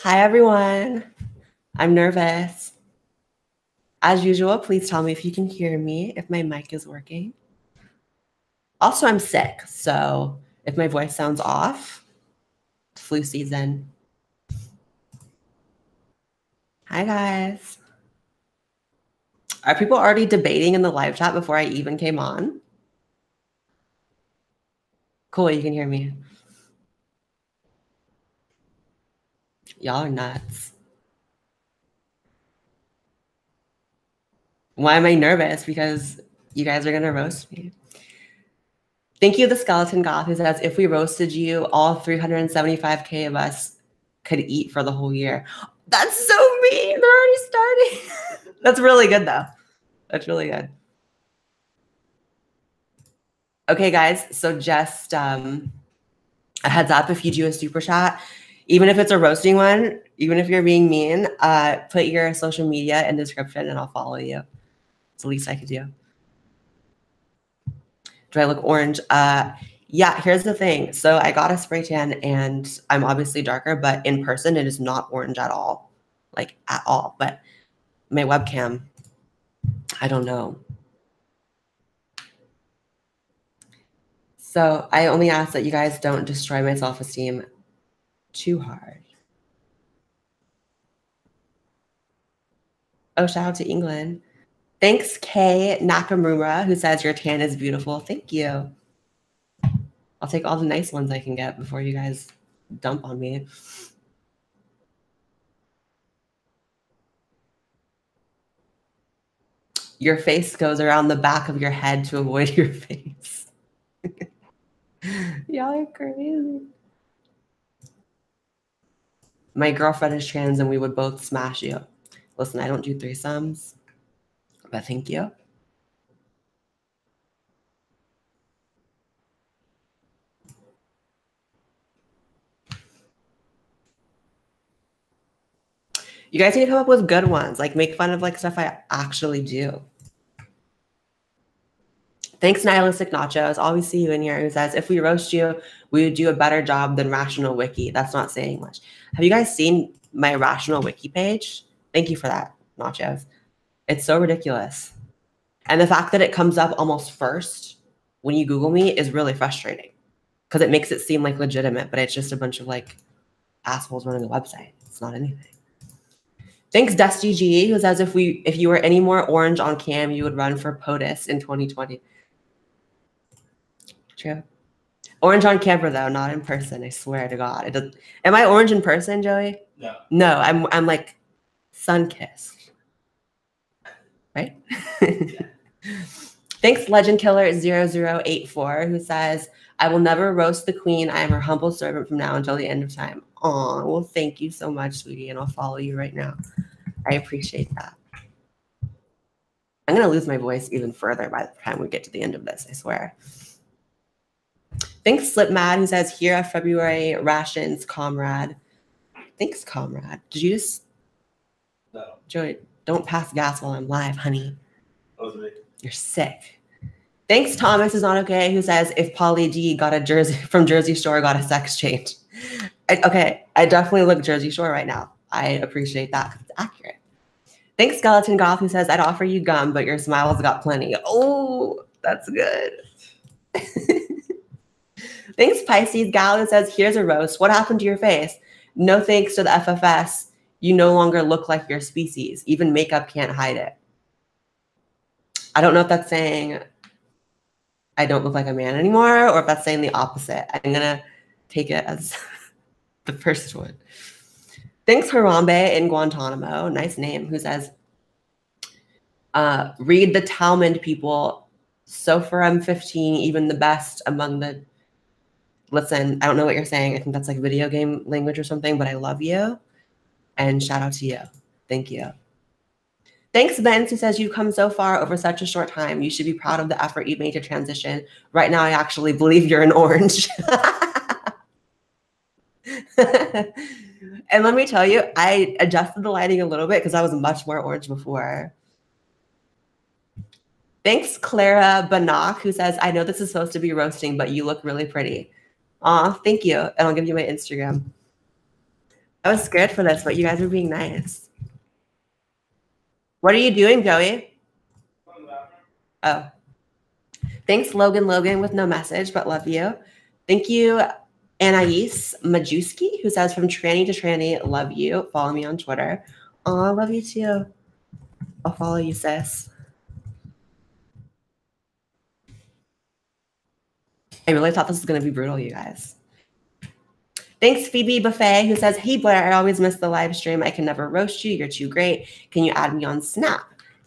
Hi, everyone. I'm nervous. As usual, please tell me if you can hear me, if my mic is working. Also, I'm sick, so if my voice sounds off, flu season. Hi, guys. Are people already debating in the live chat before I even came on? Cool, you can hear me. Y'all are nuts. Why am I nervous? Because you guys are going to roast me. Thank you, the Skeleton Goth, who says, if we roasted you, all 375K of us could eat for the whole year. That's so mean. They're already starting. That's really good, though. That's really good. Okay, guys. So just a heads up, if you do a super chat, even if it's a roasting one, even if you're being mean, put your social media in the description and I'll follow you. It's the least I could do. Do I look orange? Yeah, here's the thing. So I got a spray tan and I'm obviously darker, but in person it is not orange at all. Like at all. But my webcam, I don't know. So I only ask that you guys don't destroy my self-esteem too hard. Oh, shout out to England. Thanks, Kay Nakamura, who says your tan is beautiful. Thank you. I'll take all the nice ones I can get before you guys dump on me. Your face goes around the back of your head to avoid your face. Y'all are crazy. My girlfriend is trans and we would both smash you. Listen, I don't do threesomes, but thank you. You guys need to come up with good ones. Like make fun of like stuff I actually do. Thanks, Nihilistic Nachos. Always see you in here. Who says, if we roast you, we would do a better job than Rational Wiki. That's not saying much. Have you guys seen my Rational Wiki page? Thank you for that, Nachos. It's so ridiculous. And the fact that it comes up almost first when you Google me is really frustrating because it makes it seem like legitimate, but it's just a bunch of like assholes running the website. It's not anything. Thanks, Dusty G, who says, if you were any more orange on cam, you would run for POTUS in 2020. True. Orange on camera though, not in person. I swear to God. It does. Am I orange in person, Joey? No. No, I'm like sun-kissed. Right? Yeah. Thanks, Legend Killer 0084, who says, I will never roast the queen. I am her humble servant from now until the end of time. Aw, well, thank you so much, sweetie, and I'll follow you right now. I appreciate that. I'm going to lose my voice even further by the time we get to the end of this, I swear. Thanks, Slipmad, who says, here are February rations, comrade. Thanks, comrade. Did you just... No. Joey, don't pass gas while I'm live, honey. That was me. You're sick. Thanks, Thomas is not okay, who says, if Pauly D got a Jersey from Jersey Shore, got a sex change. Okay, I definitely look Jersey Shore right now. I appreciate that because it's accurate. Thanks, Skeleton Goth, who says, I'd offer you gum, but your smile's got plenty. Oh, that's good. Thanks, Pisces Gal, who says, here's a roast. What happened to your face? No thanks to the FFS. You no longer look like your species. Even makeup can't hide it. I don't know if that's saying I don't look like a man anymore or if that's saying the opposite. I'm going to take it as the first one. Thanks, Harambe in Guantanamo. Nice name. Who says, read the Talmud people. So for M15, even the best among the... Listen, I don't know what you're saying. I think that's like video game language or something, but I love you. And shout out to you. Thank you. Thanks, Vince, who says, you've come so far over such a short time. You should be proud of the effort you made to transition. Right now, I actually believe you're an orange. And let me tell you, I adjusted the lighting a little bit because I was much more orange before. Thanks, Clara Banach, who says, I know this is supposed to be roasting, but you look really pretty. Aw, thank you. And I'll give you my Instagram. I was scared for this, but you guys are being nice. What are you doing, Joey? Oh. Thanks, Logan with no message, but love you. Thank you, Anais Majewski, who says from tranny to tranny, love you. Follow me on Twitter. Oh, I love you too. I'll follow you, sis. I really thought this was going to be brutal, you guys. Thanks, Phoebe Buffet, who says, hey, Blaire, I always miss the live stream. I can never roast you. You're too great. Can you add me on Snap?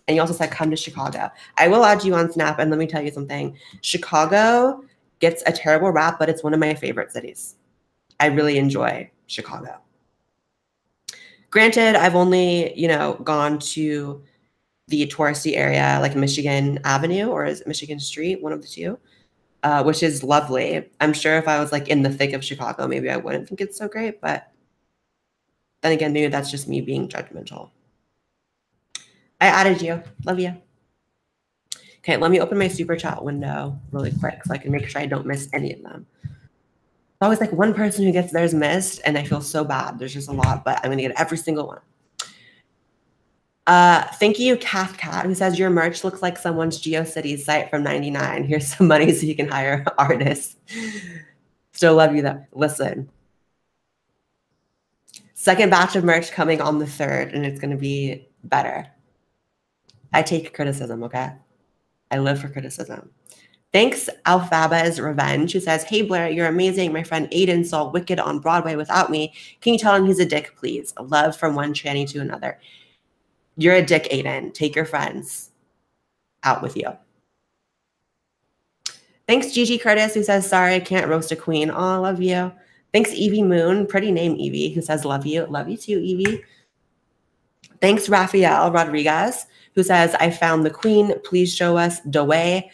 And you also said, come to Chicago. I will add you on Snap, and let me tell you something. Chicago gets a terrible rap, but it's one of my favorite cities. I really enjoy Chicago. Granted, I've only, gone to the touristy area, like Michigan Avenue, or is it Michigan Street, one of the two, which is lovely. I'm sure if I was like in the thick of Chicago, maybe I wouldn't think it's so great, but then again, maybe that's just me being judgmental. I added you. Love you. Okay, let me open my super chat window really quick so I can make sure I don't miss any of them. It's always like one person who gets theirs missed, and I feel so bad. There's just a lot, but I'm going to get every single one. Thank you, Kath Cat, who says, your merch looks like someone's GeoCities site from 99. Here's some money so you can hire artists. Still love you, though. Listen. Second batch of merch coming on the 3rd, and it's going to be better. I take criticism, okay? I live for criticism. Thanks, Alphaba's Revenge, who says, hey, Blaire, you're amazing. My friend Aiden saw Wicked on Broadway without me. Can you tell him he's a dick, please? Love from one tranny to another. You're a dick, Aiden. Take your friends out with you. Thanks, Gigi Curtis, who says, sorry, I can't roast a queen. Oh, I love you. Thanks, Evie Moon. Pretty name, Evie, who says, love you. Love you too, Evie. Thanks, Rafael Rodriguez, who says, I found the queen. Please show us the way.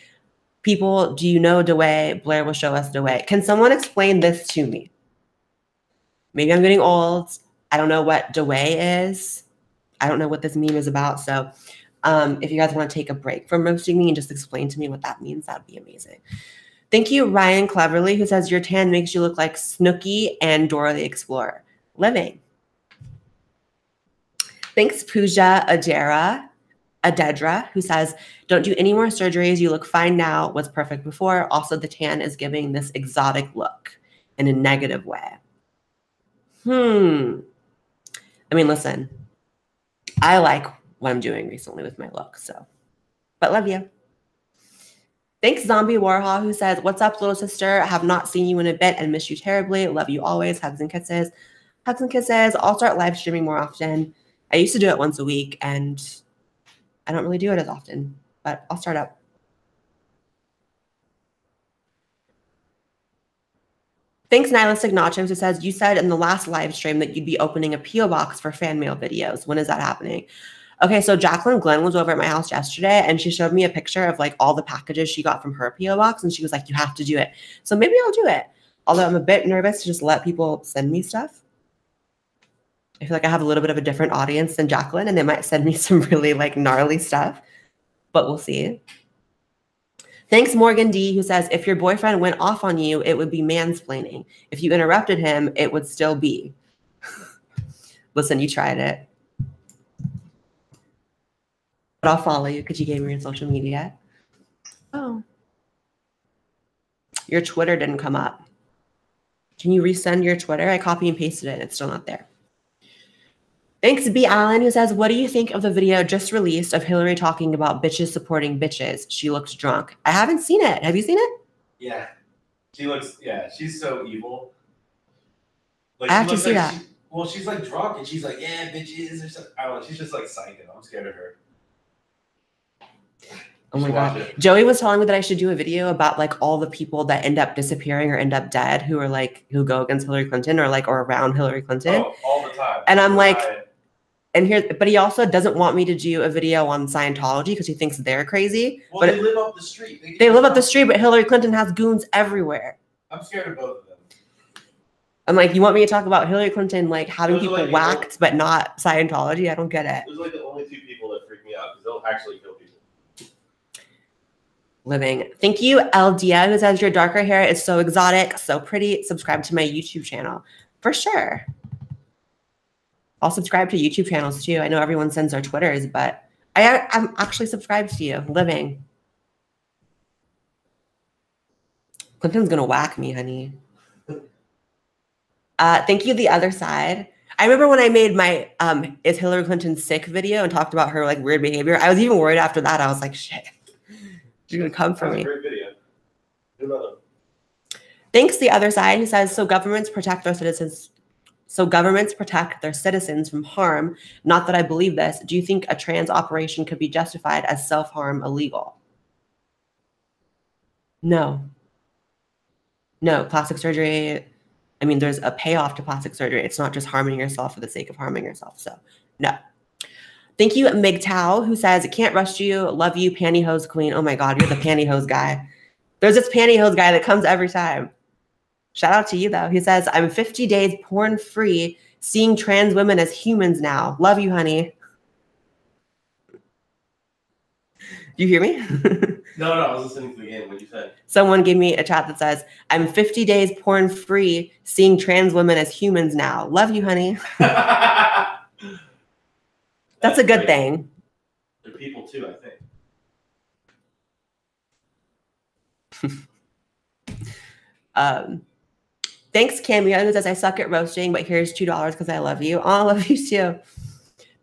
People, do you know the way? Blaire will show us the way. Can someone explain this to me? Maybe I'm getting old. I don't know what the way is. I don't know what this meme is about. So if you guys want to take a break from roasting me and just explain to me what that means, that'd be amazing. Thank you, Ryan Cleverly, who says, your tan makes you look like Snooki and Dora the Explorer. Living. Thanks, Pooja Adedra, who says, don't do any more surgeries. You look fine now. Was perfect before. Also, the tan is giving this exotic look in a negative way. I mean, listen, I like what I'm doing recently with my look, so, but love you. Thanks, Zombie Warhol, who says, what's up, little sister? I have not seen you in a bit and miss you terribly. Love you always. Hugs and kisses. Hugs and kisses. I'll start live streaming more often. I used to do it once a week, and I don't really do it as often, but I'll start up. Thanks, Nihilistic Nachos, who says, you said in the last live stream that you'd be opening a P.O. box for fan mail videos. When is that happening? Okay, so Jacqueline Glenn was over at my house yesterday, and she showed me a picture of like all the packages she got from her P.O. box, and she was like, you have to do it. So maybe I'll do it. Although I'm a bit nervous to just let people send me stuff. I feel like I have a little bit of a different audience than Jacqueline, and they might send me some really like gnarly stuff, but we'll see. Thanks, Morgan D, who says, if your boyfriend went off on you, it would be mansplaining. If you interrupted him, it would still be. Listen, you tried it. But I'll follow you because you gave me your social media. Oh. Your Twitter didn't come up. Can you resend your Twitter? I copy and pasted it. It's still not there. Thanks, B. Allen, who says, what do you think of the video just released of Hillary talking about bitches supporting bitches? She looks drunk. I haven't seen it. Have you seen it? Yeah. She looks, yeah, she's so evil. Like, I have to see that. Well, she's like drunk and she's like, yeah, bitches or something. I don't know. She's just like psychic. I'm scared of her. Oh my God. Joey was telling me that I should do a video about like all the people that end up disappearing or end up dead who are like, who go against Hillary Clinton or like, or around Hillary Clinton. Oh, all the time. And I'm like, and here, but he also doesn't want me to do a video on Scientology because he thinks they're crazy. Well, but they live up the street. They live up the street, but Hillary Clinton has goons everywhere. I'm scared of both of them. I'm like, you want me to talk about Hillary Clinton like having people like whacked, but not Scientology? I don't get it. Those are like the only two people that freak me out because they'll actually kill people. Living. Thank you, Eldia, who says your darker hair is so exotic, so pretty. Subscribe to my YouTube channel. For sure. I'll subscribe to YouTube channels too. I know everyone sends their Twitters, but I'm actually subscribed to you. Living. Clinton's gonna whack me, honey. Thank you, the other side. I remember when I made my "Is Hillary Clinton sick?" video and talked about her like weird behavior. I was even worried after that. I was like, shit, she's gonna come for me. That was a great video. Do another. Thanks, the other side, who says, so governments protect their citizens. So governments protect their citizens from harm. Not that I believe this. Do you think a trans operation could be justified as self-harm illegal? No. No, plastic surgery. I mean, there's a payoff to plastic surgery. It's not just harming yourself for the sake of harming yourself. So, no. Thank you, MGTOW, who says, can't rush you. Love you, pantyhose queen. Oh my God, you're the pantyhose guy. There's this pantyhose guy that comes every time. Shout out to you, though. He says, I'm 50 days porn-free, seeing trans women as humans now. Love you, honey. Do you hear me? No, I was listening to the game. What you said. Someone gave me a chat that says, I'm 50 days porn-free, seeing trans women as humans now. Love you, honey. That's a good thing. They're people, too, I think. Thanks, Cameo, who says, I suck at roasting, but here's $2 because I love you. Oh, I love you, too.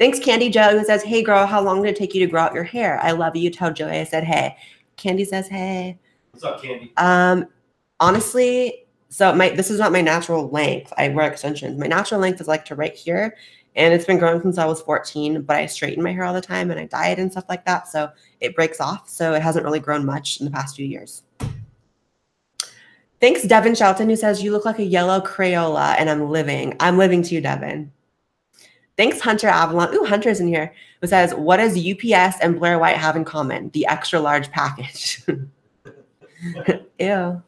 Thanks, Candy Joe, who says, hey, girl, how long did it take you to grow out your hair? I love you. Tell Joey I said, hey. Candy says, hey. What's up, Candy? Honestly, so this is not my natural length. I wear extensions. My natural length is like to right here, and it's been growing since I was 14, but I straighten my hair all the time, and I dye it and stuff like that, so it breaks off, so it hasn't really grown much in the past few years. Thanks, Devin Shelton, who says, you look like a yellow Crayola, and I'm living. I'm living too, Devin. Thanks, Hunter Avalon. Ooh, Hunter's in here. Who says, what does UPS and Blaire White have in common? The extra large package. Ew.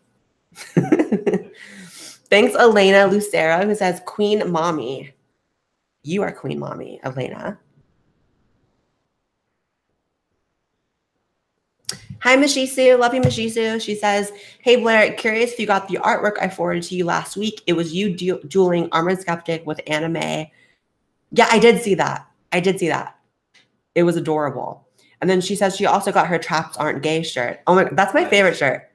Thanks, Elena Lucero, who says, Queen Mommy. You are Queen Mommy, Elena. Hi, Mashisu. Love you, Mashisu. She says, hey, Blaire, curious if you got the artwork I forwarded to you last week. It was you dueling Armored Skeptic with anime. Yeah, I did see that. I did see that. It was adorable. And then she says she also got her Traps Aren't Gay shirt. Oh my, that's my favorite shirt.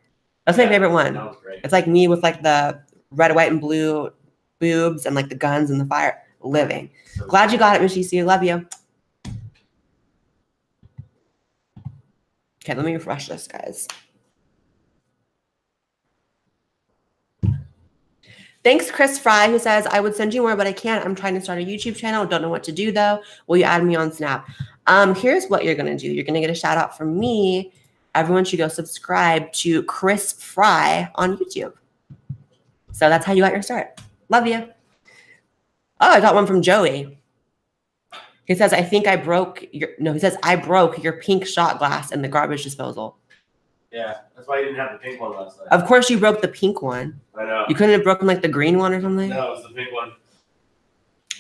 That's my favorite one. That was great. It's like me with like the red, white, and blue boobs and like the guns and the fire. Living. Glad you got it, Mashisu. Love you. Okay, let me refresh this, guys. Thanks, Chris Fry, who says, I would send you more, but I can't. I'm trying to start a YouTube channel. Don't know what to do, though. Will you add me on Snap? Here's what you're going to do. You're going to get a shout out from me. Everyone should go subscribe to Chris Fry on YouTube. So that's how you got your start. Love you. Oh, I got one from Joey. He says, I think I broke your, no, he says, I broke your pink shot glass in the garbage disposal. Yeah, that's why you didn't have the pink one last night. Of course you broke the pink one. I know. You couldn't have broken like the green one or something? No, it was the pink one.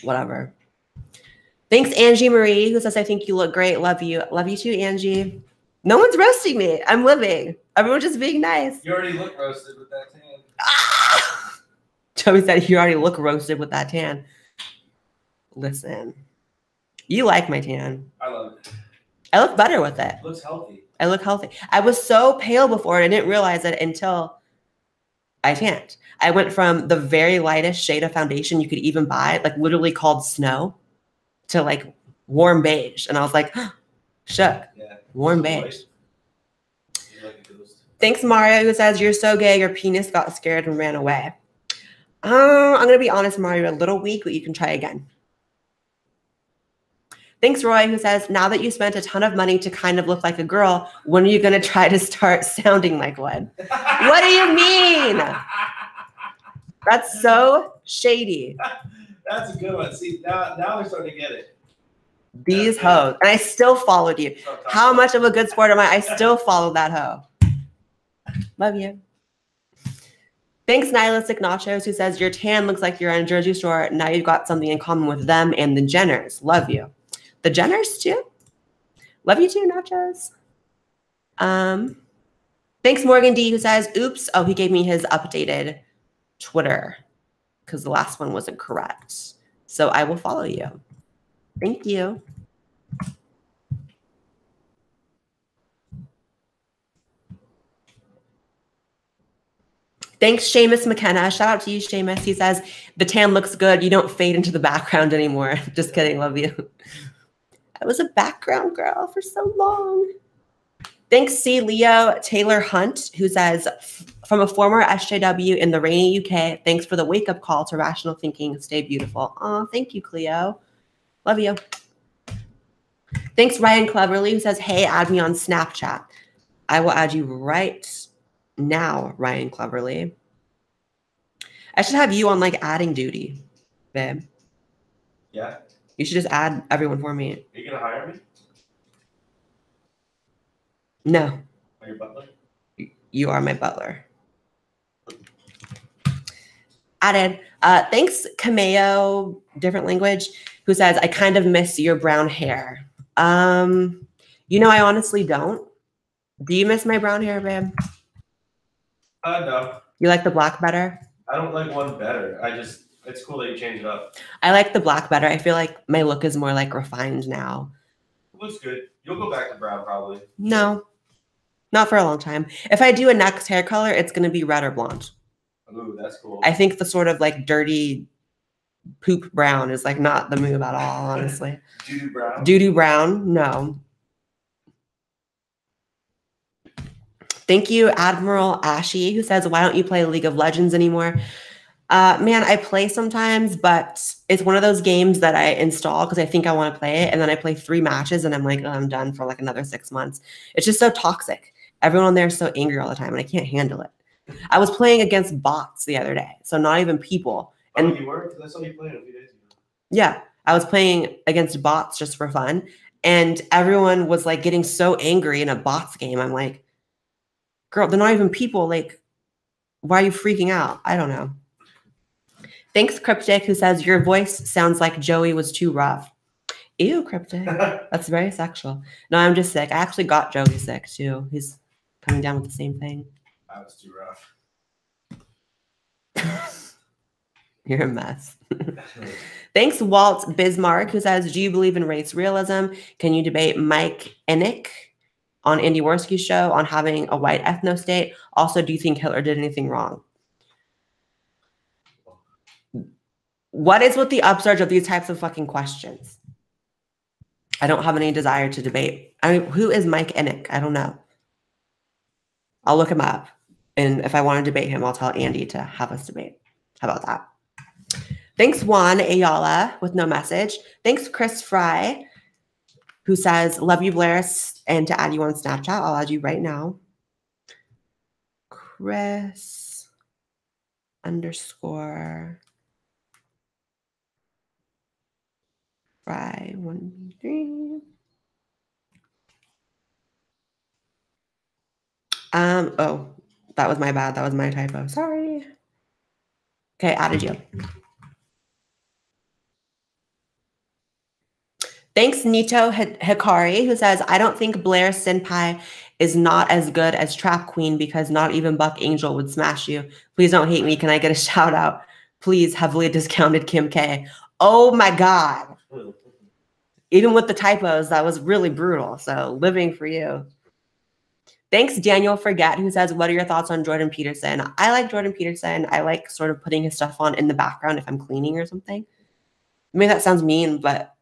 Whatever. Thanks, Angie Marie, who says, I think you look great. Love you. Love you too, Angie. No one's roasting me. I'm living. Everyone's just being nice. You already look roasted with that tan. Ah! Joey said, you already look roasted with that tan. Listen. You like my tan. I love it. I look better with it. Looks healthy. I look healthy. I was so pale before and I didn't realize it until I tanned. I went from the very lightest shade of foundation you could even buy, like literally called snow, to like warm beige. And I was like, shook. Yeah. Warm beige. Thanks, Mario, who says, you're so gay, your penis got scared and ran away. I'm going to be honest, Mario, you're a little weak, but you can try again. Thanks, Roy, who says, now that you spent a ton of money to kind of look like a girl, when are you going to try to start sounding like one? What do you mean? That's so shady. That's a good one. See, now they're starting to get it. These hoes. And I still followed you. How much of a good sport am I? I still followed that hoe. Love you. Thanks, Nihilistic Nachos, who says, your tan looks like you're in a Jersey store. Now you've got something in common with them and the Jenners. Love you. The Jenners too. Love you too, Nachos. Thanks, Morgan D, who says, oops. Oh, he gave me his updated Twitter because the last one wasn't correct. So I will follow you. Thank you. Thanks, Seamus McKenna. Shout out to you, Seamus. He says, the tan looks good. You don't fade into the background anymore. Just kidding. Love you. I was a background girl for so long. Thanks, C. Leo Taylor Hunt, who says, from a former SJW in the rainy UK, thanks for the wake-up call to rational thinking. Stay beautiful. Oh, thank you, Cleo. Love you. Thanks, Ryan Cleverly, who says, hey, add me on Snapchat. I will add you right now, Ryan Cleverly. I should have you on like adding duty, babe. Yeah. You should just add everyone for me. Are you gonna hire me? No. Are you a butler? You are my butler. Added. Thanks, Cameo, different language, who says, I kind of miss your brown hair. You know, I honestly don't. Do you miss my brown hair, babe? No. You like the black better? I don't like one better. It's cool that you change it up. I like the black better. I feel like my look is more like refined now. It looks good. You'll go back to brown probably. No, not for a long time. If I do a next hair color, it's going to be red or blonde. Ooh, that's cool. I think the sort of like dirty poop brown is like not the move at all, honestly. Doo-doo brown? Doo-doo brown, no. Thank you, Admiral Ashy, who says, why don't you play League of Legends anymore? Man, I play sometimes, but it's one of those games that I install because I think I want to play it. And then I play 3 matches and I'm like, oh, I'm done for like another 6 months. It's just so toxic. Everyone on there is so angry all the time and I can't handle it. I was playing against bots the other day, so not even people. And you were? Because I saw you playing a few days ago. Yeah, I was playing against bots just for fun. And everyone was like getting so angry in a bots game. I'm like, girl, they're not even people. Like, why are you freaking out? I don't know. Thanks, Cryptic, who says, your voice sounds like Joey was too rough. Ew, Cryptic. That's very sexual. No, I'm just sick. I actually got Joey sick, too. He's coming down with the same thing. I was too rough. You're a mess. Thanks, Walt Bismarck, who says, do you believe in race realism? Can you debate Mike Enick on Andy Worski's show on having a white ethno-state? Also, do you think Hitler did anything wrong? What is with the upsurge of these types of fucking questions? I don't have any desire to debate. I mean, who is Mike Enick? I don't know. I'll look him up. And if I want to debate him, I'll tell Andy to have us debate. How about that? Thanks, Juan Ayala, with no message. Thanks, Chris Fry, who says, love you, Blaire, and to add you on Snapchat. I'll add you right now. Chris _ Fry 1 3. Oh, that was my bad. That was my typo. Sorry. Okay, added you. Thanks, Nito Hikari, who says, I don't think Blaire Senpai is not as good as Trap Queen because not even Buck Angel would smash you. Please don't hate me. Can I get a shout out? Please, heavily discounted Kim K. Oh my God. Even with the typos, that was really brutal. So living for you. Thanks, Daniel Forget, who says, what are your thoughts on Jordan Peterson? I like Jordan Peterson. I like sort of putting his stuff on in the background if I'm cleaning or something. Maybe that sounds mean, but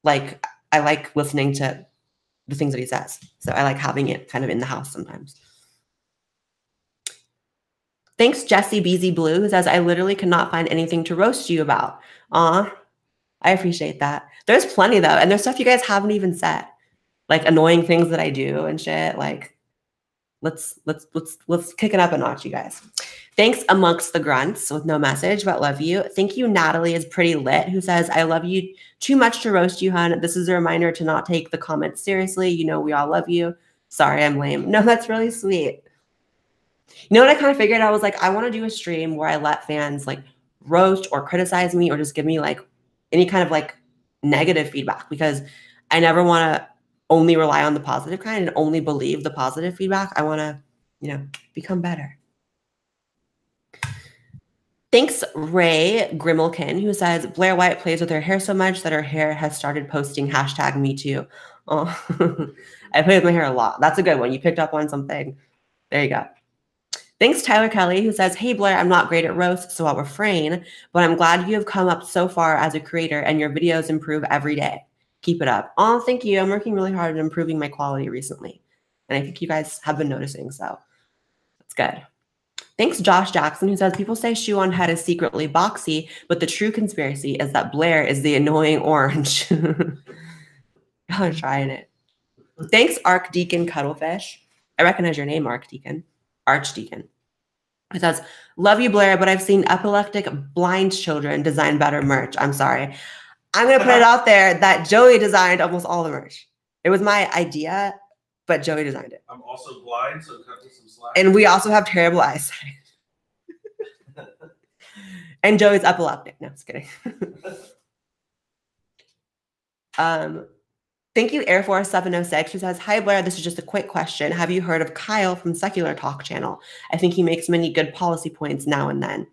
like I like listening to the things that he says. So I like having it kind of in the house sometimes. Thanks, Jesse Beezy Blue, who says, I literally cannot find anything to roast you about. Aw, I appreciate that. There's plenty though. And there's stuff you guys haven't even said. Like annoying things that I do and shit. Like, let's kick it up a notch, you guys. Thanks, Amongst the Grunts, with no message, but love you. Thank you, Natalie is pretty lit, who says, I love you too much to roast you, hun. This is a reminder to not take the comments seriously. You know we all love you. Sorry, I'm lame. No, that's really sweet. You know what I kind of figured? I was like, I want to do a stream where I let fans like roast or criticize me or just give me like any kind of like negative feedback, because I never want to only rely on the positive kind and only believe the positive feedback. I want to, you know, become better. Thanks, Ray Grimmelkin, who says, Blaire White plays with her hair so much that her hair has started posting hashtag me too. Oh, I play with my hair a lot. That's a good one. You picked up on something. There you go. Thanks, Tyler Kelly, who says, hey, Blaire, I'm not great at roasts, so I'll refrain, but I'm glad you have come up so far as a creator and your videos improve every day. Keep it up. Oh, thank you. I'm working really hard at improving my quality recently. And I think you guys have been noticing, so that's good. Thanks, Josh Jackson, who says, people say Shoe on Head is secretly boxy, but the true conspiracy is that Blaire is the annoying orange. I'm trying it. Thanks, Archdeacon Cuttlefish. I recognize your name, Archdeacon. Archdeacon. It says, love you, Blaire, but I've seen epileptic blind children design better merch. I'm sorry. I'm going to put it out there that Joey designed almost all the merch. It was my idea, but Joey designed it. I'm also blind, so cut me some slack. And we also have terrible eyesight. And Joey's epileptic. No, just kidding. Thank you, Air Force 706, who says, hi, Blaire, this is just a quick question. Have you heard of Kyle from Secular Talk channel? I think he makes many good policy points now and then.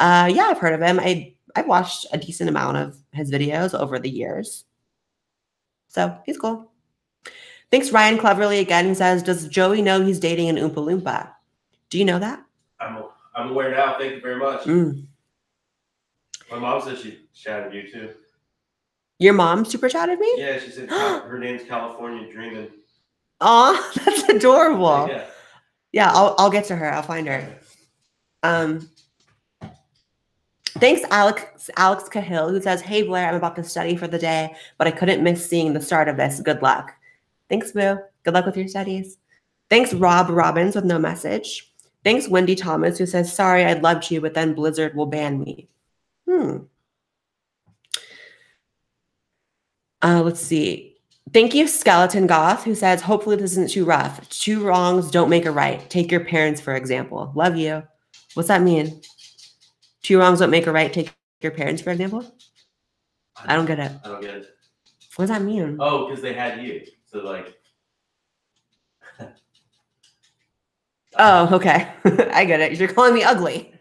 Yeah, I've heard of him. I've watched a decent amount of his videos over the years. So he's cool. Thanks, Ryan Cleverly again, who says, does Joey know he's dating an Oompa Loompa? Do you know that? I'm aware now. Thank you very much. My mom said she chatted you too. Your mom super chatted me? Yeah, she said her name's California Dreamin'. Aw, that's adorable. Yeah. Yeah, I'll get to her. I'll find her. Thanks, Alex Cahill, who says, hey, Blaire, I'm about to study for the day, but I couldn't miss seeing the start of this. Good luck. Thanks, Boo. Good luck with your studies. Thanks, Rob Robbins, with no message. Thanks, Wendy Thomas, who says, sorry, I'd love to, but then Blizzard will ban me. Let's see. Thank you, Skeleton Goth, who says, hopefully this isn't too rough. Two wrongs don't make a right. Take your parents, for example. Love you. What's that mean? Two wrongs don't make a right. Take your parents, for example? I don't get it. I don't get it. What does that mean? Oh, because they had you. So, like. Oh, okay. I get it. You're calling me ugly.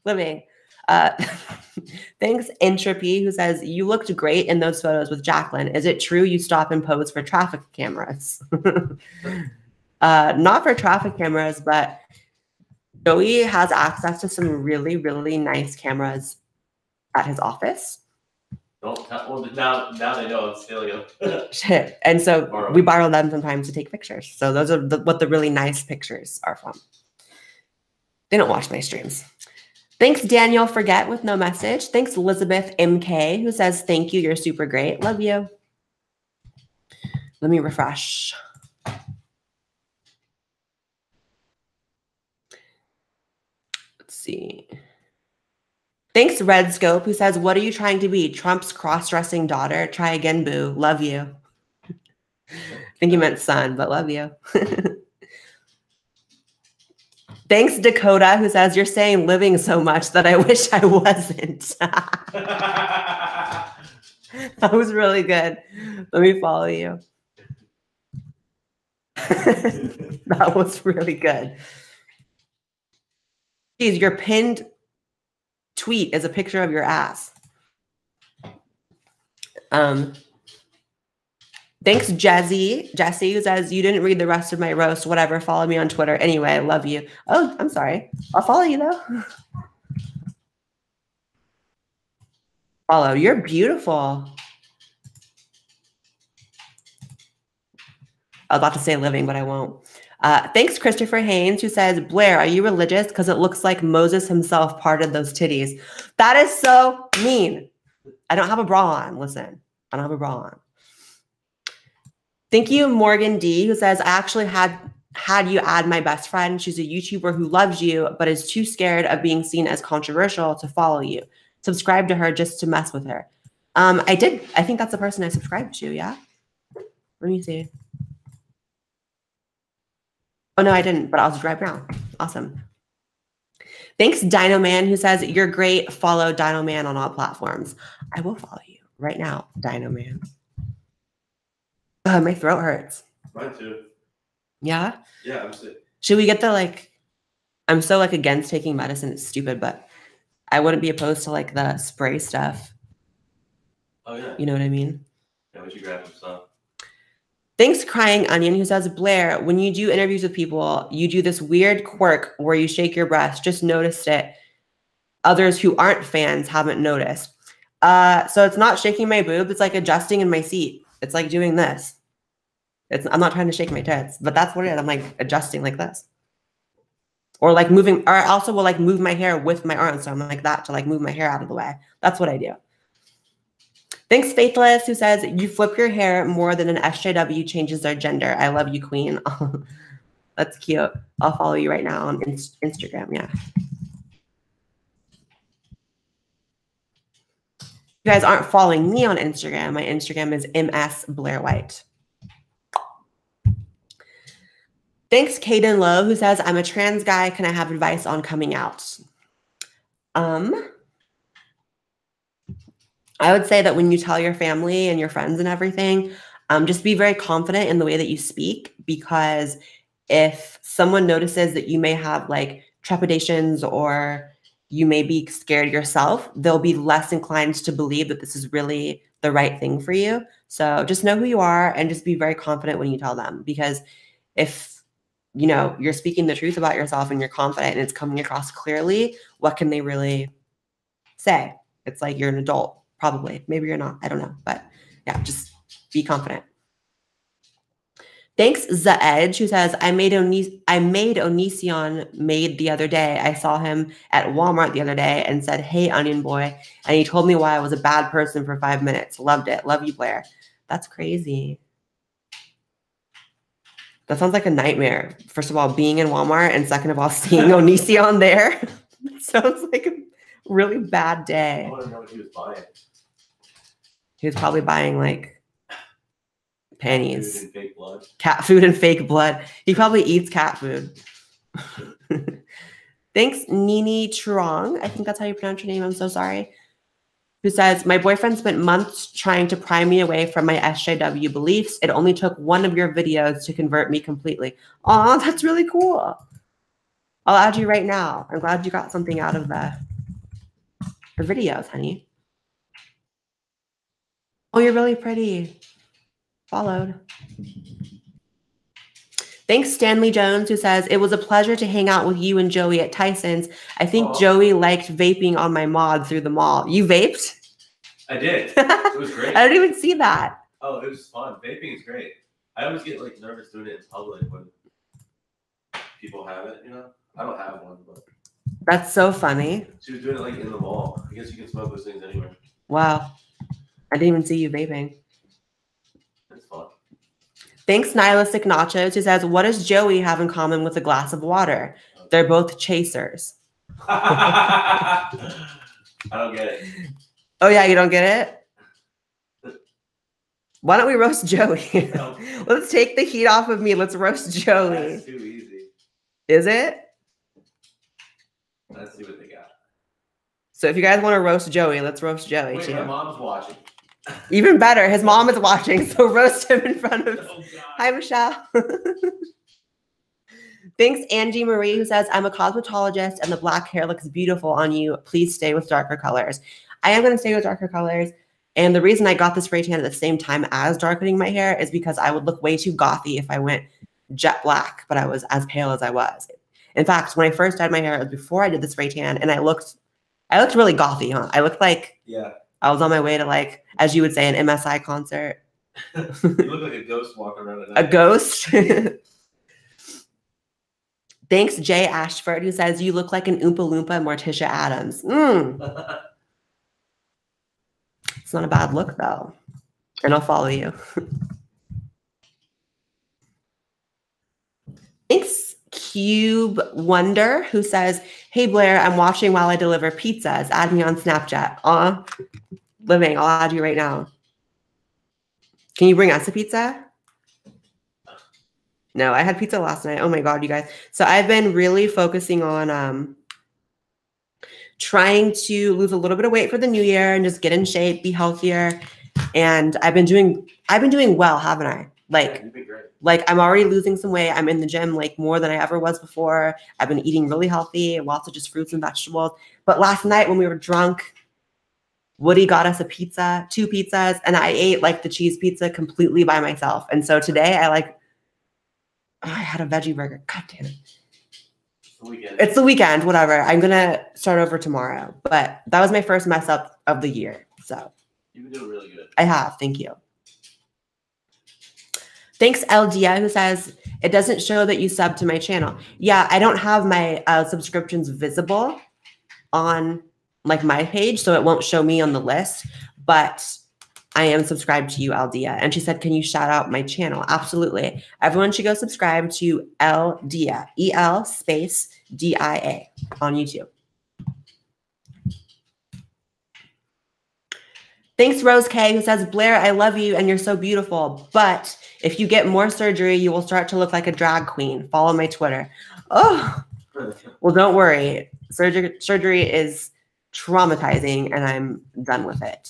Living. Thanks, Entropy, who says, you looked great in those photos with Jacqueline. Is it true you stop and pose for traffic cameras? Not for traffic cameras, but Joey has access to some really, really nice cameras at his office. Don't tell. Well, now they know I'm stealing them. Shit. And so we borrow them sometimes to take pictures. So those are what the really nice pictures are from. They don't watch my streams. Thanks, Daniel Forget, with no message. Thanks, Elizabeth MK, who says, thank you. You're super great. Love you. Let me refresh. Let's see. Thanks, Red Scope, who says, what are you trying to be? Trump's cross-dressing daughter? Try again, boo. Love you. I think you meant son, but love you. Thanks, Dakota, who says, you're saying living so much that I wish I wasn't. That was really good. Let me follow you. That was really good. Geez, your pinned tweet is a picture of your ass. Thanks, Jesse, who says, you didn't read the rest of my roast. Whatever, follow me on Twitter. Anyway, I love you. Oh, I'm sorry. I'll follow you, though. Follow. You're beautiful. I was about to say living, but I won't. Thanks, Christopher Haynes, who says, Blaire, are you religious? Because it looks like Moses himself parted those titties. That is so mean. I don't have a bra on. Listen, I don't have a bra on. Thank you, Morgan D, who says, I actually had you add my best friend. She's a YouTuber who loves you, but is too scared of being seen as controversial to follow you. Subscribe to her just to mess with her. I did. I think that's the person I subscribed to, yeah? Let me see. Oh, no, I didn't, but I'll subscribe now. Awesome. Thanks, Dino Man, who says, you're great. Follow Dino Man on all platforms. I will follow you right now, Dino Man. My throat hurts. Mine too. Yeah? Yeah, I'm sick. Should we get the, like, I'm so like against taking medicine. It's stupid, but I wouldn't be opposed to like the spray stuff. Oh yeah. You know what I mean? Yeah, we should grab some stuff. Thanks, Crying Onion, who says, Blaire, when you do interviews with people, you do this weird quirk where you shake your breast. Just noticed it. Others who aren't fans haven't noticed. So it's not shaking my boob. It's like adjusting in my seat. It's like doing this. I'm not trying to shake my tits, but that's what it is. I'm like adjusting like this. Or like moving, or I also will like move my hair with my arms. So I'm like that to like move my hair out of the way. That's what I do. Thanks, Faithless, who says, you flip your hair more than an SJW changes their gender. I love you, queen. That's cute. I'll follow you right now on Instagram. Yeah. You guys aren't following me on Instagram. My Instagram is ms_blairewhite. Thanks, Caden Love, who says, I'm a trans guy. Can I have advice on coming out? I would say that when you tell your family and your friends and everything, just be very confident in the way that you speak, because if someone notices that you may have like trepidations or you may be scared yourself, they'll be less inclined to believe that this is really the right thing for you. So just know who you are and just be very confident when you tell them, because if you know you're speaking the truth about yourself and you're confident and it's coming across clearly, what can they really say? It's like you're an adult. Probably. Maybe you're not. I don't know. But yeah, just be confident. Thanks, The Edge, who says, I made Onision made the other day. I saw him at Walmart the other day and said, hey, Onion Boy. And he told me why I was a bad person for 5 minutes. Loved it. Love you, Blaire. That's crazy. That sounds like a nightmare. First of all, being in Walmart, and second of all, seeing Onision there. Sounds like a really bad day. I want to know what he was buying. He was probably buying like panties. Food and fake blood. Cat food and fake blood. He probably eats cat food. Thanks, Nini Truong. I think that's how you pronounce your name. I'm so sorry. Who says, my boyfriend spent months trying to pry me away from my SJW beliefs. It only took one of your videos to convert me completely. Aw, that's really cool. I'll add you right now. I'm glad you got something out of the videos, honey. Oh, you're really pretty. Followed. Thanks, Stanley Jones, who says, it was a pleasure to hang out with you and Joey at Tyson's. I think Joey liked vaping on my mod through the mall. You vaped? I did. It was great. I didn't even see that. Oh, it was fun. Vaping is great. I always get like nervous doing it in public when people have it, you know? I don't have one, but that's so funny. She was doing it like in the mall. I guess you can smoke those things anywhere. Wow. I didn't even see you vaping. It's fun. Thanks, Nihilistic Nachos, who says, what does Joey have in common with a glass of water? They're both chasers. I don't get it. Oh, yeah, you don't get it? Why don't we roast Joey? No. Let's take the heat off of me. Let's roast Joey. That's too easy. Is it? Let's see what they got. So if you guys want to roast Joey, let's roast Joey Wait, too. my mom's watching. Even better. His mom is watching, so roast him in front of... Oh, hi, Michelle. Thanks, Angie Marie, who says, I'm a cosmetologist and the black hair looks beautiful on you. Please stay with darker colors. I am going to stay with darker colors. And the reason I got this spray tan at the same time as darkening my hair is because I would look way too gothy if I went jet black, but I was as pale as I was. In fact, when I first dyed my hair, it was before I did the spray tan, and I looked really gothy, huh? I looked like I was on my way to, like, as you would say, an MSI concert. You look like a ghost walking around at night. A ghost? Thanks, Jay Ashford, who says, you look like an Oompa Loompa Morticia Adams. It's not a bad look, though. And I'll follow you. Thanks, Cube Wonder, who says, hey, Blaire, I'm watching while I deliver pizzas. Add me on Snapchat. Living, I'll add you right now. Can you bring us a pizza? No, I had pizza last night. Oh, my God, you guys. So I've been really focusing on trying to lose a little bit of weight for the new year and just get in shape, be healthier. And I've been doing well, haven't I? Like, you've been great. Like, I'm already losing some weight. I'm in the gym like more than I ever was before. I've been eating really healthy, lots of just fruits and vegetables. But last night when we were drunk, Woody got us a pizza, 2 pizzas, and I ate like the cheese pizza completely by myself. And so today I had a veggie burger. God damn it. It's the weekend, whatever. I'm going to start over tomorrow. But that was my first mess up of the year. So you've been doing really good. I have. Thank you. Thanks, Eldia, who says, it doesn't show that you sub to my channel. Yeah, I don't have my subscriptions visible on like my page, so it won't show me on the list, but I am subscribed to you, Eldia. And she said, can you shout out my channel? Absolutely. Everyone should go subscribe to Eldia, E-L space D-I-A on YouTube. Thanks, Rose K, who says, Blaire, I love you and you're so beautiful, but if you get more surgery, you will start to look like a drag queen. Follow my Twitter. Oh, well, don't worry. Surgery is traumatizing and I'm done with it.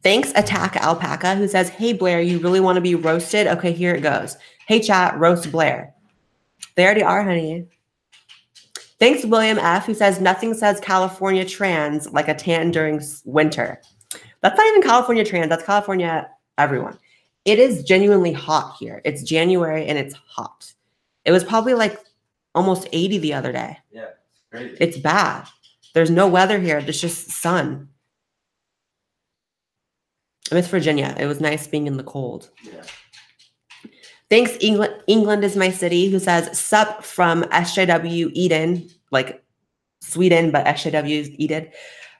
Thanks, Attack Alpaca, who says, hey, Blaire, you really want to be roasted? Okay, here it goes. Hey, chat, roast Blaire. They already are, honey. Thanks, William F., who says, nothing says California trans like a tan during winter. That's not even California trans. That's California everyone. It is genuinely hot here. It's January and it's hot. It was probably like almost 80 the other day. Yeah, it's crazy. It's bad. There's no weather here. There's just sun. I miss Virginia. It was nice being in the cold. Yeah. Thanks, England is my city, who says, sup from SJW Eden, like Sweden, but SJW is Eden.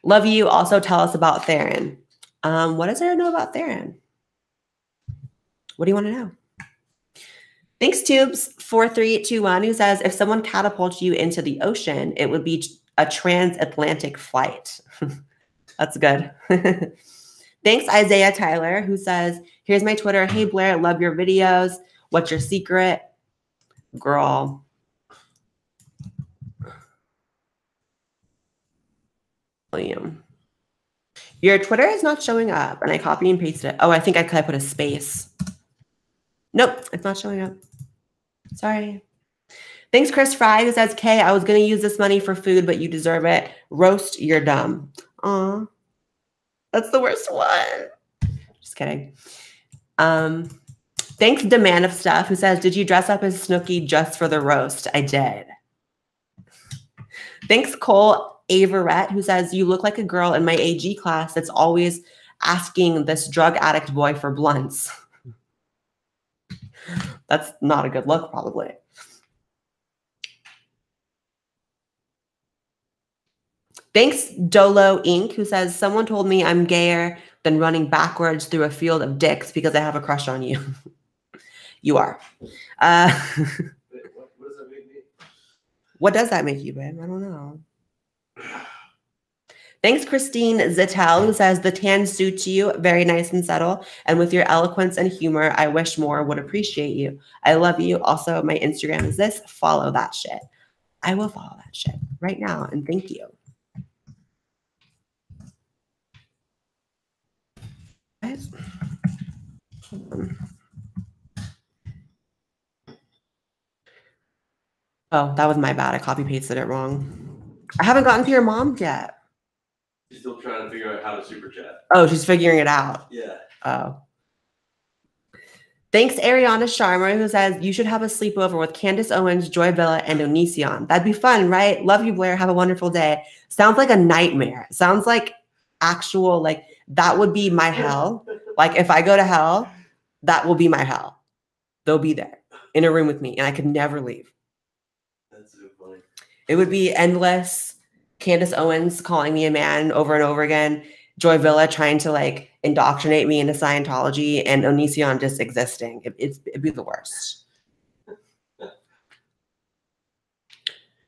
Love you. Also tell us about Theron. What does there know about Theron? What do you want to know? Thanks, Tubes4321, who says, if someone catapults you into the ocean, it would be a transatlantic flight. That's good. Thanks, Isaiah Tyler, who says, here's my Twitter. Hey, Blaire, love your videos. What's your secret? Girl. William. Your Twitter is not showing up, and I copy and pasted it. Oh, I think I could put a space. Nope, it's not showing up. Sorry. Thanks, Chris Fry, who says, Kay, I was going to use this money for food, but you deserve it. Roast, you're dumb. Aw. That's the worst one. Just kidding. Thanks, Demand of Stuff, who says, did you dress up as Snooki just for the roast? I did. Thanks, Cole Averett, who says, you look like a girl in my AG class that's always asking this drug addict boy for blunts. That's not a good look, probably. Thanks, Dolo Inc., who says, someone told me I'm gayer than running backwards through a field of dicks because I have a crush on you. You are. What does that make me? What does that make you, babe? I don't know. Thanks, Christine Zittel, who says, the tan suits you, very nice and subtle. And with your eloquence and humor, I wish more would appreciate you. I love you. Also, my Instagram is this. Follow that shit. I will follow that shit right now. And thank you. Guys. Hold on. Oh, that was my bad. I copy pasted it wrong. I haven't gotten to your mom yet. She's still trying to figure out how to super chat. Oh, she's figuring it out. Yeah. Oh. Thanks, Ariana Sharma, who says, you should have a sleepover with Candace Owens, Joy Villa, and Onision. That'd be fun, right? Love you, Blaire. Have a wonderful day. Sounds like a nightmare. Sounds like actual, like, that would be my hell. Like, if I go to hell, that will be my hell. They'll be there in a room with me, and I could never leave. That's so funny. It would be endless. Candace Owens calling me a man over and over again. Joy Villa trying to like indoctrinate me into Scientology, and Onision just existing. It'd be the worst.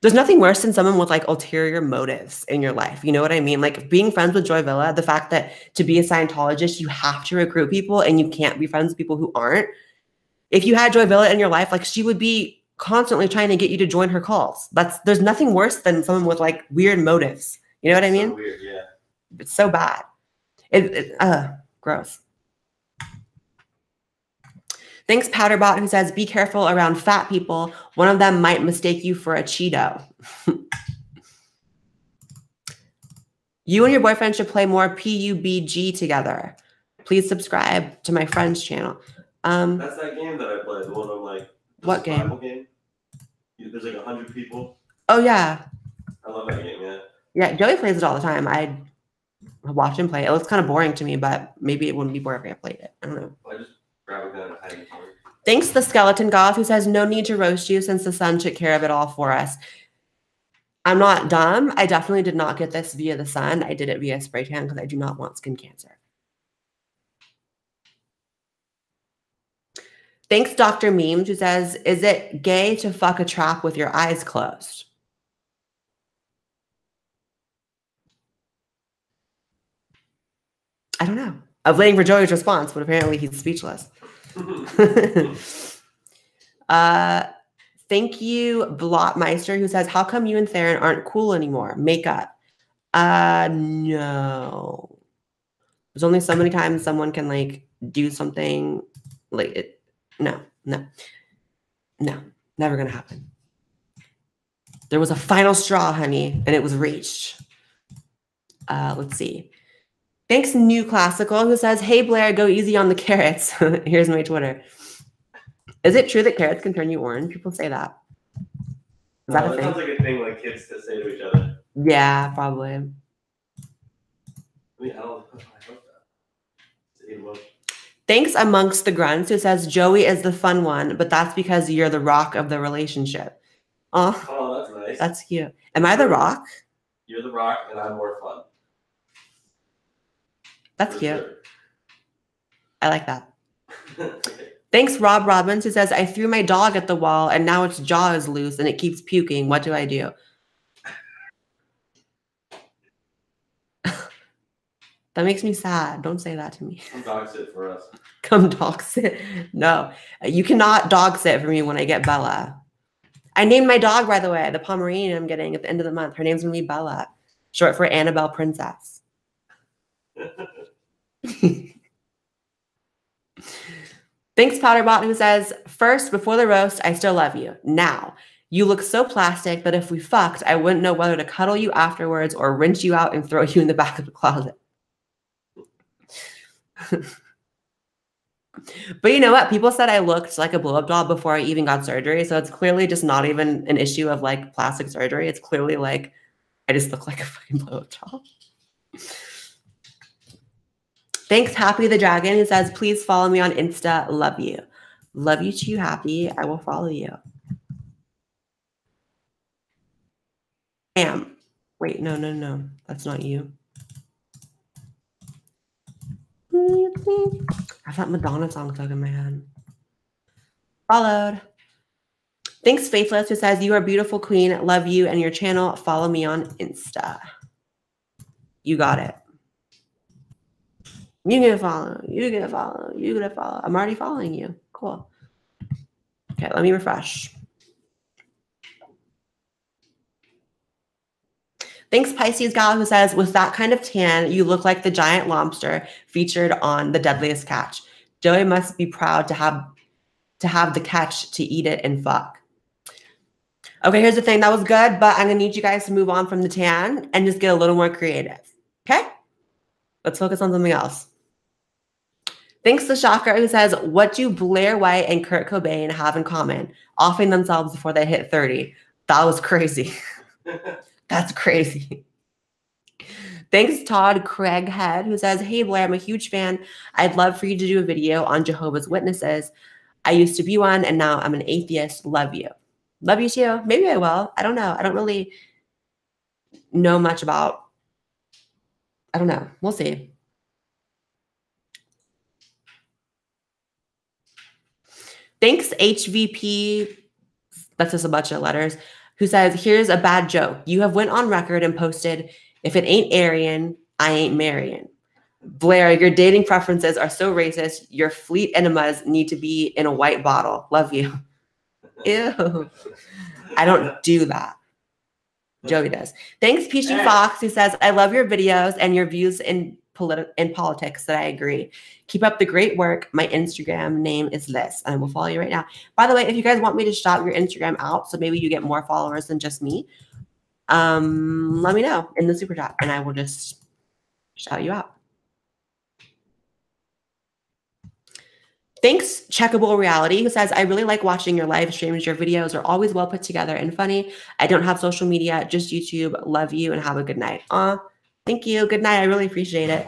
There's nothing worse than someone with like ulterior motives in your life. You know what I mean? Like being friends with Joy Villa, the fact that to be a Scientologist, you have to recruit people and you can't be friends with people who aren't. If you had Joy Villa in your life, like she would be constantly trying to get you to join her calls. There's nothing worse than someone with like weird motives. You know what I mean? So weird, yeah. It's so bad. Gross. Thanks, Powderbot, who says, be careful around fat people. One of them might mistake you for a Cheeto. You and your boyfriend should play more PUBG together. Please subscribe to my friend's channel. That's that game that I played. The one on like what game? There's like 100 people. Oh yeah. I love that game. Yeah. Yeah, Joey plays it all the time. I watch him play. It looks kind of boring to me, but maybe it wouldn't be boring if I played it. I don't know. I just grab a gun and hide in the corner. Thanks, the Skeleton Goth, who says, no need to roast you since the sun took care of it all for us. I'm not dumb. I definitely did not get this via the sun. I did it via spray tan because I do not want skin cancer. Thanks, Dr. Memes, who says, is it gay to fuck a trap with your eyes closed? I don't know. I was waiting for Joey's response, but apparently he's speechless. Thank you, Blotmeister, who says, how come you and Theron aren't cool anymore? Makeup. No. There's only so many times someone can like do something like it. No, never gonna happen. There was a final straw, honey, and it was reached. Let's see. Thanks, New Classical, who says, hey, Blaire, go easy on the carrots. Here's my Twitter. Is it true that carrots can turn you orange? People say that. Is that a thing? Sounds like a thing like kids to say to each other. Yeah, probably. I mean, I hope that. Thanks, Amongst the Grunts, who says, Joey is the fun one, but that's because you're the rock of the relationship. Oh, that's nice. That's cute. Am I the rock? You're the rock, and I'm more fun. That's cute. Sure. I like that. Thanks, Rob Robbins, who says, I threw my dog at the wall and now its jaw is loose and it keeps puking. What do I do? That makes me sad. Don't say that to me. Come dog sit for us. Come dog sit. No, you cannot dog sit for me when I get Bella. I named my dog, by the way, the Pomeranian I'm getting at the end of the month. Her name's going to be Bella, short for Annabelle Princess. Thanks, Powderbot, who says, first, before the roast, I still love you. Now, you look so plastic that if we fucked, I wouldn't know whether to cuddle you afterwards or rinse you out and throw you in the back of the closet. But you know what? People said I looked like a blow-up doll before I even got surgery. So it's clearly just not even an issue of like plastic surgery. It's clearly like I just look like a fucking blow-up doll. Thanks, Happy the Dragon, who says, please follow me on Insta. Love you. Love you too, Happy. I will follow you. Damn. Wait, no. That's not you. I have that Madonna song stuck in my head. Followed. Thanks, Faithless, who says, you are beautiful, queen. Love you and your channel. Follow me on Insta. You got it. You get a follow. You get a follow. You get a follow. I'm already following you. Cool. Okay, let me refresh. Thanks, Pisces Gal, who says, with that kind of tan, you look like the giant lobster featured on The Deadliest Catch. Joey must be proud to have the catch to eat it and fuck. Okay, here's the thing. That was good, but I'm going to need you guys to move on from the tan and just get a little more creative. Okay? Let's focus on something else. Thanks to Shocker, who says, what do Blaire White and Kurt Cobain have in common? Offing themselves before they hit 30. That was crazy. That's crazy. Thanks, Todd Craighead, who says, hey, Blaire, I'm a huge fan. I'd love for you to do a video on Jehovah's Witnesses. I used to be one, and now I'm an atheist. Love you. Love you too. Maybe I will. I don't know. I don't really know much about, I don't know. We'll see. Thanks, HVP. That's just a bunch of letters. Who says, here's a bad joke. You have went on record and posted, if it ain't Aryan, I ain't marrying. Blaire, your dating preferences are so racist. Your fleet enemas need to be in a white bottle. Love you. Ew. I don't do that. Joey does. Thanks, Peachy Fox, who says, I love your videos and your views in in politics that I agree. Keep up the great work. My Instagram name is this, and I will follow you right now. By the way, if you guys want me to shout your Instagram out, so maybe you get more followers than just me, let me know in the super chat, and I will just shout you out. Thanks, Checkable Reality, who says, I really like watching your live streams. Your videos are always well put together and funny. I don't have social media, just YouTube. Love you and have a good night. Thank you. Good night. I really appreciate it.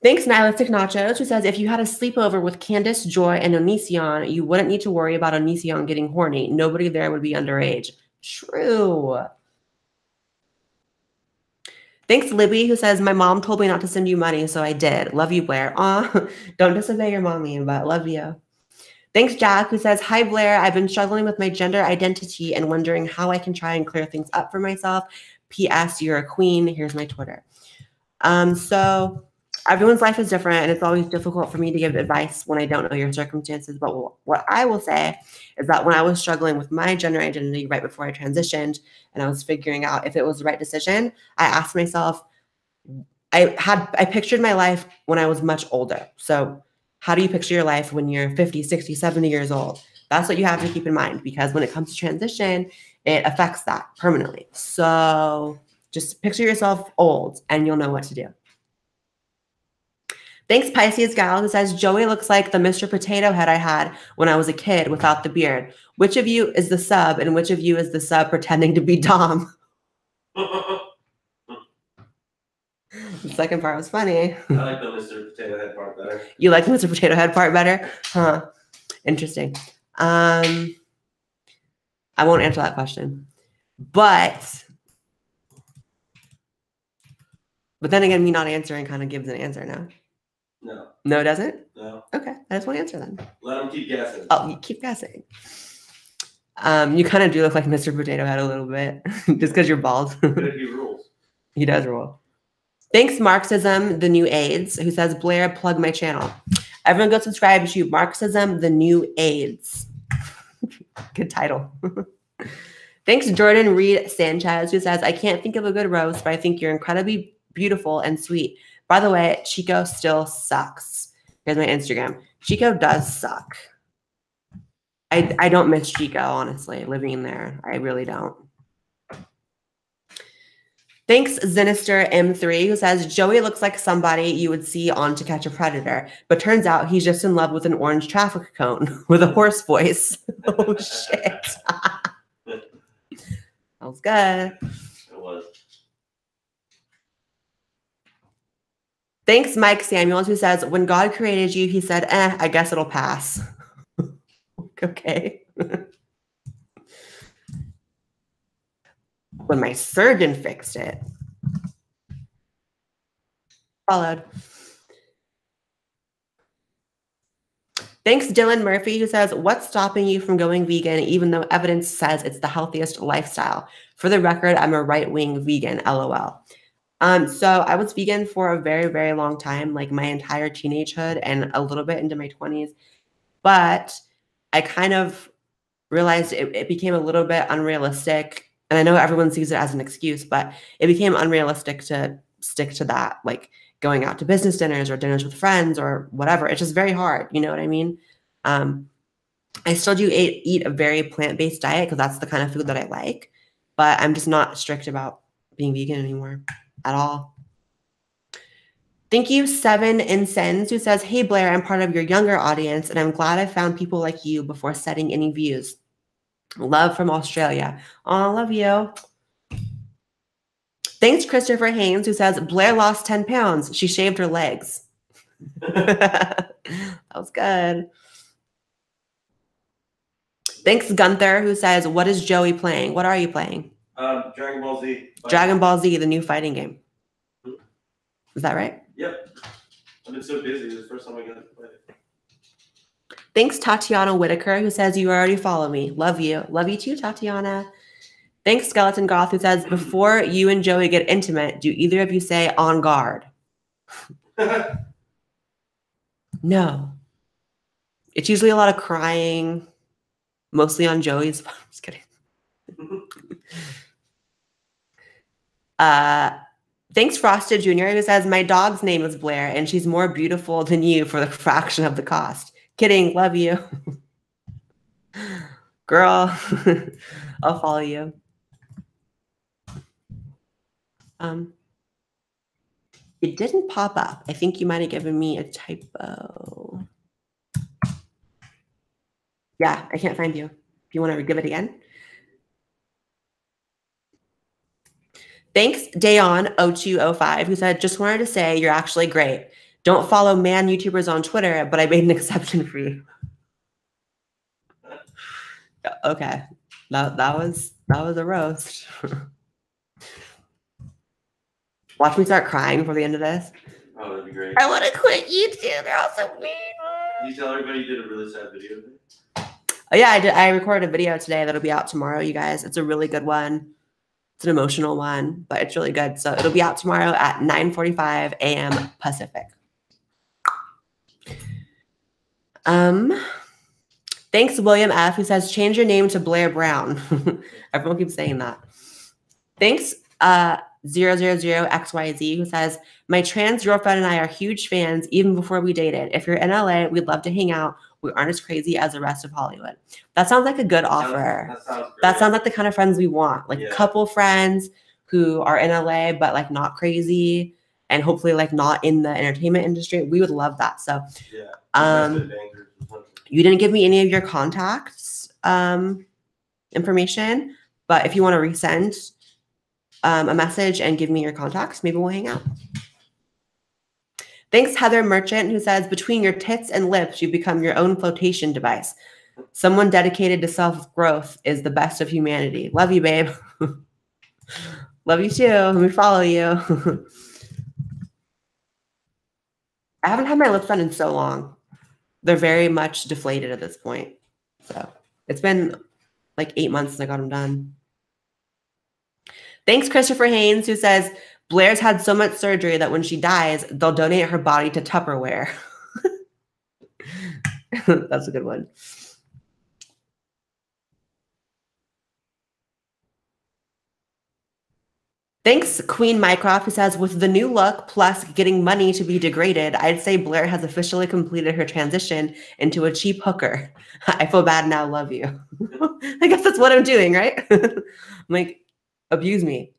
Thanks, Nihilistic Nachos, who says, if you had a sleepover with Candace, Joy, and Onision, you wouldn't need to worry about Onision getting horny. Nobody there would be underage. True. Thanks, Libby, who says, my mom told me not to send you money, so I did. Love you, Blaire. Don't disobey your mommy, but love you. Thanks, Jack, who says, hi, Blaire. I've been struggling with my gender identity and wondering how I can try and clear things up for myself. P.S. You're a queen. Here's my Twitter. So everyone's life is different, and it's always difficult for me to give advice when I don't know your circumstances. But what I will say is that when I was struggling with my gender identity right before I transitioned and I was figuring out if it was the right decision, I asked myself, I pictured my life when I was much older. So how do you picture your life when you're 50, 60, 70 years old? That's what you have to keep in mind, because when it comes to transition, it affects that permanently. So just picture yourself old and you'll know what to do. Thanks, Pisces Gal, who says, Joey looks like the Mr. Potato Head I had when I was a kid without the beard. Which of you is the sub and which of you is the sub pretending to be Dom? The second part was funny. I like the Mr. Potato Head part better. You like the Mr. Potato Head part better? Huh. Interesting. I won't answer that question. But then again, me not answering kind of gives an answer now. No. No, it doesn't? No. Okay, I just want to answer then. Let them keep guessing. Oh, you keep guessing. You kind of do look like Mr. Potato Head a little bit, just because you're bald. But he rules. He does rule. Thanks, Marxism, the New AIDS, who says, Blaire, plug my channel. Everyone go subscribe to Marxism, the New AIDS. Good title. Thanks, Jordan Reed Sanchez, who says, I can't think of a good roast, but I think you're incredibly beautiful and sweet. By the way, Chico still sucks. Here's my Instagram. Chico does suck. I don't miss Chico, honestly, living there. I really don't. Thanks, Zinister M3, who says, Joey looks like somebody you would see on To Catch a Predator, but turns out he's just in love with an orange traffic cone with a horse voice. Oh, shit. That was good. It was. Thanks, Mike Samuels, who says, when God created you, he said, I guess it'll pass. Okay. When my surgeon fixed it. Followed. Thanks, Dylan Murphy, who says, what's stopping you from going vegan, even though evidence says it's the healthiest lifestyle? For the record, I'm a right-wing vegan, LOL. So I was vegan for a very, very long time, like my entire teenagehood and a little bit into my 20s. But I kind of realized it became a little bit unrealistic. And I know everyone sees it as an excuse, but it became unrealistic to stick to that, like going out to business dinners or dinners with friends or whatever. It's just very hard. You know what I mean? I still do eat a very plant-based diet because that's the kind of food that I like, but I'm just not strict about being vegan anymore at all. Thank you, Seven Incens, who says, hey, Blaire, I'm part of your younger audience, and I'm glad I found people like you before setting any views. Love from Australia. Oh, love you. Thanks, Christopher Haynes, who says, Blaire lost 10 pounds. She shaved her legs. That was good. Thanks, Gunther, who says, what is Joey playing? What are you playing? Dragon Ball Z. Dragon Ball Z, the new fighting game. Is that right? Yep. I've been so busy. This is the first time I got to play it. Thanks, Tatiana Whitaker, who says, you already follow me. Love you. Love you too, Tatiana. Thanks, Skeleton Goth, who says, before you and Joey get intimate, do either of you say on guard? No. It's usually a lot of crying, mostly on Joey's. I'm just kidding. Thanks, Frosted Jr., who says, my dog's name is Blaire, and she's more beautiful than you for the fraction of the cost. Kidding. Love you. Girl, I'll follow you. It didn't pop up. I think you might have given me a typo. Yeah, I can't find you. If you want to give it again. Thanks, Dayon0205, who said, just wanted to say you're actually great. Don't follow man YouTubers on Twitter, but I made an exception for you. Okay. That was a roast. Watch me start crying before the end of this. Oh, that'd be great. I want to quit YouTube. They're all so mean. You tell everybody you did a really sad video today? Oh, yeah, I did. I recorded a video today that'll be out tomorrow, you guys. It's a really good one. It's an emotional one, but it's really good. So it'll be out tomorrow at 9:45 a.m. Pacific. Thanks, William F., who says, change your name to Blaire Brown. Everyone keeps saying that. Thanks, 000XYZ, who says, my trans girlfriend and I are huge fans even before we dated. If you're in LA, we'd love to hang out. We aren't as crazy as the rest of Hollywood. That sounds like a good offer. That sounds like the kind of friends we want. Like couple friends who are in LA, but like not crazy and hopefully like not in the entertainment industry. We would love that. So you didn't give me any of your contacts information, but if you want to resend a message and give me your contacts, maybe we'll hang out. Thanks, Heather Merchant, who says, between your tits and lips, you become your own flotation device. Someone dedicated to self-growth is the best of humanity. Love you, babe. Love you too. Let me follow you. I haven't had my lips done in so long. They're very much deflated at this point. So it's been like 8 months since I got them done. Thanks, Christopher Haynes, who says, Blaire's had so much surgery that when she dies, they'll donate her body to Tupperware. That's a good one. Thanks, Queen Mycroft, who says, with the new look plus getting money to be degraded, I'd say Blaire has officially completed her transition into a cheap hooker. I feel bad now, love you. I guess that's what I'm doing, right? I'm like, abuse me.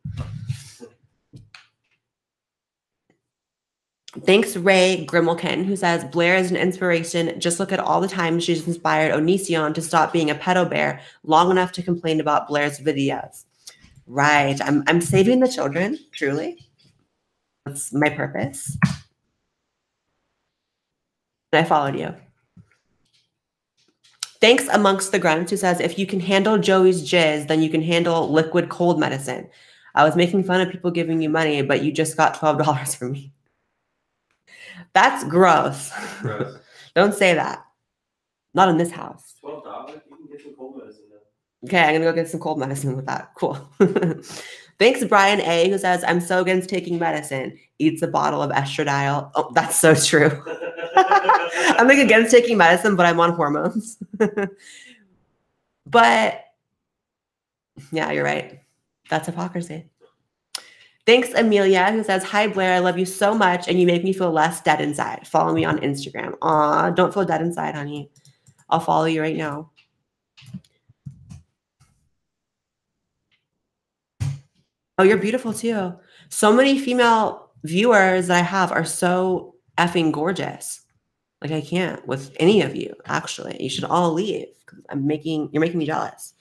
Thanks, Ray Grimmelkin, who says, Blaire is an inspiration. Just look at all the times she's inspired Onision to stop being a pedo bear long enough to complain about Blaire's videos. Right. I'm saving the children, truly. That's my purpose. And I followed you. Thanks, Amongst the Grunts, who says, if you can handle Joey's jizz, then you can handle liquid cold medicine. I was making fun of people giving you money, but you just got $12 from me. That's gross. Gross. Don't say that. Not in this house. $12? You can get some cold medicine now. Okay, I'm going to go get some cold medicine with that. Cool. Thanks, Brian A., who says, I'm so against taking medicine. Eats a bottle of estradiol. Oh, that's so true. I'm like against taking medicine, but I'm on hormones. But yeah, you're right. That's hypocrisy. Thanks, Amelia, who says, hi, Blaire. I love you so much, and you make me feel less dead inside. Follow me on Instagram. Aw, don't feel dead inside, honey. I'll follow you right now. Oh, you're beautiful, too. So many female viewers that I have are so effing gorgeous. Like, I can't with any of you, actually. You should all leave because you're making me jealous.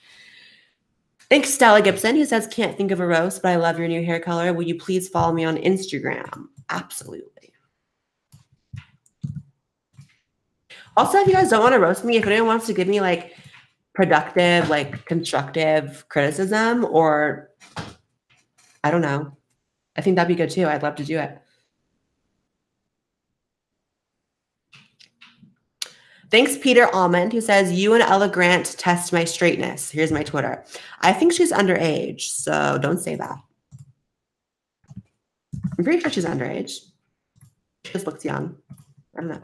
Thanks, Stella Gibson, who says, can't think of a roast, but I love your new hair color. Will you please follow me on Instagram? Absolutely. Also, if you guys don't want to roast me, if anyone wants to give me like productive, like constructive criticism, or I don't know, I think that'd be good too. I'd love to do it. Thanks, Peter Almond, who says, you and Ella Grant test my straightness. Here's my Twitter. I think she's underage, so don't say that. I'm pretty sure she's underage. She just looks young. I don't know.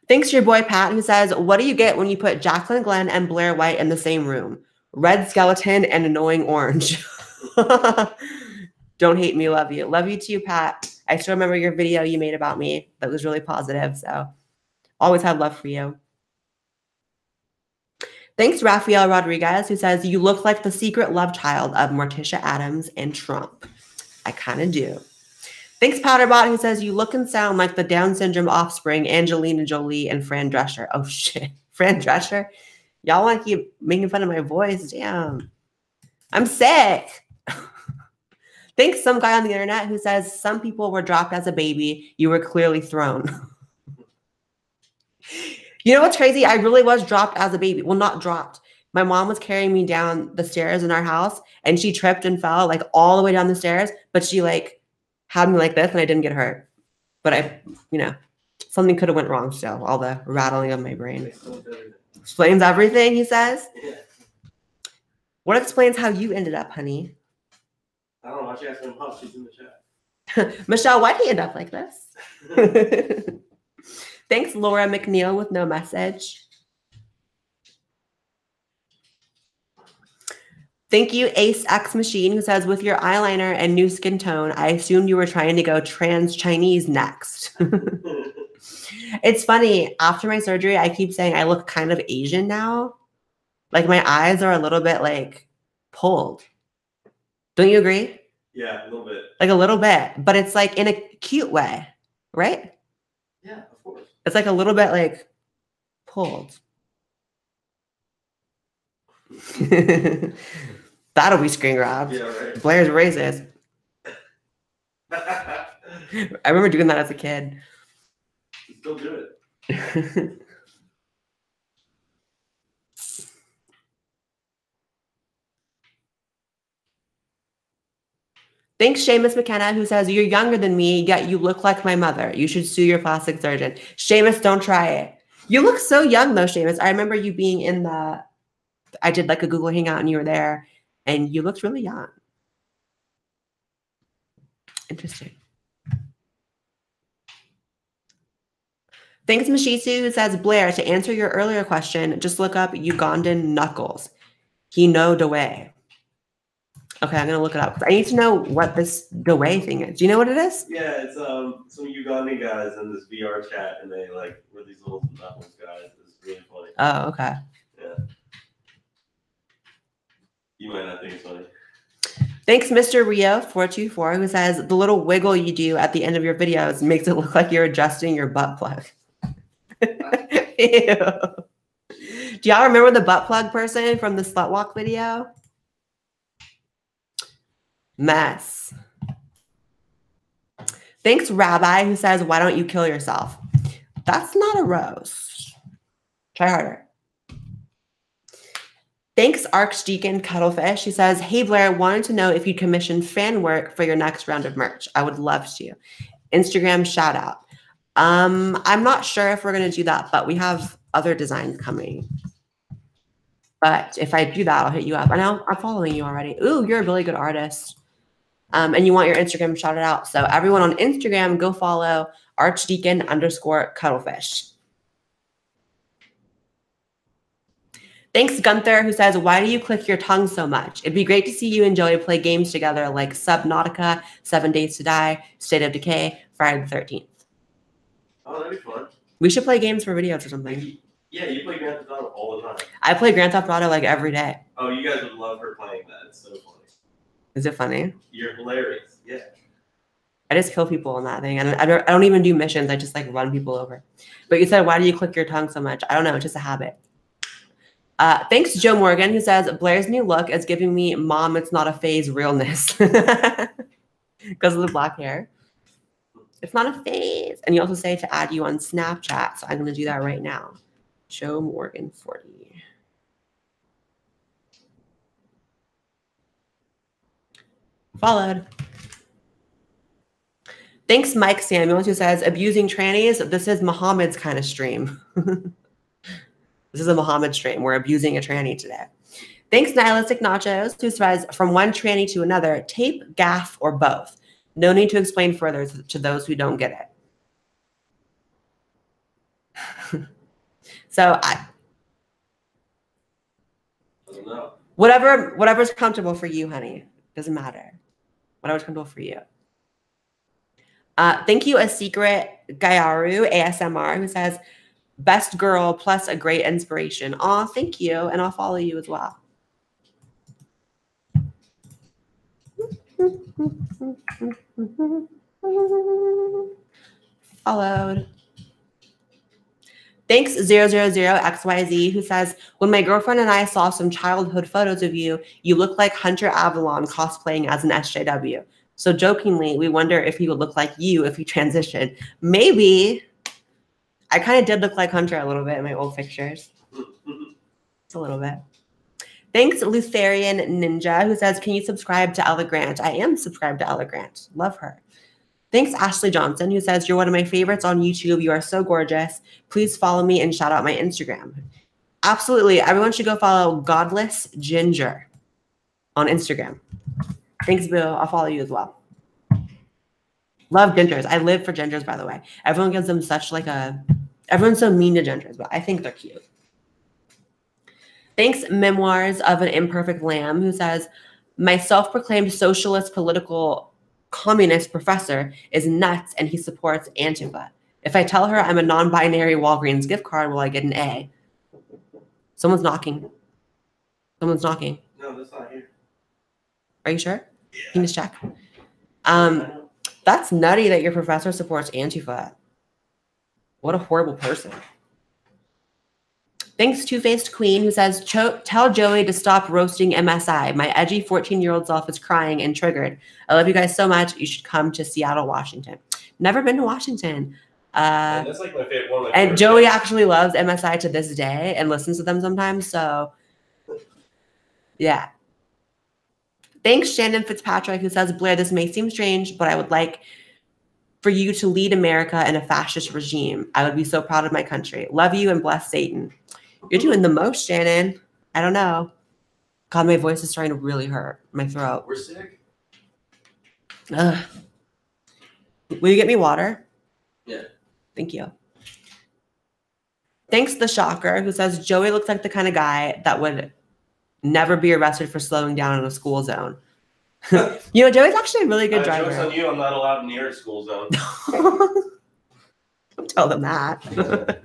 Thanks to your boy, Pat, who says, what do you get when you put Jacqueline Glenn and Blaire White in the same room? Red skeleton and annoying orange. Don't hate me, love you. Love you too, Pat. I still remember your video you made about me. That was really positive. So always have love for you. Thanks, Rafael Rodriguez, who says, you look like the secret love child of Morticia Adams and Trump. I kind of do. Thanks, Powderbot, who says, you look and sound like the Down syndrome offspring, Angelina Jolie and Fran Drescher. Oh, shit. Fran Drescher? Y'all want to keep making fun of my voice? Damn. I'm sick. Thanks, some guy on the internet who says, some people were dropped as a baby. You were clearly thrown. You know what's crazy? I really was dropped as a baby. Well, not dropped. My mom was carrying me down the stairs in our house, and she tripped and fell like all the way down the stairs, but she like had me like this and I didn't get hurt. But I, you know, something could have went wrong still. All the rattling of my brain. Explains everything, he says. Yeah. What explains how you ended up, honey? I don't know. Why don't you ask my mom? She's in the chat. Michelle, why'd he end up like this? Thanks, Laura McNeil with no message. Thank you, Ace X Machine, who says, with your eyeliner and new skin tone, I assumed you were trying to go trans Chinese next. It's funny. After my surgery, I keep saying I look kind of Asian now. Like my eyes are a little bit like pulled. Don't you agree? Yeah, a little bit. Like a little bit, but it's like in a cute way, right? Yeah, of course. It's like a little bit like pulled. That'll be screen grabbed. Yeah, right. Blaire's racist. I remember doing that as a kid. Still do it. Thanks, Seamus McKenna, who says, you're younger than me, yet you look like my mother. You should sue your plastic surgeon. Seamus, don't try it. You look so young, though, Seamus. I remember you being in I did like a Google Hangout and you were there, and you looked really young. Interesting. Thanks, Mashisu, who says, Blaire, to answer your earlier question, just look up Ugandan knuckles. He know the way. Okay, I'm going to look it up. I need to know what this Dewey thing is. Do you know what it is? Yeah, it's some Ugandan guys in this VR chat, and they like were these little knuckles guys. It's really funny. Oh, okay. Yeah. You might not think it's funny. Thanks, Mr. Rio424, who says, the little wiggle you do at the end of your videos makes it look like you're adjusting your butt plug. Ew. Do y'all remember the butt plug person from the slut walk video? Mess. Thanks, Rabbi, who says, why don't you kill yourself? That's not a roast. Try harder. Thanks, Archdeacon Cuttlefish. He says, hey, Blaire, wanted to know if you'd commission fan work for your next round of merch. I would love to. Instagram shout out. I'm not sure if we're going to do that, but we have other designs coming. But if I do that, I'll hit you up. I know I'm following you already. Ooh, you're a really good artist. And you want your Instagram shouted out. So everyone on Instagram, go follow Archdeacon_Cuttlefish. Thanks, Gunther, who says, why do you click your tongue so much? It'd be great to see you and Joey play games together like Subnautica, 7 Days to Die, State of Decay, Friday the 13th. Oh, that'd be fun. We should play games for videos or something. Yeah, you play Grand Theft Auto all the time. I play Grand Theft Auto like every day. Oh, you guys would love her playing that. It's so funny. Is it funny? You're hilarious. Yeah. I just kill people on that thing. And I don't even do missions. I just like run people over. But you said, why do you click your tongue so much? I don't know. It's just a habit. Thanks, Joe Morgan, who says, Blaire's new look is giving me mom, it's not a phase realness. Because of the black hair. It's not a phase. And you also say to add you on Snapchat. So I'm going to do that right now. Joe Morgan 40. Followed. Thanks, Mike Samuels, who says, abusing trannies. This is Muhammad's kind of stream. This is a Muhammad stream. We're abusing a tranny today. Thanks, Nihilistic Nachos, who says, from one tranny to another, tape, gaff, or both. No need to explain further to those who don't get it. So I don't know. Whatever's comfortable for you, honey. Doesn't matter. Whatever's comfortable for you. Thank you, A Secret Gyaru ASMR, who says, best girl plus a great inspiration. Aw, thank you. And I'll follow you as well. Followed. Thanks 000XYZ, who says, when my girlfriend and I saw some childhood photos of you, you look like Hunter Avalon cosplaying as an SJW. So jokingly, we wonder if he would look like you if he transitioned. Maybe. I kind of did look like Hunter a little bit in my old pictures. Just a little bit. Thanks, Lutherian Ninja, who says, can you subscribe to Ella Grant? I am subscribed to Ella Grant. Love her. Thanks, Ashley Johnson, who says, you're one of my favorites on YouTube. You are so gorgeous. Please follow me and shout out my Instagram. Absolutely. Everyone should go follow Godless Ginger on Instagram. Thanks, Boo. I'll follow you as well. Love gingers. I live for gingers, by the way. Everyone gives them such like a... Everyone's so mean to gingers, but I think they're cute. Thanks, Memoirs of an Imperfect Lamb, who says, my self-proclaimed socialist political communist professor is nuts and he supports Antifa. If I tell her I'm a non-binary Walgreens gift card, will I get an A? Someone's knocking. Someone's knocking. No, that's not here. Are you sure? Yeah. Can you just check? That's nutty that your professor supports Antifa. What a horrible person. Thanks, Two-Faced Queen, who says, tell Joey to stop roasting MSI. My edgy 14-year-old self is crying and triggered. I love you guys so much. You should come to Seattle, Washington. Never been to Washington. And that's like my favorite one. And Joey actually loves MSI to this day and listens to them sometimes. So, yeah. Thanks, Shannon Fitzpatrick, who says, Blaire, this may seem strange, but I would like for you to lead America in a fascist regime. I would be so proud of my country. Love you and bless Satan. You're doing the most, Shannon. I don't know. God, my voice is starting to really hurt. My throat. We're sick. Ugh. Will you get me water? Yeah. Thank you. Thanks, The Shocker, who says, Joey looks like the kind of guy that would never be arrested for slowing down in a school zone. You know, Joey's actually a really good driver. Joke's on you, I'm not allowed near a school zone. Don't tell them that.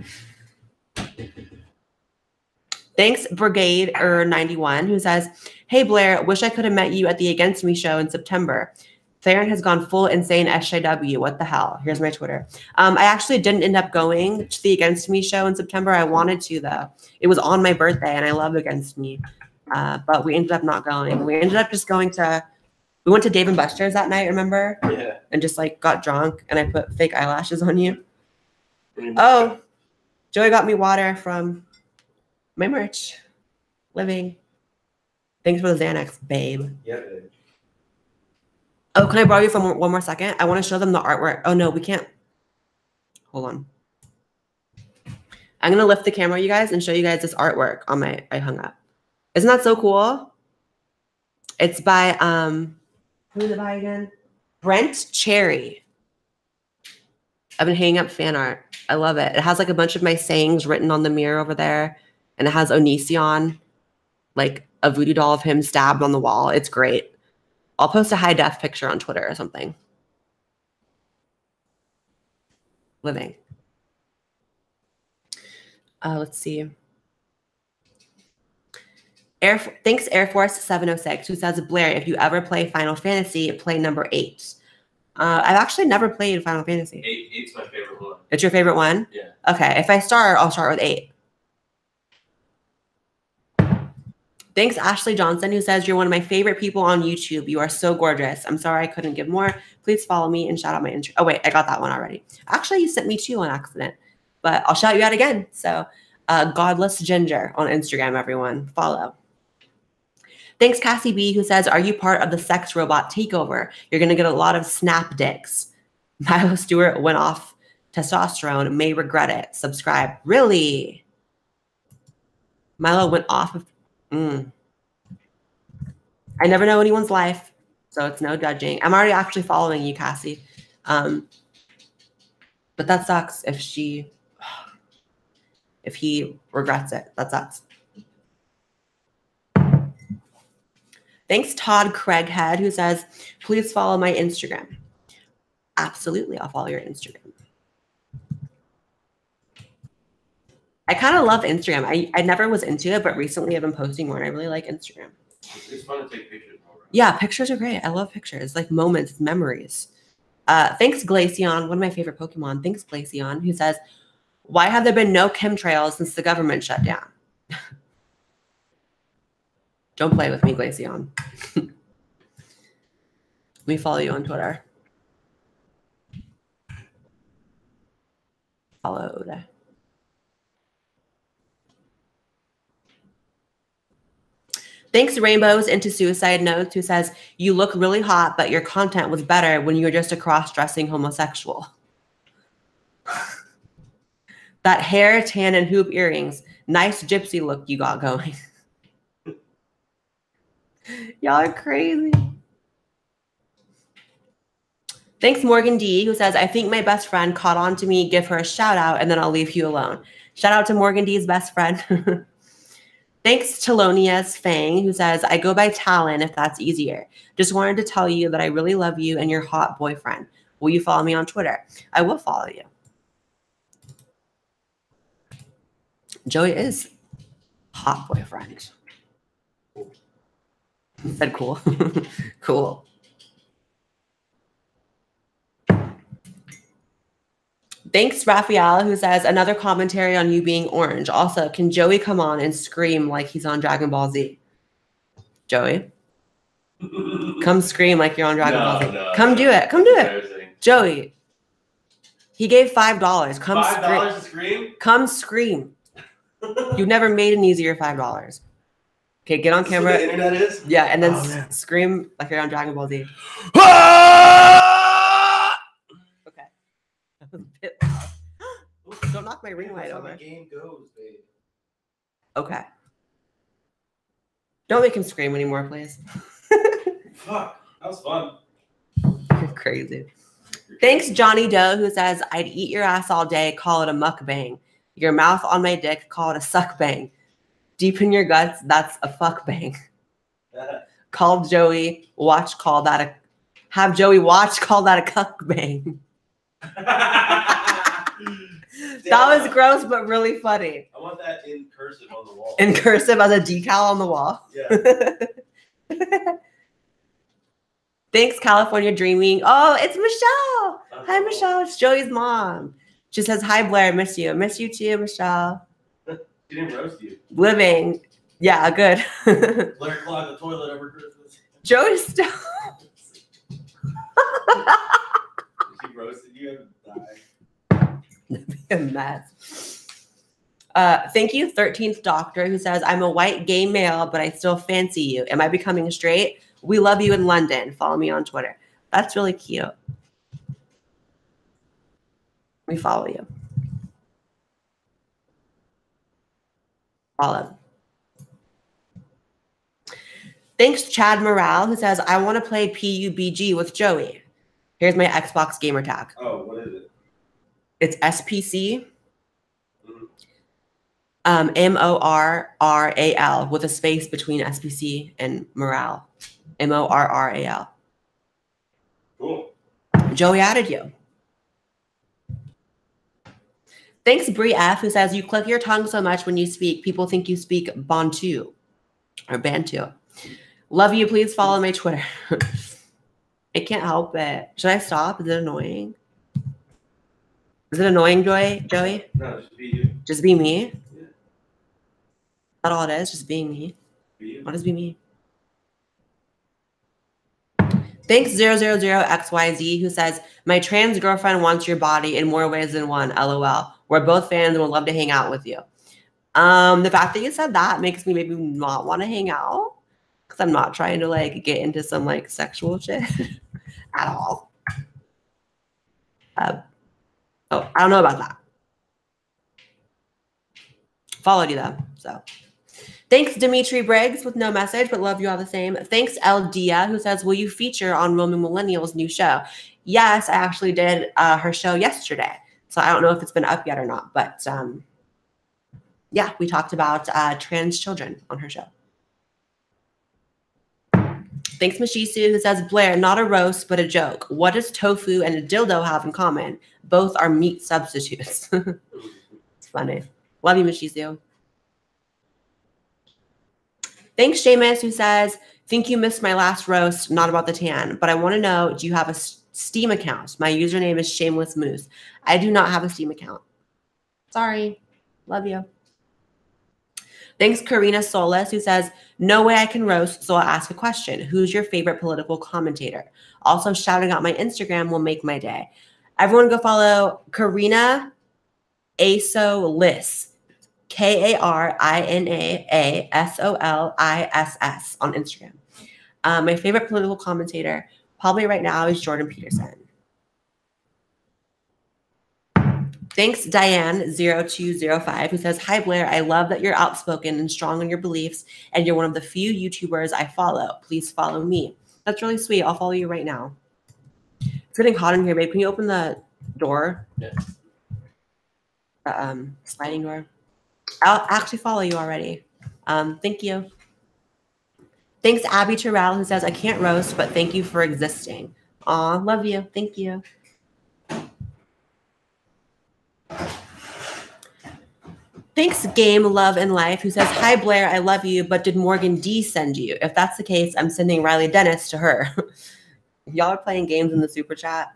Thanks, Brigade 91, who says, hey, Blaire, wish I could have met you at the Against Me show in September. Theron has gone full insane SJW. What the hell? Here's my Twitter. I actually didn't end up going to the Against Me show in September. I wanted to, though. It was on my birthday, and I love Against Me. But we ended up not going. We ended up just going to... We went to Dave & Buster's that night, remember? Yeah. And just, like, got drunk, and I put fake eyelashes on you. Oh, Joey got me water from... my merch. Living. Thanks for the Xanax, babe. Yeah, babe. Oh, can I borrow you for one more second? I want to show them the artwork. Oh, no, we can't. Hold on. I'm going to lift the camera, you guys, and show you guys this artwork on my... I hung up. Isn't that so cool? It's by... who is it by again? Brent Cherry. I've been hanging up fan art. I love it. It has like a bunch of my sayings written on the mirror over there. And it has Onision, like a voodoo doll of him stabbed on the wall. It's great. I'll post a high def picture on Twitter or something. Living. Let's see. Thanks, Air Force 706, who says, Blaire, if you ever play Final Fantasy, play number 8. I've actually never played Final Fantasy. 8's my favorite one. It's your favorite one? Yeah. Okay, if I start, I'll start with 8. Thanks, Ashley Johnson, who says, you're one of my favorite people on YouTube. You are so gorgeous. I'm sorry I couldn't give more. Please follow me and shout out my intro. Oh, wait, I got that one already. Actually, you sent me 2 on accident, but I'll shout you out again. So, Godless Ginger on Instagram, everyone. Follow. Thanks, Cassie B, who says, are you part of the sex robot takeover? You're going to get a lot of snap dicks. Milo Stewart went off testosterone. May regret it. Subscribe. Really? Milo went off of... I never know anyone's life, so it's no judging. I'm already actually following you, Cassie. But that sucks if he regrets it. That sucks. Thanks, Todd Craighead, who says, please follow my Instagram. Absolutely, I'll follow your Instagram. I kind of love Instagram. I never was into it, but recently I've been posting more, and I really like Instagram. It's fun to take pictures. Yeah, pictures are great. I love pictures, like moments, memories. Thanks, Glaceon, one of my favorite Pokemon. Thanks, Glaceon, who says, why have there been no chemtrails since the government shut down? Don't play with me, Glaceon. Let me follow you on Twitter. Followed. Thanks, Rainbows into Suicide Notes, who says, you look really hot, but your content was better when you were just a cross-dressing homosexual. That hair, tan, and hoop earrings. Nice gypsy look you got going. Y'all are crazy. Thanks, Morgan D, who says, I think my best friend caught on to me. Give her a shout out, and then I'll leave you alone. Shout out to Morgan D's best friend. Thanks, Telonius Fang, who says, I go by Talon if that's easier. Just wanted to tell you that I really love you and your hot boyfriend. Will you follow me on Twitter? I will follow you. Joey is hot boyfriend. He said cool. Cool. Thanks, Raphael, who says, another commentary on you being orange. Also, can Joey come on and scream like he's on Dragon Ball Z? Joey? Come scream like you're on Dragon Ball Z. Come do it. Come do it. Joey. He gave $5. Come $5 to scream? Come scream. You've never made an easier $5. Okay, get on camera. What the internet is? Yeah, and then scream like you're on Dragon Ball Z. Okay. That was a bit loud. Don't knock my ring light over. That's how the game goes, babe. Okay. Don't make him scream anymore, please. Fuck, that was fun. You're crazy. Thanks, Johnny Doe, who says, I'd eat your ass all day, call it a mukbang. Your mouth on my dick, call it a suck bang. Deep in your guts, that's a fuck bang. Call Joey, watch, call that a... Have Joey watch, call that a cuck bang. That was gross, but really funny. I want that in cursive on the wall. In cursive as a decal on the wall. Yeah. Thanks, California Dreaming. Oh, it's Michelle. Hi, Michelle. It's Joey's mom. She says, hi, Blaire. Miss you. Miss you too, Michelle. She didn't roast you. Living. Yeah, good. Blaire clogged the toilet over Christmas. Joey's still... She roasted you and died. Be a mess. Thank you, 13th Doctor, who says, I'm a white gay male, but I still fancy you. Am I becoming straight? We love you in London. Follow me on Twitter. That's really cute. We follow you. Follow. Thanks, Chad Morale, who says, I want to play PUBG with Joey. Here's my Xbox gamer tag. Oh, what is it? It's SPC. MORRAL with a space between SPC and morale. MORRAL. Cool. Joey added you. Thanks, Brie F, who says, you click your tongue so much when you speak, people think you speak Bantu or Bantu. Love you. Please follow my Twitter. I can't help it. Should I stop? Is it annoying? Is it annoying, Joey? No, just be you. Just be me? Yeah. That's all it is, just being me. Be you. What does be me? Thanks, 000XYZ, who says, my trans girlfriend wants your body in more ways than one, LOL. We're both fans and would love to hang out with you. The fact that you said that makes me maybe not want to hang out because I'm not trying to like get into some like sexual shit at all. I don't know about that. Followed you though, so. Thanks, Dimitri Briggs, with no message, but love you all the same. Thanks, El Dia, who says, will you feature on Roaming Millennial's new show? Yes, I actually did her show yesterday. So I don't know if it's been up yet or not, but yeah, we talked about trans children on her show. Thanks, Mashisu, who says, Blaire, not a roast, but a joke. What does tofu and a dildo have in common? Both are meat substitutes. It's funny. Love you, Mashisu. Thanks, Seamus, who says, think you missed my last roast, not about the tan, but I want to know, do you have a Steam account? My username is Shameless Moose. I do not have a Steam account. Sorry. Love you. Thanks, Karina Solis, who says, no way I can roast, so I'll ask a question. Who's your favorite political commentator? Also, shouting out my Instagram will make my day. Everyone go follow Karina Asolis, KarinaASOLISS on Instagram. My favorite political commentator probably right now is Jordan Peterson. Thanks, Diane0205, who says, hi, Blaire. I love that you're outspoken and strong on your beliefs, and you're one of the few YouTubers I follow. Please follow me. That's really sweet. I'll follow you right now. It's getting hot in here, babe. Can you open the door? Yeah. The sliding door. I'll actually follow you already. Thank you. Thanks, Abby Terrell, who says, I can't roast, but thank you for existing. Aw, love you. Thank you. Thanks, Game Love and Life, who says, hi, Blaire, I love you, but did Morgan D send you? If that's the case, I'm sending Riley Dennis to her. Y'all are playing games in the super chat.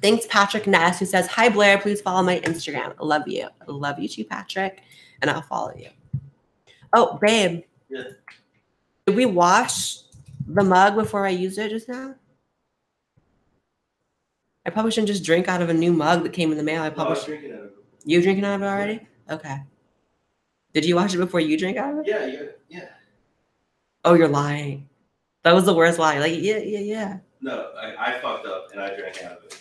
Thanks, Patrick Ness, who says, hi, Blaire, please follow my Instagram. I love you. I love you too, Patrick, and I'll follow you. Oh, babe. Yeah. Did we wash the mug before I used it just now? I probably shouldn't just drink out of a new mug that came in the mail. I probably drinking out of it. You drinking out of it already? Okay. Did you wash it before you drank out of it? Yeah. Oh, you're lying. That was the worst lie. Like, yeah. No, I fucked up and I drank out of it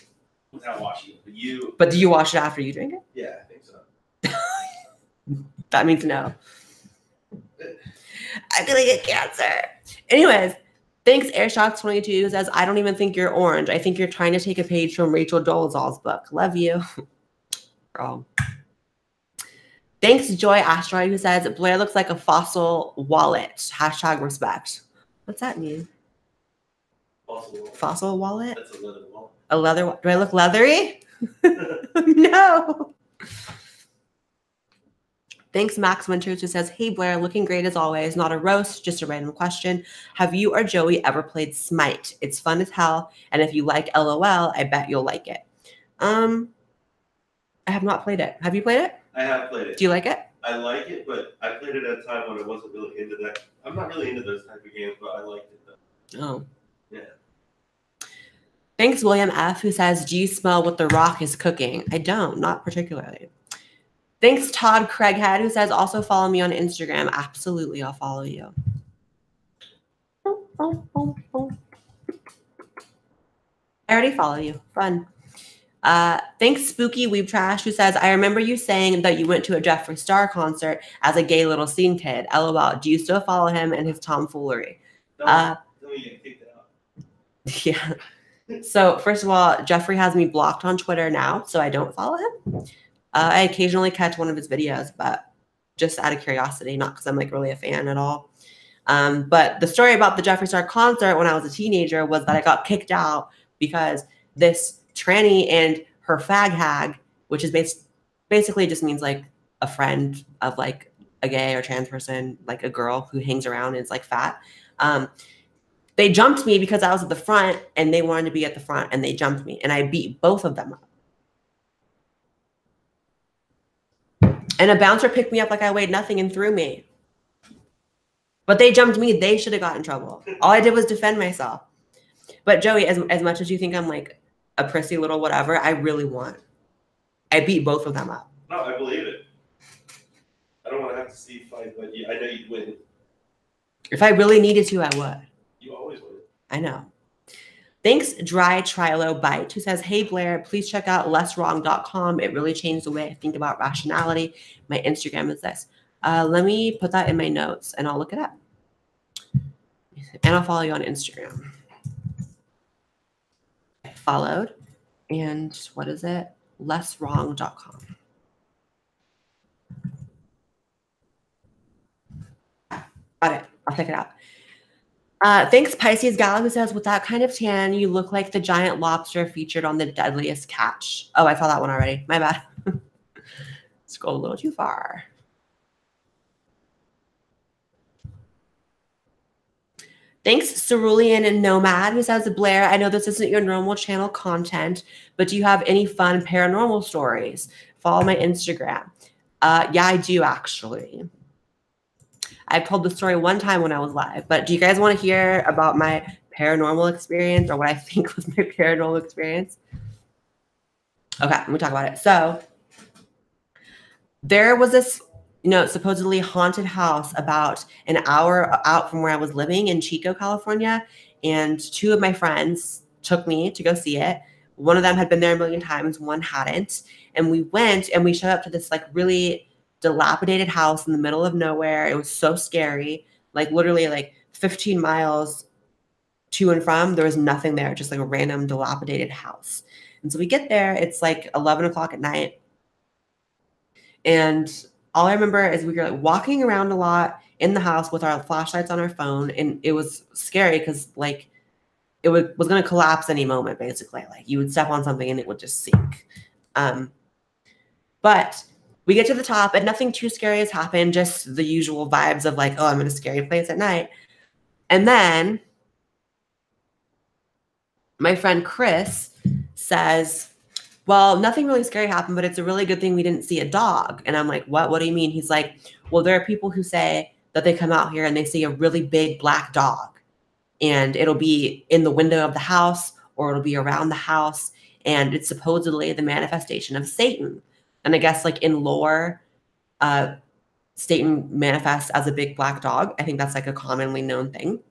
without washing it. But do you wash it after you drink it? Yeah, I think so. That means no. I'm gonna get cancer. Anyways, thanks, Airshots22, who says, I don't even think you're orange. I think you're trying to take a page from Rachel Dolezal's book. Love you. Girl. Thanks, Joy Asteroid, who says, Blaire looks like a fossil wallet. Hashtag respect. What's that mean? Fossil wallet? That's a leather wallet. A leather? Do I look leathery? No. Thanks, Max Winters, who says, hey, Blaire, looking great as always. Not a roast, just a random question. Have you or Joey ever played Smite? It's fun as hell, and if you like LOL, I bet you'll like it. I have not played it. Have you played it? I have played it. Do you like it? I like it, but I played it at a time when I wasn't really into that. I'm not really into those type of games, but I liked it, though. Oh. Yeah. Thanks, William F., who says, do you smell what The Rock is cooking? I don't, not particularly. Thanks, Todd Craighead, who says, also follow me on Instagram. Absolutely, I'll follow you. I already follow you. Fun. Thanks, Spooky Weeb Trash, who says, I remember you saying that you went to a Jeffree Star concert as a gay little scene kid. LOL. Do you still follow him and his tomfoolery? No, you get kicked out. Yeah. So, first of all, Jeffree has me blocked on Twitter now, so I don't follow him. I occasionally catch one of his videos, but just out of curiosity, not because I'm like really a fan at all. But the story about the Jeffree Star concert when I was a teenager was that I got kicked out because this tranny and her fag hag, which is basically just means like a friend of like a gay or trans person, like a girl who hangs around and is like fat. They jumped me because I was at the front and they wanted to be at the front and they jumped me and I beat both of them up. And a bouncer picked me up like I weighed nothing and threw me. But they jumped me. They should have got in trouble. All I did was defend myself. But Joey, as much as you think I'm like a prissy little whatever, I really won. I beat both of them up. No, I believe it. I don't want to have to see you fight, but I know you'd win. If I really needed to, I would. You always win. I know. Thanks, Dry Trilo Bite, who says, hey, Blaire, please check out lesswrong.com. It really changed the way I think about rationality. My Instagram is this. Let me put that in my notes, and I'll look it up. And I'll follow you on Instagram. Followed. And what is it? Lesswrong.com. Got it. I'll check it out. Thanks, Pisces Gal, who says, with that kind of tan, you look like the giant lobster featured on The Deadliest Catch. Oh, I saw that one already. My bad. Scroll a little too far. Thanks, Cerulean and Nomad, who says, Blaire, I know this isn't your normal channel content, but do you have any fun paranormal stories? Follow my Instagram. Yeah, I do, actually. I've told the story one time when I was live, but do you guys want to hear about my paranormal experience or what I think was my paranormal experience? Okay, let me talk about it. So there was this, supposedly haunted house about an hour out from where I was living in Chico, California. And two of my friends took me to go see it. One of them had been there a million times, one hadn't. And we went and we showed up to this like really dilapidated house in the middle of nowhere. It was so scary. Like literally like 15 miles to and from, there was nothing there, just like a random dilapidated house. And so we get there, it's like 11 o'clock at night. And all I remember is we were like walking around a lot in the house with our flashlights on our phone. And it was scary because like it was going to collapse any moment, basically. Like you would step on something and it would just sink. But we get to the top and nothing too scary has happened, just the usual vibes of like, oh, I'm in a scary place at night. And then my friend Chris says, well, nothing really scary happened, but it's a really good thing we didn't see a dog. And I'm like, what? What do you mean? He's like, well, there are people who say that they come out here and they see a really big black dog. And it'll be in the window of the house or it'll be around the house. And it's supposedly the manifestation of Satan. And I guess like in lore, Satan manifests as a big black dog. I think that's like a commonly known thing.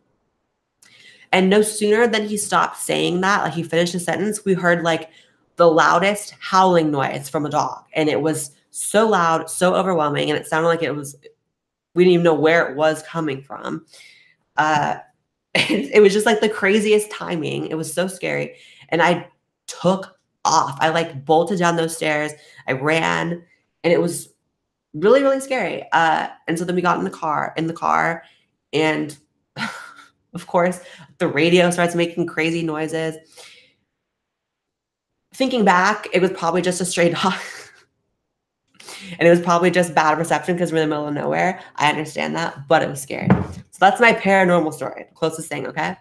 And no sooner than he stopped saying that, like he finished the sentence, we heard like the loudest howling noise from a dog. And it was so loud, so overwhelming. And it sounded like we didn't even know where it was coming from. It was just like the craziest timing. It was so scary. And I took off. I like bolted down those stairs. I ran and it was really, really scary. And so then we got in the car and of course the radio starts making crazy noises. Thinking back, it was probably just a stray dog. And it was probably just bad reception because we're in the middle of nowhere. I understand that, but it was scary. So that's my paranormal story. The closest thing, okay?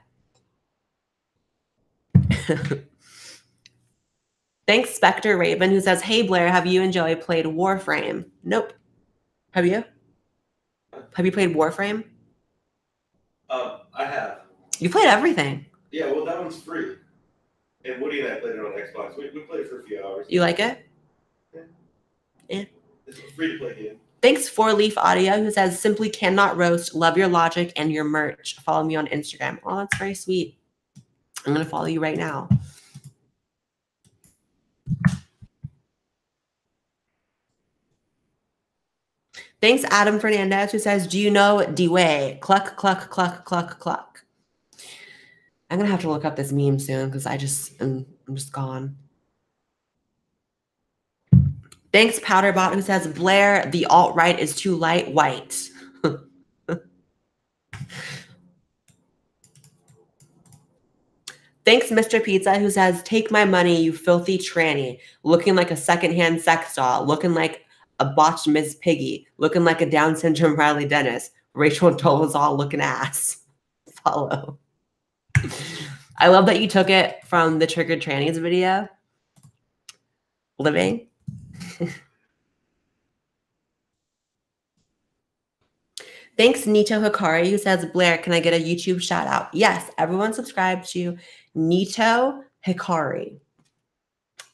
Thanks, Spectre Raven, who says, hey, Blaire, have you and Joey played Warframe? Nope. Have you? Have you played Warframe? I have. You played everything. Yeah, well, that one's free. And Woody and I played it on Xbox. We played it for a few hours. You like it? Yeah. It's a free to play game. Thanks, Four Leaf Audio, who says, simply cannot roast. Love your logic and your merch. Follow me on Instagram. Oh, that's very sweet. I'm going to follow you right now. Thanks, Adam Fernandez, who says, do you know D-Way? Cluck, cluck, cluck, cluck, cluck. I'm going to have to look up this meme soon because I'm just gone. Thanks, Powderbot, who says, Blaire, the alt-right is too light white. Thanks, Mr. Pizza, who says, take my money, you filthy tranny. Looking like a secondhand sex doll. Looking like a botched Miss Piggy. Looking like a Down syndrome Riley Dennis. Rachel Dolezal looking ass. Follow. I love that you took it from the Triggered Trannies video. Living. Thanks, Nito Hikari, who says, Blaire, can I get a YouTube shout out? Yes, everyone subscribe to Nito Hikari.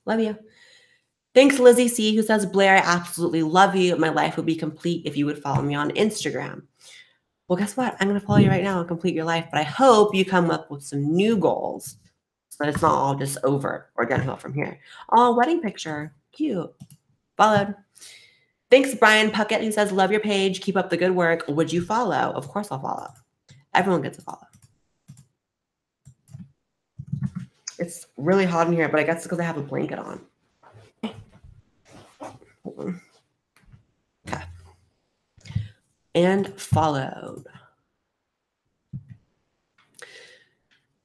Love you. Thanks, Lizzie C, who says, Blaire, I absolutely love you. My life would be complete if you would follow me on Instagram. Well, guess what? I'm going to follow you right now and complete your life. But I hope you come up with some new goals so that it's not all just over or downhill from here. Oh, wedding picture. Cute. Followed. Thanks, Brian Puckett, who says, love your page. Keep up the good work. Would you follow? Of course I'll follow. Everyone gets a follow. It's really hot in here, but I guess it's because I have a blanket on. Hold on. Okay. And followed.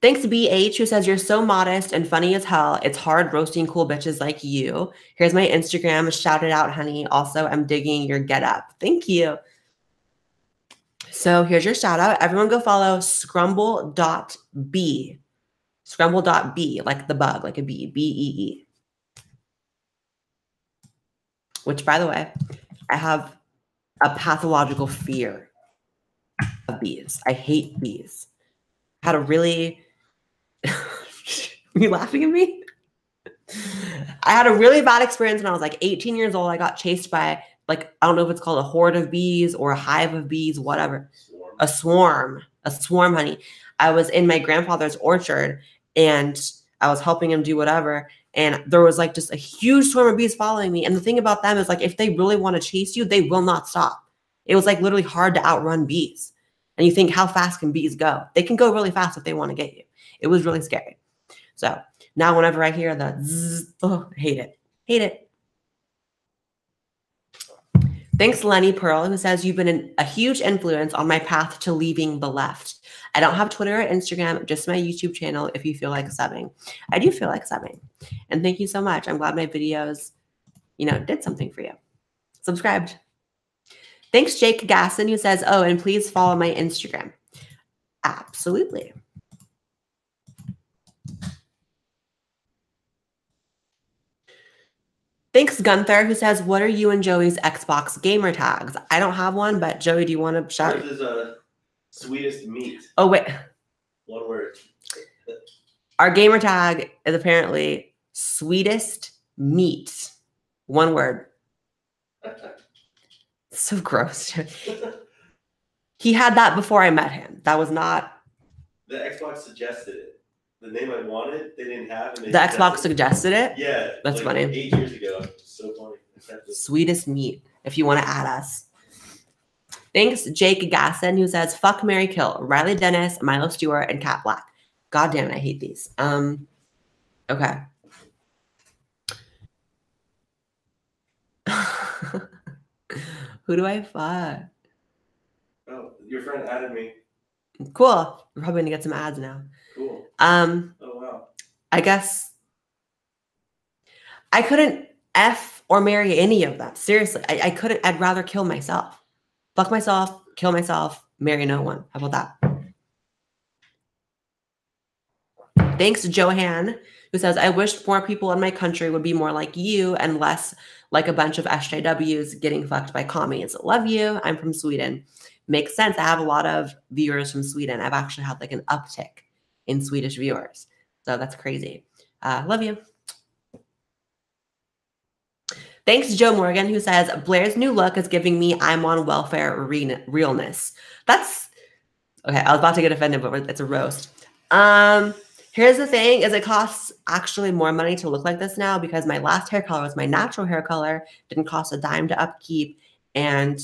Thanks BH, who says, you're so modest and funny as hell. It's hard roasting cool bitches like you. Here's my Instagram. Shout it out, honey. Also, I'm digging your get up. Thank you. So here's your shout out. Everyone go follow scrumble.b. Scrumble.b, like the bug, like a bee, B-E-E. Which, by the way, I have a pathological fear of bees. I hate bees. I had a really... Are you laughing at me? I had a really bad experience when I was like 18 years old. I got chased by, like, I don't know if it's called a horde of bees or a hive of bees, whatever. A swarm, honey. I was in my grandfather's orchard and I was helping him do whatever. And there was like just a huge swarm of bees following me. And the thing about them is, like, if they really want to chase you, they will not stop. It was like literally hard to outrun bees. And you think, how fast can bees go? They can go really fast if they want to get you. It was really scary. So now whenever I hear the zzz, oh, hate it. Hate it. Thanks, Lenny Pearl, who says, you've been a huge influence on my path to leaving the left. I don't have Twitter or Instagram, just my YouTube channel if you feel like subbing. I do feel like subbing. And thank you so much. I'm glad my videos, did something for you. Subscribed. Thanks, Jake Gasson, who says, oh, and please follow my Instagram. Absolutely. Thanks, Gunther, who says, what are you and Joey's Xbox gamer tags? I don't have one, but Joey, do you want to shout? This is sweetest meat. Oh, wait. One word. Our gamer tag is apparently sweetest meat. One word. So gross. He had that before I met him. That was not... The Xbox suggested it. The name I wanted, they didn't have. And the Xbox suggested it? Yeah. That's funny. 8 years ago. So funny. Sweetest meat, if you want to add us. Thanks, Jake Gasson, who says, fuck, marry, kill. Riley Dennis, Milo Stewart, and Kat Black. God damn it, I hate these. Okay. Who do I fuck? Oh, your friend added me. Cool. We're probably going to get some ads now. Cool. Oh, wow. I guess I couldn't F or marry any of them. Seriously, I couldn't. I'd rather kill myself. Fuck myself, kill myself, marry no one. How about that? Thanks, Johan, who says, I wish more people in my country would be more like you and less like a bunch of SJWs getting fucked by commies. Love you. I'm from Sweden. Makes sense. I have a lot of viewers from Sweden. I've actually had like an uptick in Swedish viewers. So that's crazy. Love you. Thanks, Joe Morgan, who says, Blaire's new look is giving me I'm on welfare realness. That's, okay, I was about to get offended, but it's a roast. Here's the thing, is it costs actually more money to look like this now because my last hair color was my natural hair color, didn't cost a dime to upkeep, and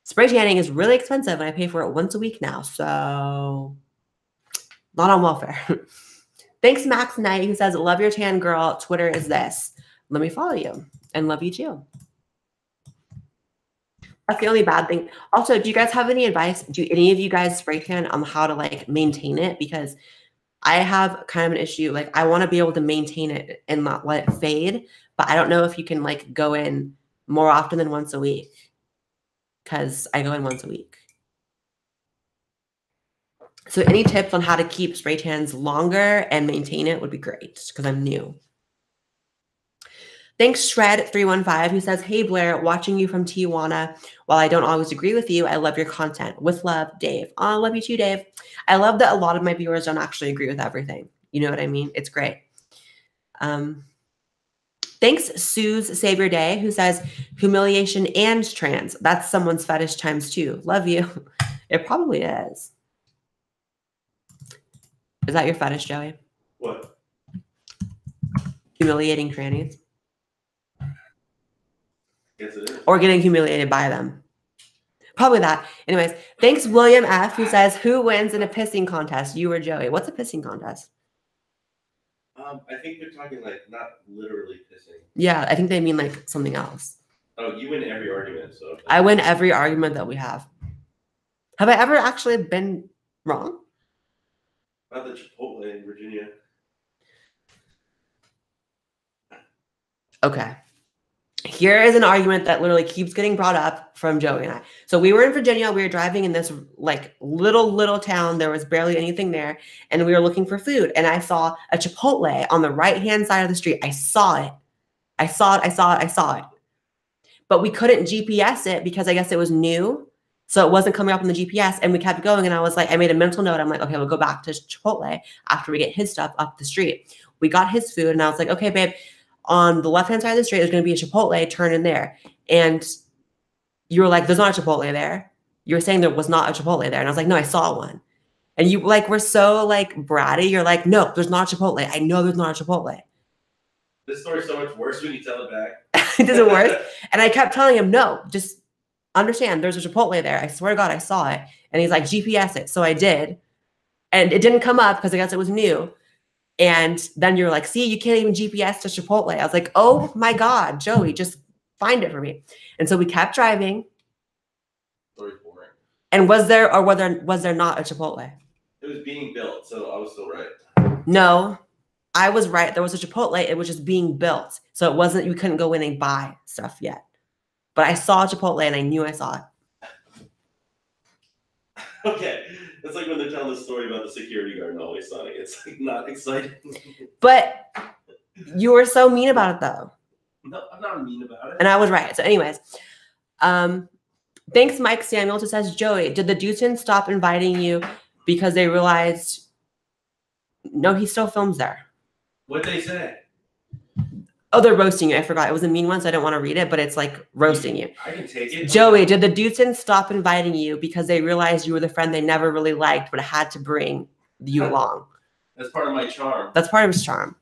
spray tanning is really expensive, and I pay for it once a week now, so not on welfare. Thanks, Max Knight, who says, love your tan, girl. Twitter is this. Let me follow you. And love you too. That's the only bad thing. Also, do you guys have any advice? Do any of you guys spray tan on how to like maintain it? Because I have kind of an issue. Like, I want to be able to maintain it and not let it fade, but I don't know if you can like go in more often than once a week. Because I go in once a week. So any tips on how to keep spray tans longer and maintain it would be great because I'm new. Thanks, Shred315, who says, hey, Blaire, watching you from Tijuana. While I don't always agree with you, I love your content. With love, Dave. Oh, I love you too, Dave. I love that a lot of my viewers don't actually agree with everything. You know what I mean? It's great. Thanks, Sue's Savior Day, who says, humiliation and trans. That's someone's fetish times two. Love you. It probably is. Is that your fetish, Joey? What? Humiliating trannies? Yes, it is. Or getting humiliated by them. Probably that. Anyways, thanks, William F., who says, who wins in a pissing contest, you or Joey? What's a pissing contest? I think they're talking like not literally pissing. Yeah, I think they mean like something else. Oh, you win every argument. So I win every argument that we have. Have I ever actually been wrong? About the Chipotle in Virginia. Okay. Here is an argument that literally keeps getting brought up from Joey and I. So we were in Virginia. We were driving in this like little town. There was barely anything there. And we were looking for food. And I saw a Chipotle on the right-hand side of the street. I saw it. I saw it. But we couldn't GPS it because I guess it was new. So it wasn't coming up on the GPS. And we kept going. And I was like, I made a mental note. I'm like, okay, we'll go back to Chipotle after we get his stuff up the street. We got his food. And I was like, okay, babe, on the left-hand side of the street, there's going to be a Chipotle, turn in there. And you were like, there's not a Chipotle there. You were saying there was not a Chipotle there. And I was like, no, I saw one. And you like, were so like bratty. You're like, no, there's not a Chipotle. I know there's not a Chipotle. This story's so much worse when you tell it back. It doesn't work. And I kept telling him, no, just understand there's a Chipotle there. I swear to God, I saw it. And he's like, GPS it. So I did. And it didn't come up because I guess it was new. And then you're like, see, you can't even GPS to Chipotle. I was like, oh my God, Joey, just find it for me. And so we kept driving. And was there not a Chipotle? It was being built, so I was still right. No, I was right. There was a Chipotle. It was just being built. So it wasn't, you couldn't go in and buy stuff yet. But I saw a Chipotle and I knew I saw it. Okay. It's like when they're telling the story about the security guard in Always Sunny. It's like not exciting. But you were so mean about it though. No, I'm not mean about it. And I was right. So anyways, thanks Mike Samuel. It says, Joey, did the Dutons stop inviting you because they realized, no, he still films there. What'd they say? Oh, they're roasting you. I forgot. It was a mean one, so I don't want to read it, but it's like roasting you. I can take it. Joey, did the Dutons stop inviting you because they realized you were the friend they never really liked, but had to bring you along? That's part of my charm. That's part of his charm.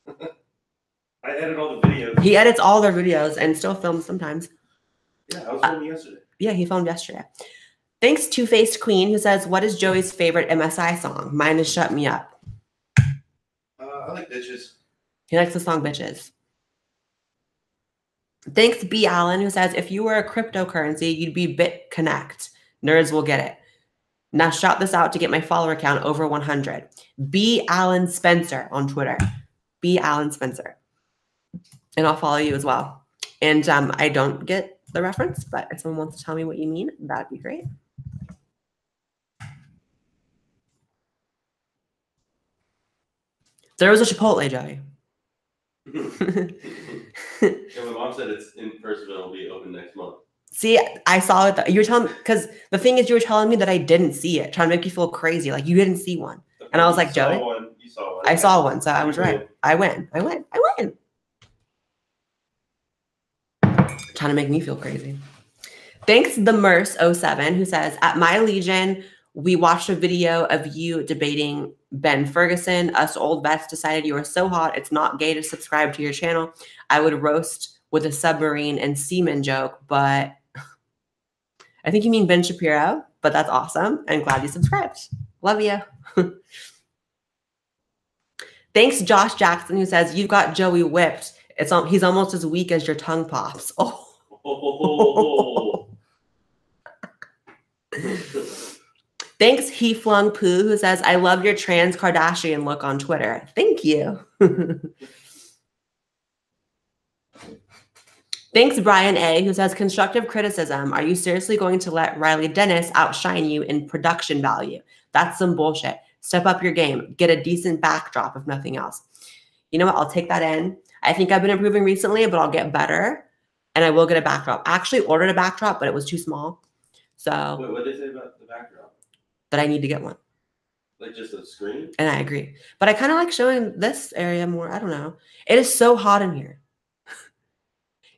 I edit all the videos. He edits all their videos and still films sometimes. Yeah, I was filming yesterday. Yeah, he filmed yesterday. Thanks, Two-Faced Queen, who says, what is Joey's favorite MSI song? Mine is Shut Me Up. I like Bitches. He likes the song Bitches. Thanks, B. Allen, who says, if you were a cryptocurrency, you'd be BitConnect. Nerds will get it. Now shout this out to get my follower count over 100. B. Allen Spencer on Twitter. B. Allen Spencer. And I'll follow you as well. And I don't get the reference, but if someone wants to tell me what you mean, that'd be great. There was a Chipotle, Joey. Yeah, my mom said it's in person. It'll be open next month. See, I saw it. You were telling me, because the thing is, you were telling me that I didn't see it, trying to make you feel crazy, like you didn't see one. And I was like, Joey, you saw one. I saw one, so I was right. I win. Trying to make me feel crazy. Thanks, the Merce07, who says, at my Legion, we watched a video of you debating Ben Ferguson. Us old vets decided you were so hot, it's not gay to subscribe to your channel. I would roast with a submarine and semen joke, but I think you mean Ben Shapiro, but that's awesome. I'm glad you subscribed. Love you. Thanks, Josh Jackson, who says, you've got Joey whipped. He's almost as weak as your tongue pops. Oh. Thanks, He Flung Poo, who says, I love your trans Kardashian look on Twitter. Thank you. Thanks, Brian A., who says, constructive criticism. Are you seriously going to let Riley Dennis outshine you in production value? That's some bullshit. Step up your game. Get a decent backdrop, if nothing else. You know what? I'll take that in. I think I've been improving recently, but I'll get better. And I will get a backdrop. I actually ordered a backdrop, but it was too small. So wait, what did they say about the backdrop? That I need to get one. Like just a screen? And I agree. But I kind of like showing this area more. I don't know. It is so hot in here.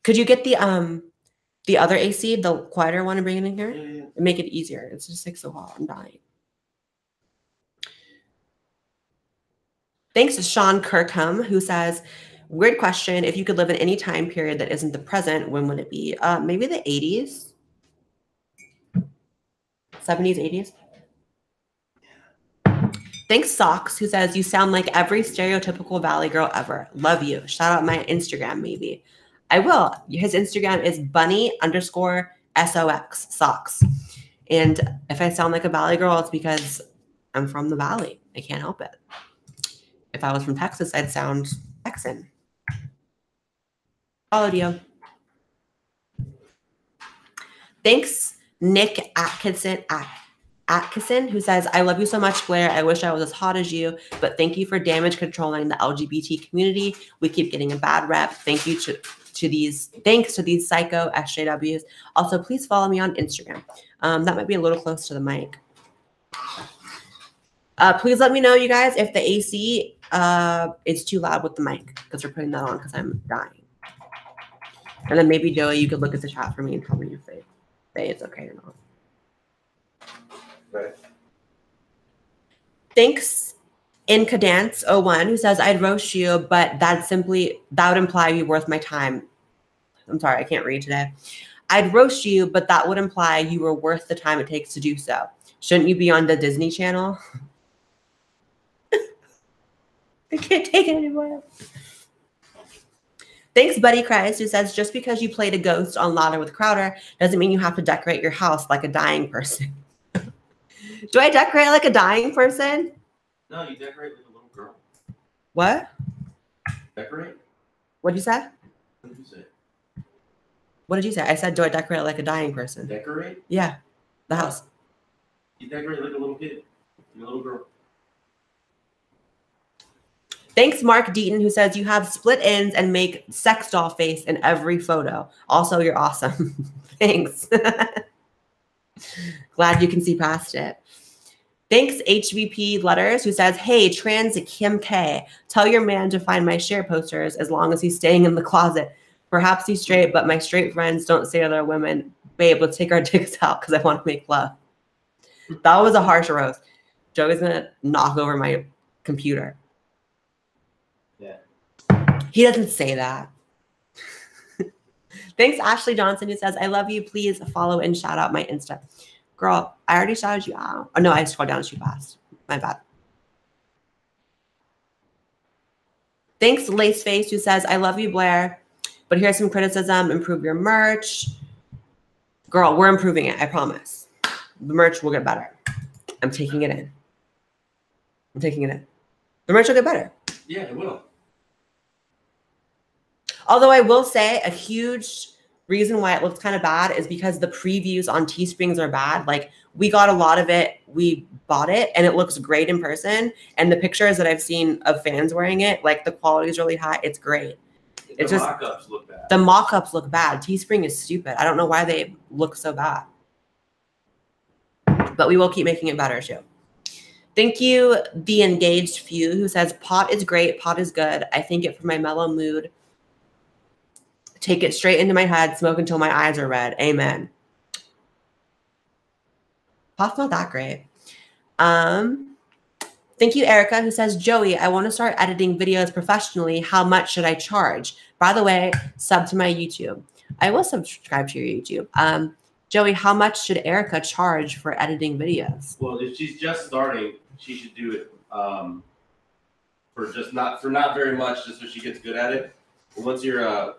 Could you get the other AC, the quieter one, and bring it in here? Yeah. And make it easier. It's just like so hot. I'm dying. Thanks to Sean Kirkham, who says, weird question. If you could live in any time period that isn't the present, when would it be? Maybe the 80s? 70s, 80s? Thanks, Socks, who says, you sound like every stereotypical Valley girl ever. Love you. Shout out my Instagram, maybe. I will. His Instagram is bunny_SOX, Socks. And if I sound like a Valley girl, it's because I'm from the Valley. I can't help it. If I was from Texas, I'd sound Texan. Followed you. Thanks, Nick Atkinson, who says, I love you so much, Blaire. I wish I was as hot as you, but thank you for damage controlling the LGBT community. We keep getting a bad rep. Thanks to these psycho SJWs. Also, please follow me on Instagram. That might be a little close to the mic. Please let me know, you guys, if the AC is too loud with the mic, because we're putting that on because I'm dying. And then maybe, Joey, you could look at the chat for me and tell me if they say it's okay or not. Right. Thanks, Incadance01, who says, I'd roast you, but that would imply you're worth my time. I'm sorry, I can't read today. I'd roast you, but that would imply you were worth the time it takes to do so. Shouldn't you be on the Disney Channel? I can't take it anymore. Thanks, Buddy Christ, who says, just because you played a ghost on Louder with Crowder doesn't mean you have to decorate your house like a dying person. Do I decorate like a dying person? No, you decorate like a little girl. What? Decorate? What did you say? What did you say? What did you say? I said, do I decorate like a dying person? Decorate? Yeah, the house. You decorate like a little kid, like a little girl. Thanks, Mark Deaton, who says, you have split ends and make sex doll face in every photo. Also, you're awesome. Thanks. Glad you can see past it. Thanks, HVP Letters, who says, hey, trans Kim K, tell your man to find my share posters as long as he's staying in the closet. Perhaps he's straight, but my straight friends don't say to their women, babe, let's take our dicks out because I want to make love. That was a harsh roast. Joey's going to knock over my computer. Yeah. He doesn't say that. Thanks, Ashley Johnson, who says, I love you. Please follow and shout out my Insta. Girl, I already shouted you out. Oh, no, I scrolled down too fast. My bad. Thanks, Laceface, who says, I love you, Blaire, but here's some criticism. Improve your merch. Girl, we're improving it. I promise. The merch will get better. I'm taking it in. I'm taking it in. The merch will get better. Yeah, it will. Although I will say a huge reason why it looks kind of bad is because the previews on Teesprings are bad. Like, we got a lot of it. We bought it and it looks great in person. And the pictures that I've seen of fans wearing it, like the quality is really high. It's great. It's the just mock-ups look bad. The mock-ups look bad. Teespring is stupid. I don't know why they look so bad. But we will keep making it better too. Thank you, The Engaged Few, who says, pot is great, pot is good. I think it for my mellow mood. Take it straight into my head, smoke until my eyes are red. Amen. Pot's not that great. Thank you, Erica, who says, Joey, I want to start editing videos professionally. How much should I charge? By the way, sub to my YouTube. I will subscribe to your YouTube. Joey, how much should Erica charge for editing videos? Well, if she's just starting, she should do it for not very much, just so she gets good at it. But once you're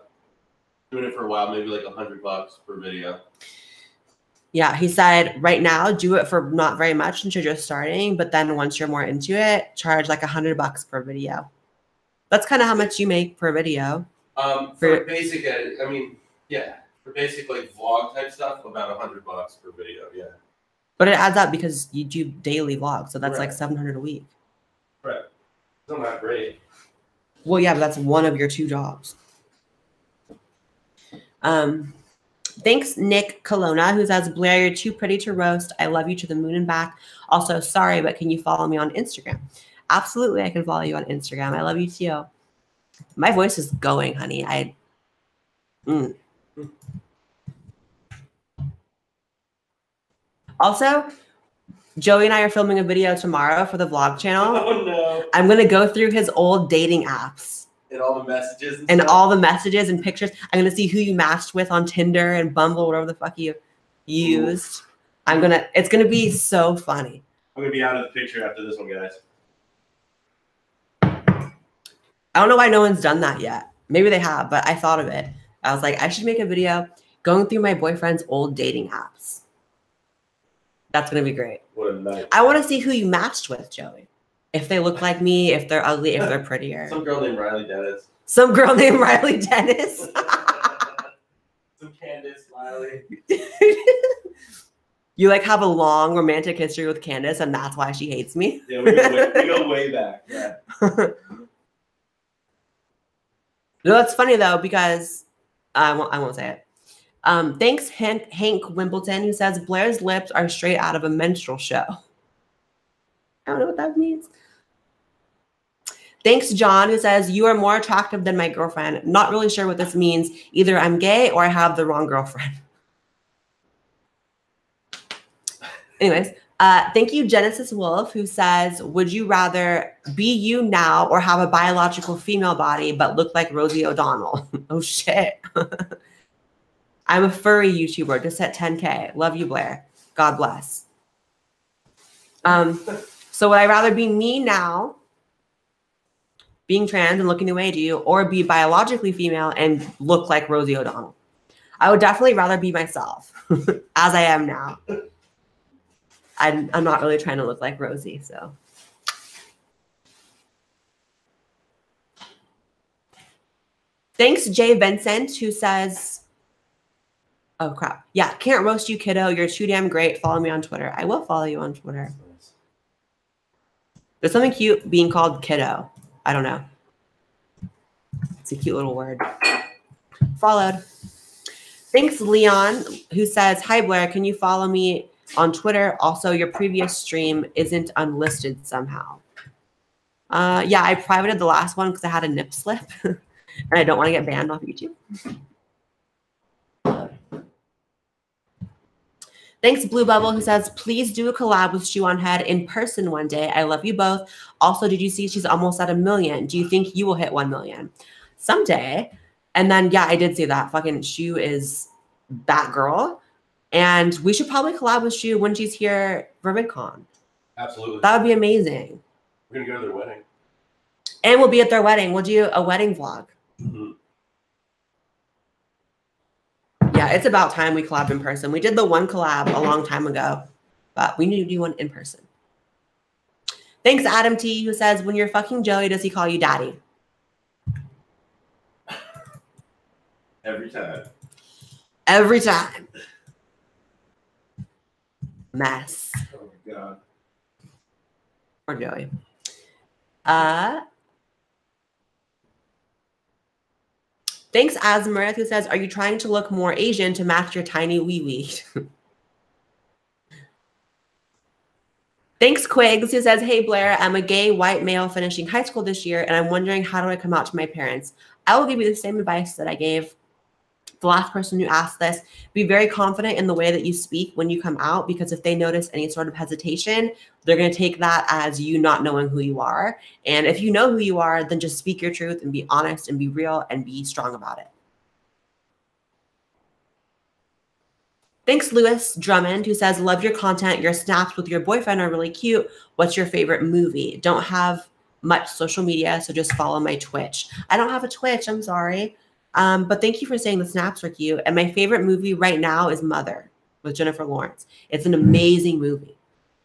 doing it for a while, maybe like $100 per video. Yeah, he said right now, do it for not very much since you're just starting, but then once you're more into it, charge like $100 per video. That's kind of how much you make per video. For basic edit, I mean, yeah, for basic like vlog type stuff, about $100 per video, yeah. But it adds up because you do daily vlogs, so that's right. Like $700 a week. Right. It's not that great. Well, yeah, but that's one of your two jobs. Thanks, Nick Colonna, who says, Blaire, you're too pretty to roast. I love you to the moon and back. Also, sorry, but can you follow me on Instagram? Absolutely, I can follow you on Instagram. I love you too. My voice is going, honey. Also, Joey and I are filming a video tomorrow for the vlog channel. Oh, no. I'm going to go through his old dating apps. And all the messages and all the messages and pictures. I'm gonna see who you matched with on Tinder and Bumble, whatever the fuck you used. Ooh. It's gonna be so funny. I'm gonna be out of the picture after this one, guys. I don't know why no one's done that yet. Maybe they have, but I thought of it. I was like, I should make a video going through my boyfriend's old dating apps. That's going to be great. What a night. I want to see who you matched with, Joey. If they look like me, if they're ugly, if they're prettier. Some girl named Riley Dennis. Some girl named Riley Dennis. Some Candace Riley. You like have a long romantic history with Candace, and that's why she hates me. Yeah, we go way back. Yeah. No, that's funny though, because I won't say it. Thanks, Hank Wimbledon, who says Blaire's lips are straight out of a minstrel show. I don't know what that means. Thanks, John, who says you are more attractive than my girlfriend. Not really sure what this means. Either I'm gay or I have the wrong girlfriend. Anyways, thank you, Genesis Wolf, who says, would you rather be you now or have a biological female body but look like Rosie O'Donnell? Oh, shit. I'm a furry YouTuber. Just at 10K. Love you, Blaire. God bless. So would I rather be me now, being trans and looking the way I do, or be biologically female and look like Rosie O'Donnell? I would definitely rather be myself as I am now. I'm not really trying to look like Rosie, so. Thanks, Jay Vincent, who says, oh, crap. Yeah, can't roast you, kiddo. You're too damn great. Follow me on Twitter. I will follow you on Twitter. There's something cute being called kiddo. I don't know. It's a cute little word. Followed. Thanks, Leon, who says, hi, Blaire. Can you follow me on Twitter? Also, your previous stream isn't unlisted somehow. Yeah, I privated the last one because I had a nip slip. And I don't want to get banned off YouTube. Thanks, Blue Bubble, who says, please do a collab with Shoe on Head in person one day. I love you both. Also, did you see she's almost at 1 million? Do you think you will hit 1 million? Someday. And then, yeah, I did see that. Fucking Shoe is that girl. And we should probably collab with Shoe when she's here for VidCon. Absolutely. That would be amazing. We're going to go to their wedding. And we'll be at their wedding. We'll do a wedding vlog. Mm-hmm. Yeah, it's about time we collab in person. We did the one collab a long time ago, but we need to do one in person. Thanks, Adam T, who says, when you're fucking Joey, does he call you daddy? Every time. Every time. Mess. Oh, my God. Or Joey. Thanks, Asmareth, who says, are you trying to look more Asian to match your tiny wee-wee? Thanks, Quigs, who says, hey, Blaire, I'm a gay white male finishing high school this year, and I'm wondering, how do I come out to my parents? I will give you the same advice that I gave the last person who asked this. Be very confident in the way that you speak when you come out, because if they notice any sort of hesitation, they're going to take that as you not knowing who you are. And if you know who you are, then just speak your truth and be honest and be real and be strong about it. Thanks, Lewis Drummond, who says, love your content. Your snaps with your boyfriend are really cute. What's your favorite movie? Don't have much social media, so just follow my Twitch. I don't have a Twitch. I'm sorry. But thank you for saying the snaps are cute. And my favorite movie right now is Mother with Jennifer Lawrence. It's an amazing movie.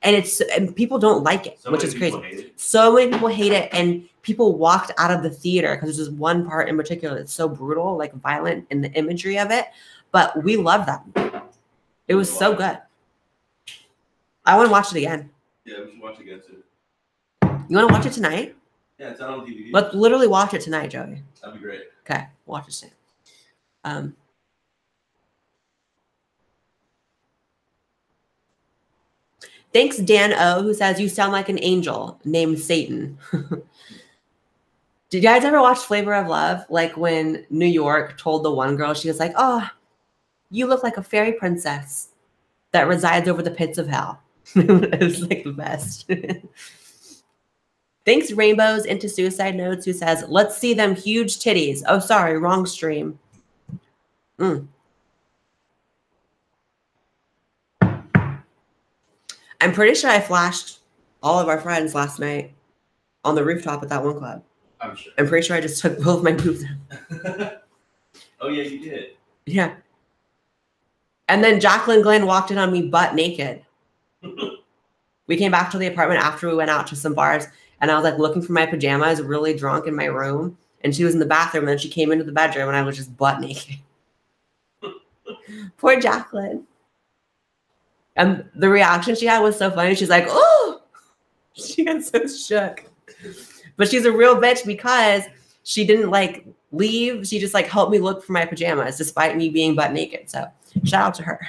And people don't like it, which is crazy. So many people hate it. And people walked out of the theater because there's just one part in particular that's so brutal, like violent in the imagery of it. But we love that movie. It was so good. I want to watch it again. Yeah, we should watch it again too. You want to watch it tonight? Yeah, it's out on DVD. Let's literally watch it tonight, Joey. That'd be great. Okay, watch it tonight. Thanks, Dan O, who says, you sound like an angel named Satan. Did you guys ever watch Flavor of Love? Like when New York told the one girl, she was like, oh, you look like a fairy princess that resides over the pits of hell. It was like the best. Thanks, Rainbows into Suicide Notes, who says, let's see them huge titties. Oh, sorry, wrong stream. I'm pretty sure I flashed all of our friends last night on the rooftop at that one club. I'm sure. I'm pretty sure I just took both my boobs out. Oh, yeah, you did. Yeah. And then Jacqueline Glenn walked in on me butt naked. We came back to the apartment after we went out to some bars, and I was like looking for my pajamas, really drunk in my room. And she was in the bathroom, and then she came into the bedroom, and I was just butt naked. Poor Jacqueline. And the reaction she had was so funny. She's like, oh, she got so shook. But she's a real bitch because she didn't like leave. She just like helped me look for my pajamas despite me being butt naked. So shout out to her.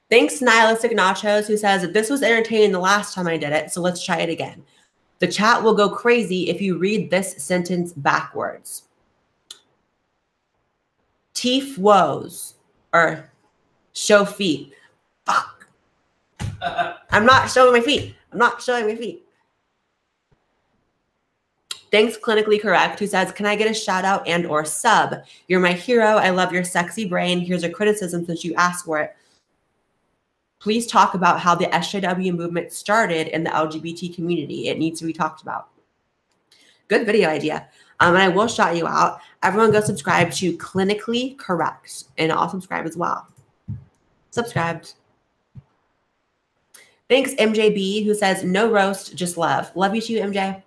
Thanks, Nihilistic Nachos, who says, this was entertaining the last time I did it, so let's try it again. The chat will go crazy if you read this sentence backwards. Teeth woes, or show feet. Fuck. I'm not showing my feet. I'm not showing my feet. Thanks, Clinically Correct, who says, can I get a shout out and or sub? You're my hero. I love your sexy brain. Here's a criticism since you asked for it. Please talk about how the SJW movement started in the LGBT community. It needs to be talked about. Good video idea. And I will shout you out. Everyone go subscribe to Clinically Correct. And I'll subscribe as well. Subscribed. Thanks, MJB, who says, no roast, just love. Love you too, MJ.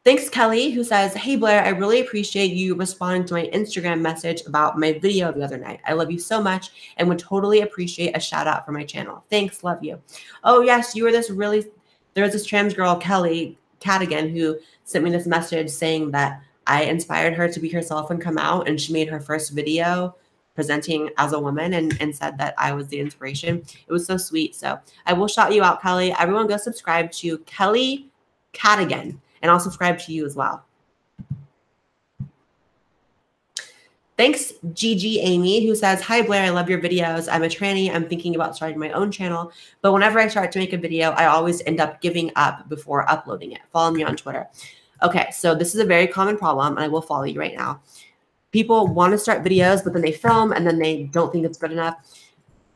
Thanks, Kelly, who says, hey, Blaire, I really appreciate you responding to my Instagram message about my video the other night. I love you so much and would totally appreciate a shout out for my channel. Thanks, love you. Oh, yes, you were this really, there was this trans girl, Kelly Cadigan, who sent me this message saying that I inspired her to be herself and come out, and she made her first video presenting as a woman and said that I was the inspiration. It was so sweet. So I will shout you out, Kelly. Everyone go subscribe to Kelly Cadigan. And I'll subscribe to you as well. Thanks, Gigi Amy, who says, hi, Blaire, I love your videos. I'm a tranny. I'm thinking about starting my own channel. But whenever I start to make a video, I always end up giving up before uploading it. Follow me on Twitter. Okay, so this is a very common problem, and I will follow you right now. People want to start videos, but then they film, and then they don't think it's good enough.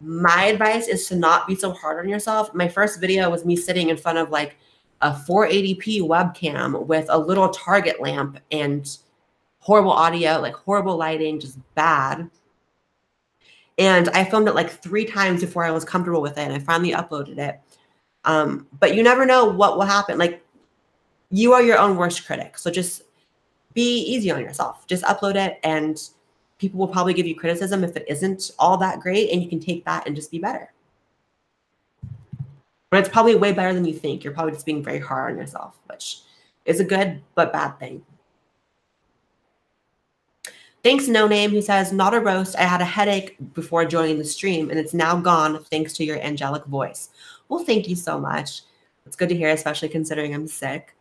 My advice is to not be so hard on yourself. My first video was me sitting in front of like a 480p webcam with a little Target lamp and horrible audio, like horrible lighting, just bad. And I filmed it like 3 times before I was comfortable with it, and I finally uploaded it. But you never know what will happen. Like, you are your own worst critic. So just be easy on yourself. Just upload it, and people will probably give you criticism if it isn't all that great, and you can take that and just be better. But it's probably way better than you think. You're probably just being very hard on yourself, which is a good but bad thing. Thanks, No Name, who says, not a roast. I had a headache before joining the stream, and it's now gone thanks to your angelic voice. Well, thank you so much. It's good to hear, especially considering I'm sick.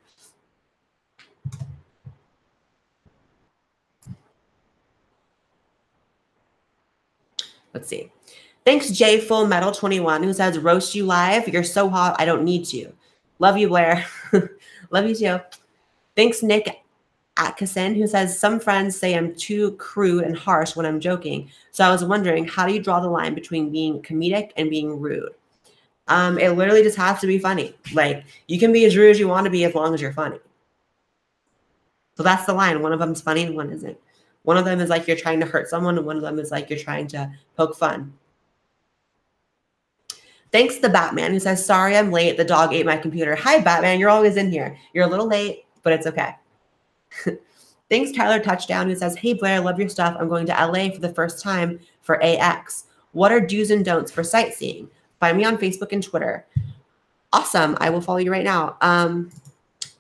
Let's see. Thanks, J Full Metal 21, who says, roast you live. You're so hot, I don't need to. Love you, Blaire. Love you too. Thanks, Nick Atkinson, who says, some friends say I'm too crude and harsh when I'm joking. So I was wondering, how do you draw the line between being comedic and being rude? It literally just has to be funny. Like, you can be as rude as you want to be as long as you're funny. So that's the line. One of them's funny and one isn't. One of them is like you're trying to hurt someone, and one of them is like you're trying to poke fun. Thanks, the Batman, who says, sorry, I'm late. The dog ate my computer. Hi, Batman. You're always in here. You're a little late, but it's okay. Thanks, Tyler Touchdown, who says, hey, Blaire, love your stuff. I'm going to LA for the first time for AX. What are do's and don'ts for sightseeing? Find me on Facebook and Twitter. Awesome. I will follow you right now.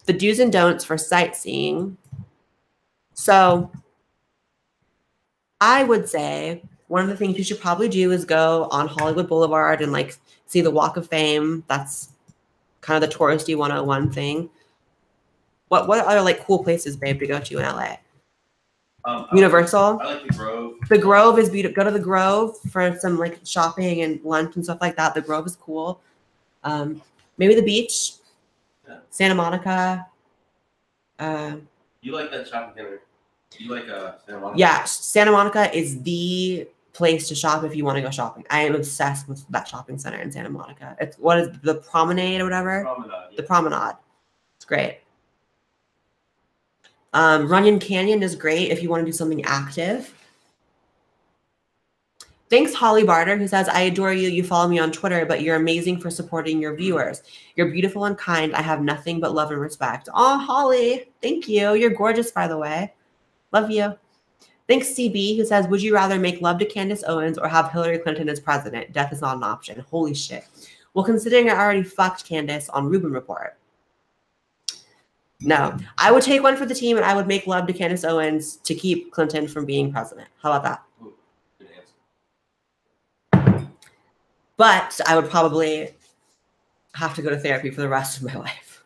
The do's and don'ts for sightseeing. So I would say one of the things you should probably do is go on Hollywood Boulevard and like see the Walk of Fame. That's kind of the touristy 101 thing. What other like cool places, babe, to go to in LA? Universal. I like the Grove. The Grove is beautiful. Go to the Grove for some like shopping and lunch and stuff like that. The Grove is cool. Maybe the beach. Yeah. Santa Monica. You like that shopping center? You like Santa Monica? Yeah, Santa Monica is the place to shop if you want to go shopping. I am obsessed with that shopping center in Santa Monica. It's what is the Promenade or whatever? Promenade, yeah. The Promenade. It's great. Runyon Canyon is great if you want to do something active. Thanks, Holly Barter, who says, I adore you. You follow me on Twitter, but you're amazing for supporting your viewers. You're beautiful and kind. I have nothing but love and respect. Oh, Holly, thank you. You're gorgeous, by the way. Love you. Thanks, CB, who says, would you rather make love to Candace Owens or have Hillary Clinton as president? Death is not an option. Holy shit. Well, considering I already fucked Candace on Rubin Report. No, I would take one for the team and I would make love to Candace Owens to keep Clinton from being president. How about that? Ooh, good answer. But I would probably have to go to therapy for the rest of my life.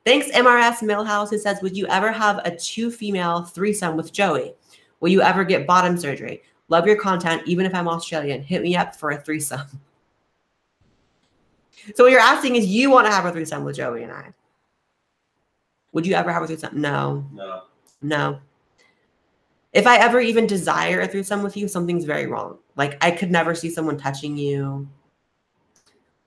Thanks, MRS Millhouse, who says, would you ever have a 2-female threesome with Joey? Will you ever get bottom surgery? Love your content, even if I'm Australian. Hit me up for a threesome. So what you're asking is you want to have a threesome with Joey and I. Would you ever have a threesome? No. No. If I ever even desire a threesome with you, something's very wrong. Like, I could never see someone touching you.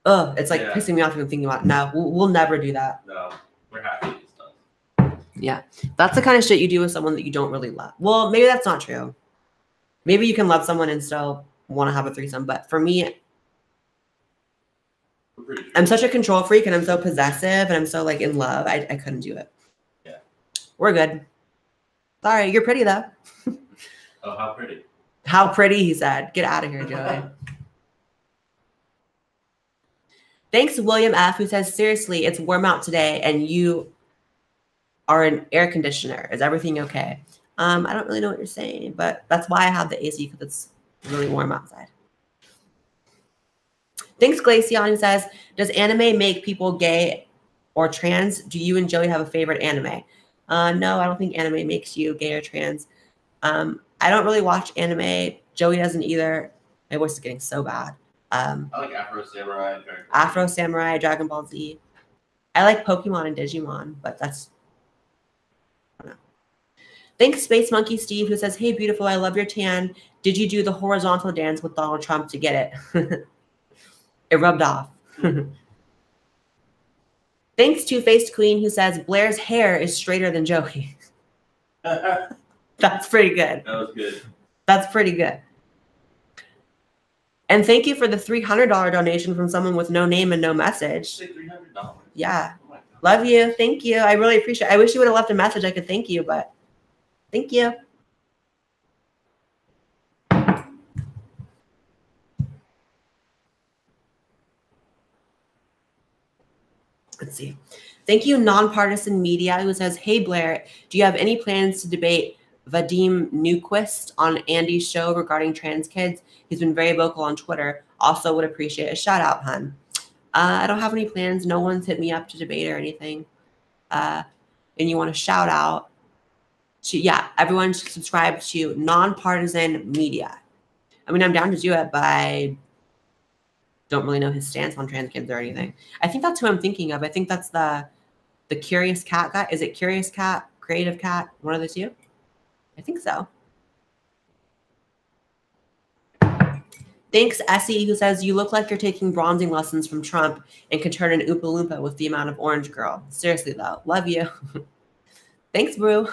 Ugh, it's like pissing me off even thinking about it. No, we'll never do that. No, we're happy it's done. Yeah, that's the kind of shit you do with someone that you don't really love. Well, maybe that's not true. Maybe you can love someone and still want to have a threesome. But for me, I'm such a control freak and I'm so possessive and I'm so like in love. I couldn't do it. Yeah. We're good. Sorry, you're pretty though. Oh, how pretty. How pretty, he said. Get out of here, Joey. Thanks, William F., who says, seriously, it's warm out today and you are an air conditioner. Is everything okay? I don't really know what you're saying, but that's why I have the AC, because it's really warm outside. Thanks, Glaceon, who says, does anime make people gay or trans? Do you and Joey have a favorite anime? No, I don't think anime makes you gay or trans. I don't really watch anime. Joey doesn't either. My voice is getting so bad. I like Afro Samurai. Afro Samurai, Dragon Ball Z. I like Pokemon and Digimon, but that's... I don't know. Thanks, Space Monkey Steve, who says, hey, beautiful, I love your tan. Did you do the horizontal dance with Donald Trump to get it? It rubbed off. Thanks, Two-Faced Queen, who says, Blaire's hair is straighter than Joey. That's pretty good. That was good. That's pretty good. And thank you for the $300 donation from someone with no name and no message. Say $300. Yeah. Oh my God. Love you. Thank you. I really appreciate it. I wish you would have left a message. I could thank you, but thank you. Let's see. Thank you, Nonpartisan Media, who says, hey, Blaire, do you have any plans to debate Vadim Newquist on Andy's show regarding trans kids? He's been very vocal on Twitter. Also would appreciate a shout out, hun. I don't have any plans. No one's hit me up to debate or anything. And you want to shout out to, yeah, everyone should subscribe to Nonpartisan Media. I mean, I'm down to do it, but I don't really know his stance on trans kids or anything. I think that's who I'm thinking of. I think that's the Curious Cat guy. Is it Curious Cat, Creative Cat, one of the two? I think so. Thanks, Essie, who says, you look like you're taking bronzing lessons from Trump and can turn an Oompa Loompa with the amount of orange girl. Seriously, though. Love you. Thanks, Brew.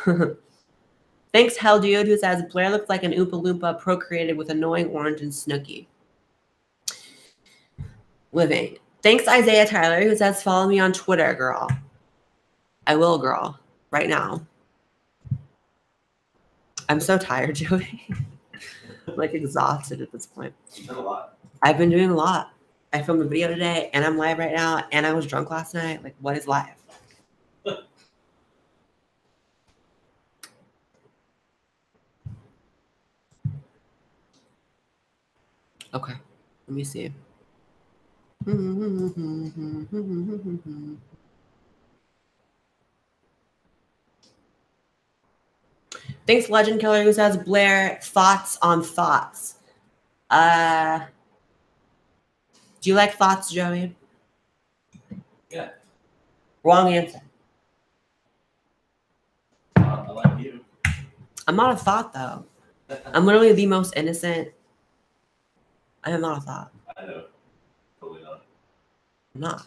Thanks, Hell Dude, who says, Blaire looks like an Oompa Loompa procreated with annoying orange and Snooki. Living. Thanks, Isaiah Tyler, who says, follow me on Twitter, girl. I will, girl. Right now. I'm so tired, Joey. I'm like exhausted at this point. You've done a lot. I've been doing a lot. I filmed a video today, and I'm live right now, and I was drunk last night. Like, what is live? Okay, let me see. Thanks, Legend Killer, who says, Blaire, thoughts on thoughts. Do you like thoughts, Joey? Yeah. Wrong answer. I like you. I'm not a thought, though. I'm literally the most innocent. I am not a thought. I know. Totally not. I'm not.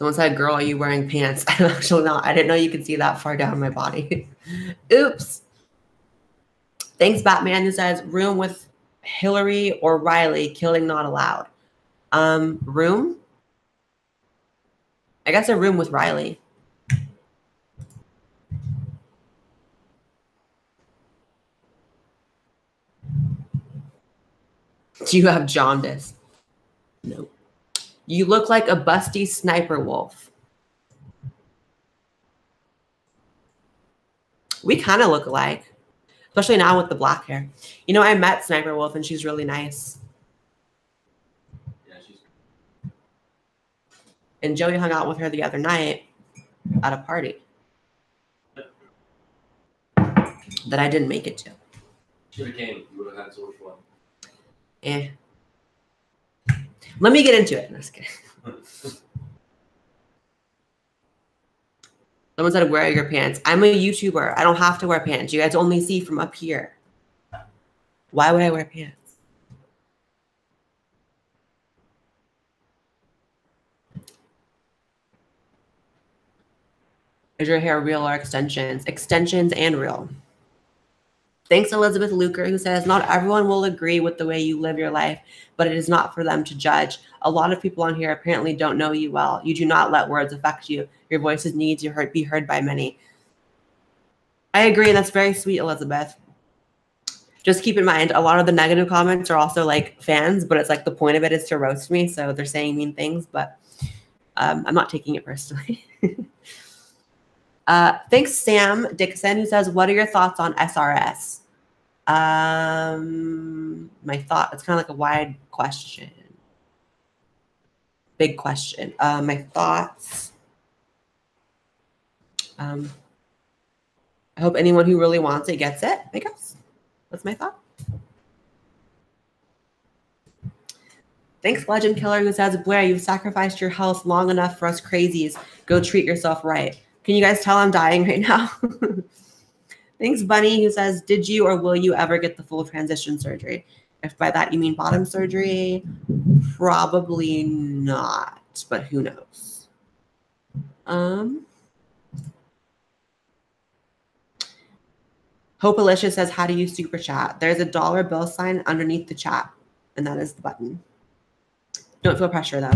Someone said, girl, are you wearing pants? I'm actually not. I didn't know you could see that far down my body. Oops. Thanks, Batman, who says, room with Hillary or Riley, killing not allowed. Room? I guess a room with Riley. Do you have jaundice? No. You look like a busty sniper wolf. We kind of look alike, especially now with the black hair. You know, I met Sniper Wolf and she's really nice. Yeah, she's. And Joey hung out with her the other night at a party that I didn't make it to. Should have came. You would have had so much fun. Eh. Let me get into it. No, just kidding. Someone said, where are your pants? I'm a YouTuber. I don't have to wear pants. You guys only see from up here. Why would I wear pants? Is your hair real or extensions? Extensions and real. Thanks, Elizabeth Luker, who says, not everyone will agree with the way you live your life, but it is not for them to judge. A lot of people on here apparently don't know you well. You do not let words affect you. Your voices need to be heard by many. I agree. That's very sweet, Elizabeth. Just keep in mind, a lot of the negative comments are also like fans, but it's like the point of it is to roast me. So they're saying mean things, but I'm not taking it personally. Thanks, Sam Dixon, who says, what are your thoughts on SRS? My thought, it's kind of like a wide question. Big question. My thoughts. I hope anyone who really wants it gets it, I guess. That's my thought. Thanks, Legend Killer, who says, Blaire, you've sacrificed your health long enough for us crazies. Go treat yourself right. Can you guys tell I'm dying right now? Thanks, Bunny, who says, did you or will you ever get the full transition surgery? If by that you mean bottom surgery, probably not, but who knows? Hope Alicia says, how do you super chat? There's a dollar bill sign underneath the chat, and that is the button. Don't feel pressure, though.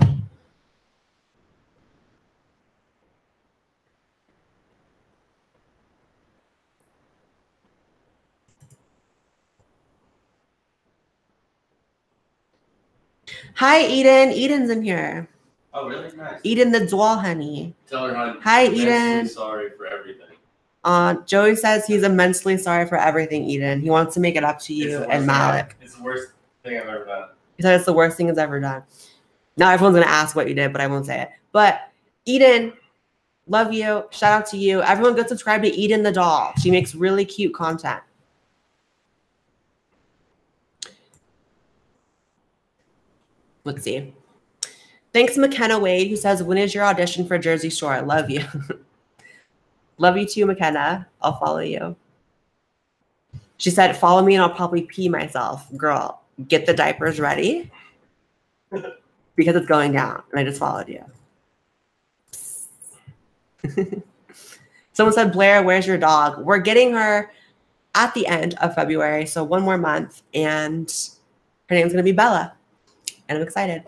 Hi, Eden. Eden's in here. Oh, really? Nice. Eden the doll, honey. Tell her I'm Hi, immensely Eden. sorry for everything. Joey says he's immensely sorry for everything, Eden. He wants to make it up to you and Malik. It's the worst thing I've ever done. He said it's the worst thing he's ever done. Now everyone's going to ask what you did, but I won't say it. But Eden, love you. Shout out to you. Everyone go subscribe to Eden the doll. She makes really cute content. Let's see. Thanks, McKenna Wade, who says, when is your audition for Jersey Shore? I love you. Love you too, McKenna. I'll follow you. She said, follow me and I'll probably pee myself. Girl, get the diapers ready because it's going down. And I just followed you. Someone said, Blaire, where's your dog? We're getting her at the end of February. So one more month. And her name's going to be Bella. And I'm excited.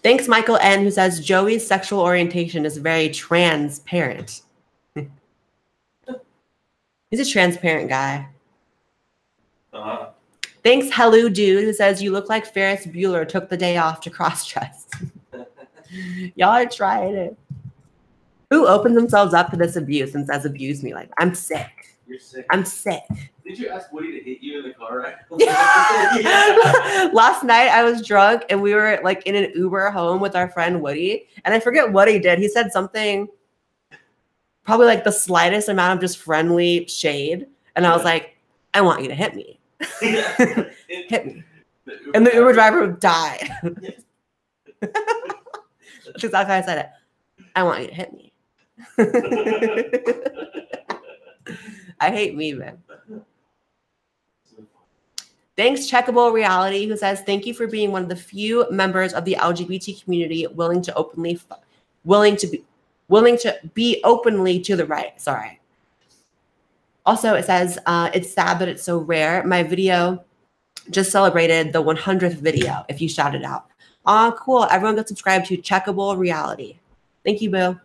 Thanks, Michael N., who says, Joey's sexual orientation is very transparent. He's a transparent guy. Thanks, Hello Dude, who says, you look like Ferris Bueller took the day off to cross-dress. Y'all are trying it. Who opens themselves up to this abuse and says, abuse me? Like, I'm sick. You're sick. I'm sick. Did you ask Woody to hit you in the car ride? Last night I was drunk and we were like in an Uber home with our friend Woody. And I forget what he did. He said something, probably like the slightest amount of just friendly shade. And I was like, I want you to hit me. Hit me. And the Uber driver would die. That's exactly how I said it. I want you to hit me. I hate me, man. Thanks, Checkable Reality, who says, thank you for being one of the few members of the LGBT community willing to be openly to the right. Sorry. Also, it says, it's sad that it's so rare. My video just celebrated the 100th video if you shout it out. Aw, cool. Everyone go subscribe to Checkable Reality. Thank you, boo.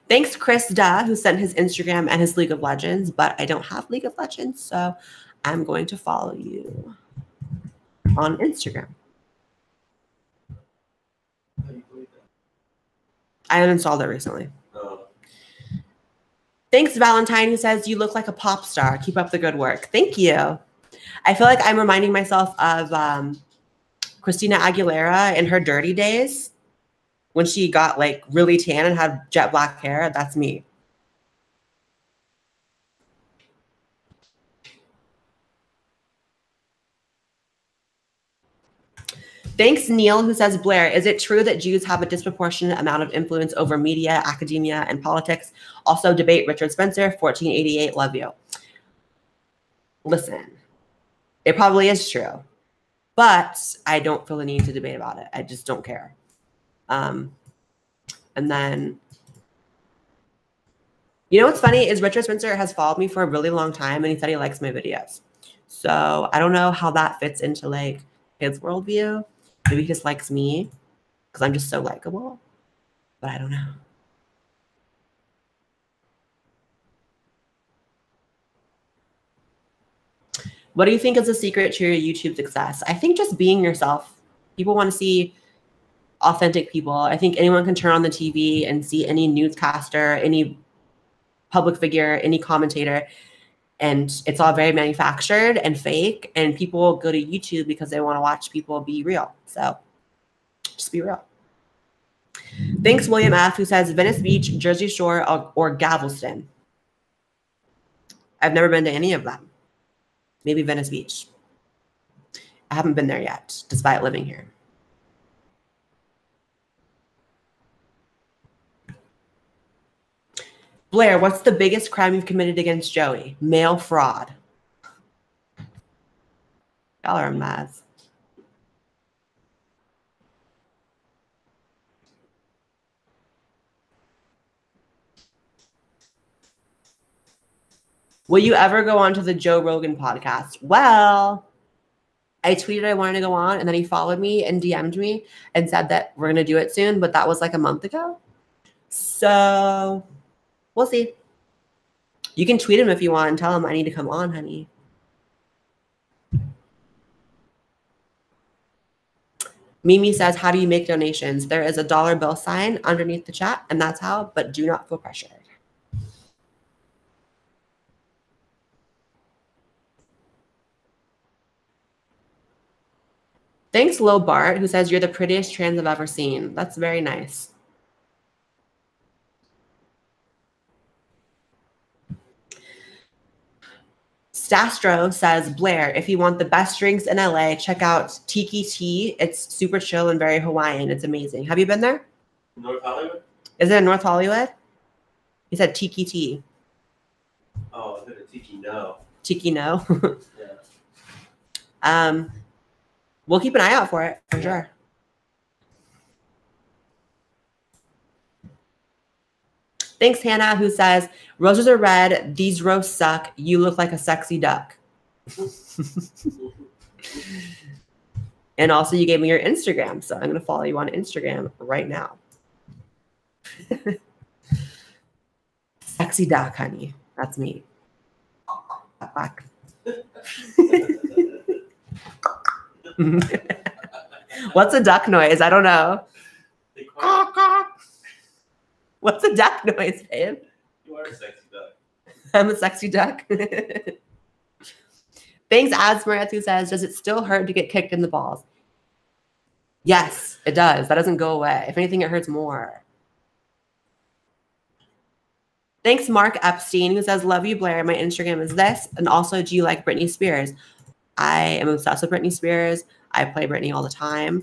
Thanks, Chris Da, who sent his Instagram and his League of Legends, but I don't have League of Legends, so I'm going to follow you on Instagram. I uninstalled it recently. Oh. Thanks, Valentine, who says, you look like a pop star. Keep up the good work. Thank you. I feel like I'm reminding myself of Christina Aguilera in her Dirty days when she got like really tan and had jet black hair. That's me. Thanks, Neil, who says, Blaire, is it true that Jews have a disproportionate amount of influence over media, academia, and politics? Also, debate Richard Spencer, 1488, love you. Listen, it probably is true, but I don't feel the need to debate about it. I just don't care. And then, you know what's funny is Richard Spencer has followed me for a really long time, and he said he likes my videos. So I don't know how that fits into like his worldview. Maybe he just likes me because I'm just so likable, but I don't know. What do you think is the secret to your YouTube success? I think just being yourself. People want to see authentic people. I think anyone can turn on the TV and see any newscaster, any public figure, any commentator, and it's all very manufactured and fake, and people go to YouTube because they want to watch people be real. So just be real. Thanks, William F., who says Venice Beach, Jersey Shore, or Galveston. I've never been to any of them. Maybe Venice Beach. I haven't been there yet, despite living here. Blaire, what's the biggest crime you've committed against Joey? Mail fraud. Y'all are mad. Will you ever go on to the Joe Rogan podcast? Well, I tweeted I wanted to go on, and then he followed me and DM'd me and said that we're going to do it soon, but that was like a month ago. So we'll see. You can tweet him if you want and tell him I need to come on, honey. Mimi says, how do you make donations? There is a dollar bill sign underneath the chat, and that's how, but do not feel pressured. Thanks, Lil Bart, who says, you're the prettiest trans I've ever seen. That's very nice. Stastro says, Blaire, if you want the best drinks in LA, check out Tiki Tea. It's super chill and very Hawaiian. It's amazing. Have you been there? North Hollywood? Is it in North Hollywood? He said Tiki Tea. Oh, I said a Tiki No. Tiki No? Yeah. We'll keep an eye out for it, for sure. Thanks, Hannah, who says, roses are red. These roasts suck. You look like a sexy duck. And also, you gave me your Instagram, so I'm going to follow you on Instagram right now. Sexy duck, honey. That's me. What's a duck noise? I don't know. What's a duck noise, babe? You are a sexy duck. I'm a sexy duck. Thanks, Asmareth, who says, does it still hurt to get kicked in the balls? Yes, it does. That doesn't go away. If anything, it hurts more. Thanks, Mark Epstein, who says, love you, Blaire. My Instagram is this. And also, do you like Britney Spears? I am obsessed with Britney Spears. I play Britney all the time.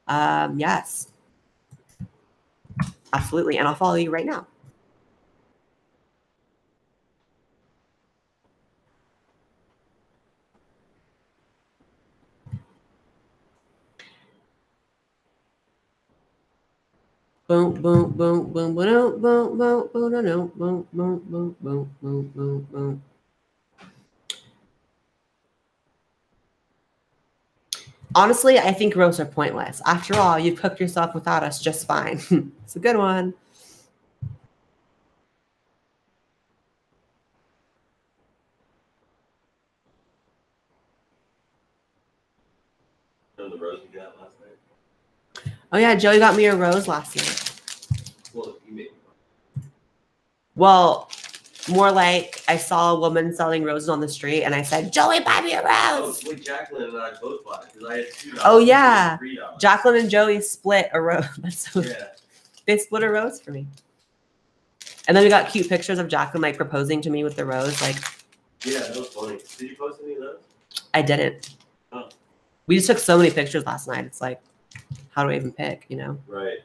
Yes. Absolutely. And I'll follow you right now. Boom, boom, boom, boom, boom, boom, boom, boom, boom, boom, boom, boom, boom, boom, boom, boom. Honestly, I think roasts are pointless. After all, you've cooked yourself without us just fine. It's a good one. Remember the rose we got last night? Oh yeah, Joey got me a rose last night. Well, you made me. Well, more like I saw a woman selling roses on the street, and I said, "Joey, buy me a Oh, rose." it's like Jacqueline and I both bought it because I had $2. Oh yeah, $3. Jacqueline and Joey split a rose. That's so Yeah. They split a rose for me. And then we got cute pictures of Jacqueline like proposing to me with the rose. Like, yeah, that was funny. Did you post any of those? I didn't. Oh. We just took so many pictures last night. It's like, how do I even pick? You know? Right.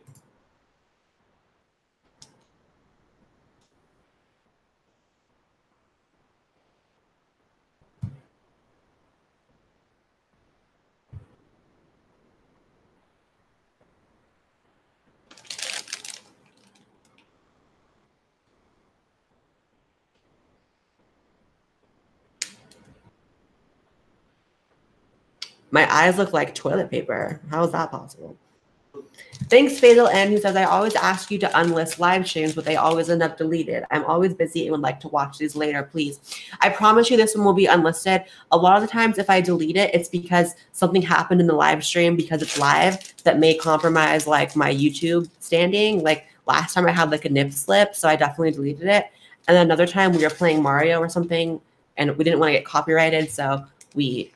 My eyes look like toilet paper. How is that possible? Thanks, Fatal N, who says, I always ask you to unlist live streams, but they always end up deleted. I'm always busy and would like to watch these later, please. I promise you this one will be unlisted. A lot of the times if I delete it, it's because something happened in the live stream because it's live that may compromise like my YouTube standing. Like last time I had like a nip slip, so I definitely deleted it. And then another time we were playing Mario or something and we didn't want to get copyrighted, so we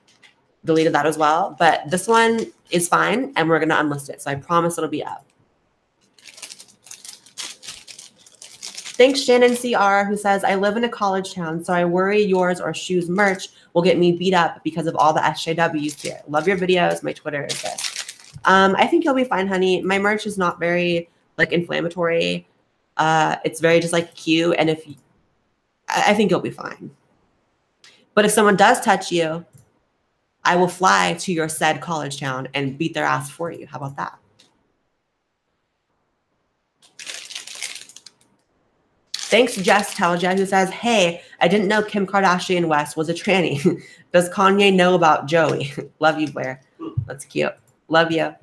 deleted that as well. But this one is fine and we're going to unlist it. So I promise it'll be up. Thanks, Shannon CR, who says, I live in a college town, so I worry yours or Shoes merch will get me beat up because of all the SJWs here. Love your videos. My Twitter is this. I think you'll be fine, honey. My merch is not very like inflammatory. It's very just like cute. And I think you'll be fine. But if someone does touch you, I will fly to your said college town and beat their ass for you. How about that? Thanks, Jess Telja, who says, hey, I didn't know Kim Kardashian West was a tranny. Does Kanye know about Joey? Love you, Blaire. That's cute. Love you.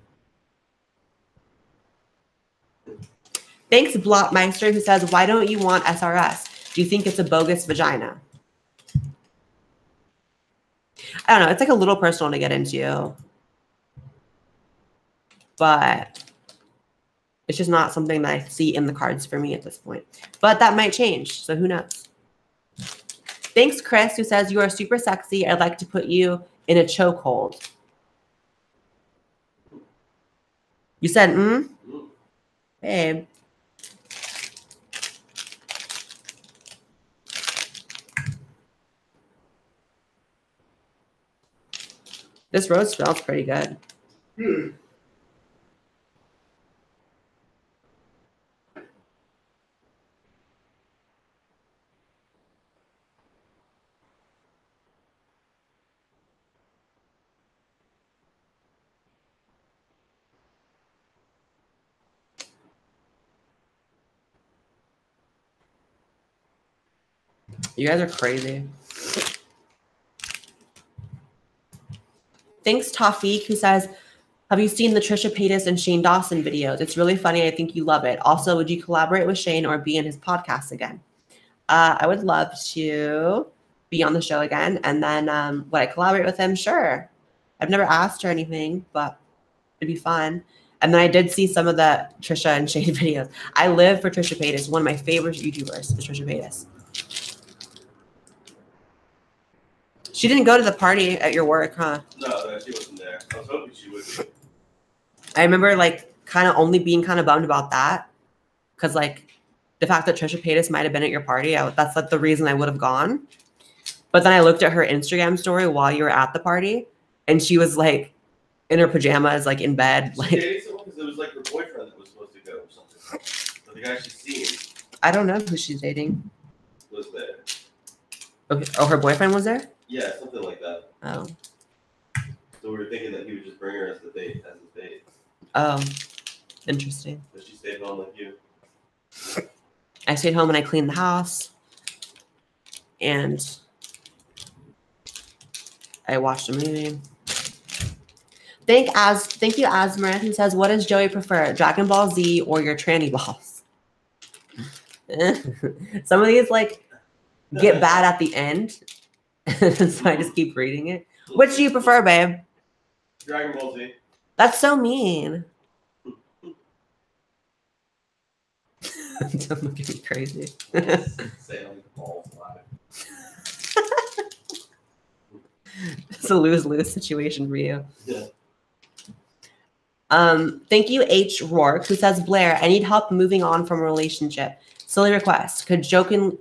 Thanks, Blotmeister, who says, why don't you want SRS? Do you think it's a bogus vagina? I don't know. It's like a little personal to get into. But it's just not something that I see in the cards for me at this point. But that might change, so who knows? Thanks, Chris, who says, you are super sexy. I'd like to put you in a chokehold. You said, babe. This rose smells pretty good. You guys are crazy. Thanks, Tawfiq, who says, have you seen the Trisha Paytas and Shane Dawson videos? It's really funny. I think you love it. Also, would you collaborate with Shane or be in his podcast again? I would love to be on the show again. And then would I collaborate with him? Sure. I've never asked or anything, but it'd be fun. And then I did see some of the Trisha and Shane videos. I live for Trisha Paytas. One of my favorite YouTubers is Trisha Paytas. She didn't go to the party at your work, huh? No, she wasn't there. I was hoping she would be. I remember like kind of only being kind of bummed about that. Because like the fact that Trisha Paytas might have been at your party, that's like the reason I would have gone. But then I looked at her Instagram story while you were at the party, and she was like in her pajamas, like in bed. She like dated someone because it was like her boyfriend that was supposed to go or something. But the guy she's seeing I don't know who she's dating. was there. Okay. Oh, her boyfriend was there? Yeah, something like that. Oh. So we were thinking that he would just bring her as his date. Oh. Interesting. But she stayed home like you. I stayed home and I cleaned the house. And I watched a movie. Thank you, Asmaranth, who says, what does Joey prefer, Dragon Ball Z or your tranny balls? Some of these like get bad at the end. So I just keep reading it. Which do you prefer, babe? Dragon Ball Z. That's so mean. Don't look at me crazy. Say on the balls live. It's a lose-lose situation for you. Yeah. Thank you, H. Rourke, who says, Blaire, I need help moving on from a relationship. Silly request. Could joking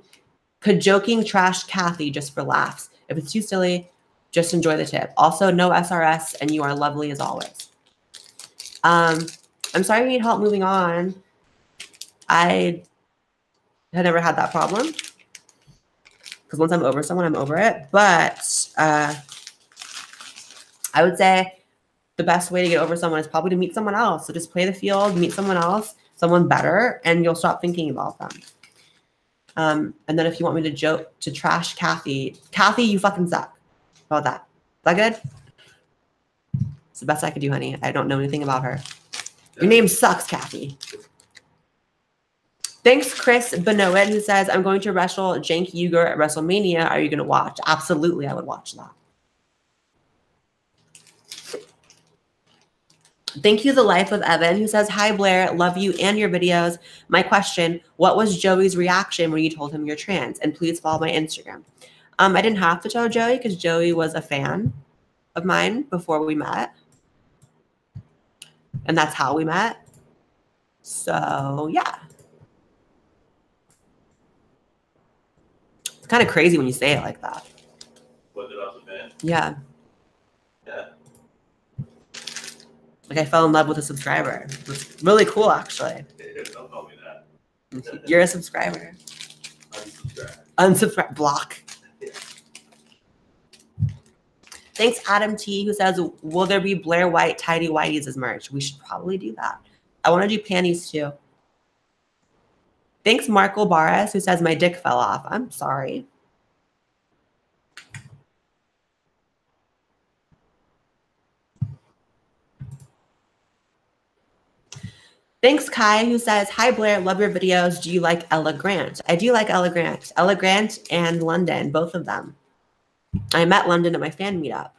trash Kathy just for laughs? If it's too silly, just enjoy the tip. Also, no SRS, and you are lovely as always. I'm sorry you need help moving on. I had never had that problem. Because once I'm over someone, I'm over it. But I would say the best way to get over someone is probably to meet someone else. So just play the field, meet someone else, someone better, and you'll stop thinking about them. And then if you want me to trash Kathy, you fucking suck. How about that? Is that good? It's the best I could do, honey. I don't know anything about her. Your name sucks, Kathy. Thanks, Chris Benoit, who says, I'm going to wrestle Jank Uger at WrestleMania. Are you going to watch? Absolutely, I would watch that. Thank you, The Life of Evan, who says, hi, Blaire. Love you and your videos. My question, what was Joey's reaction when you told him you're trans? And please follow my Instagram. I didn't have to tell Joey because Joey was a fan of mine before we met. And that's how we met. So, yeah. It's kind of crazy when you say it like that. What, that I was a fan? Yeah. Yeah. Like I fell in love with a subscriber. It's really cool, actually. Don't tell me that. You're a subscriber. Unsubscribe. Unsubscribe. Block. Yeah. Thanks, Adam T, who says, will there be Blaire White tidy whities as merch? We should probably do that. I want to do panties too. Thanks, Marco Barres, who says, my dick fell off. I'm sorry. Thanks, Kai, who says, hi, Blaire, love your videos. Do you like Ella Grant? I do like Ella Grant. Ella Grant and London, both of them. I met London at my fan meetup.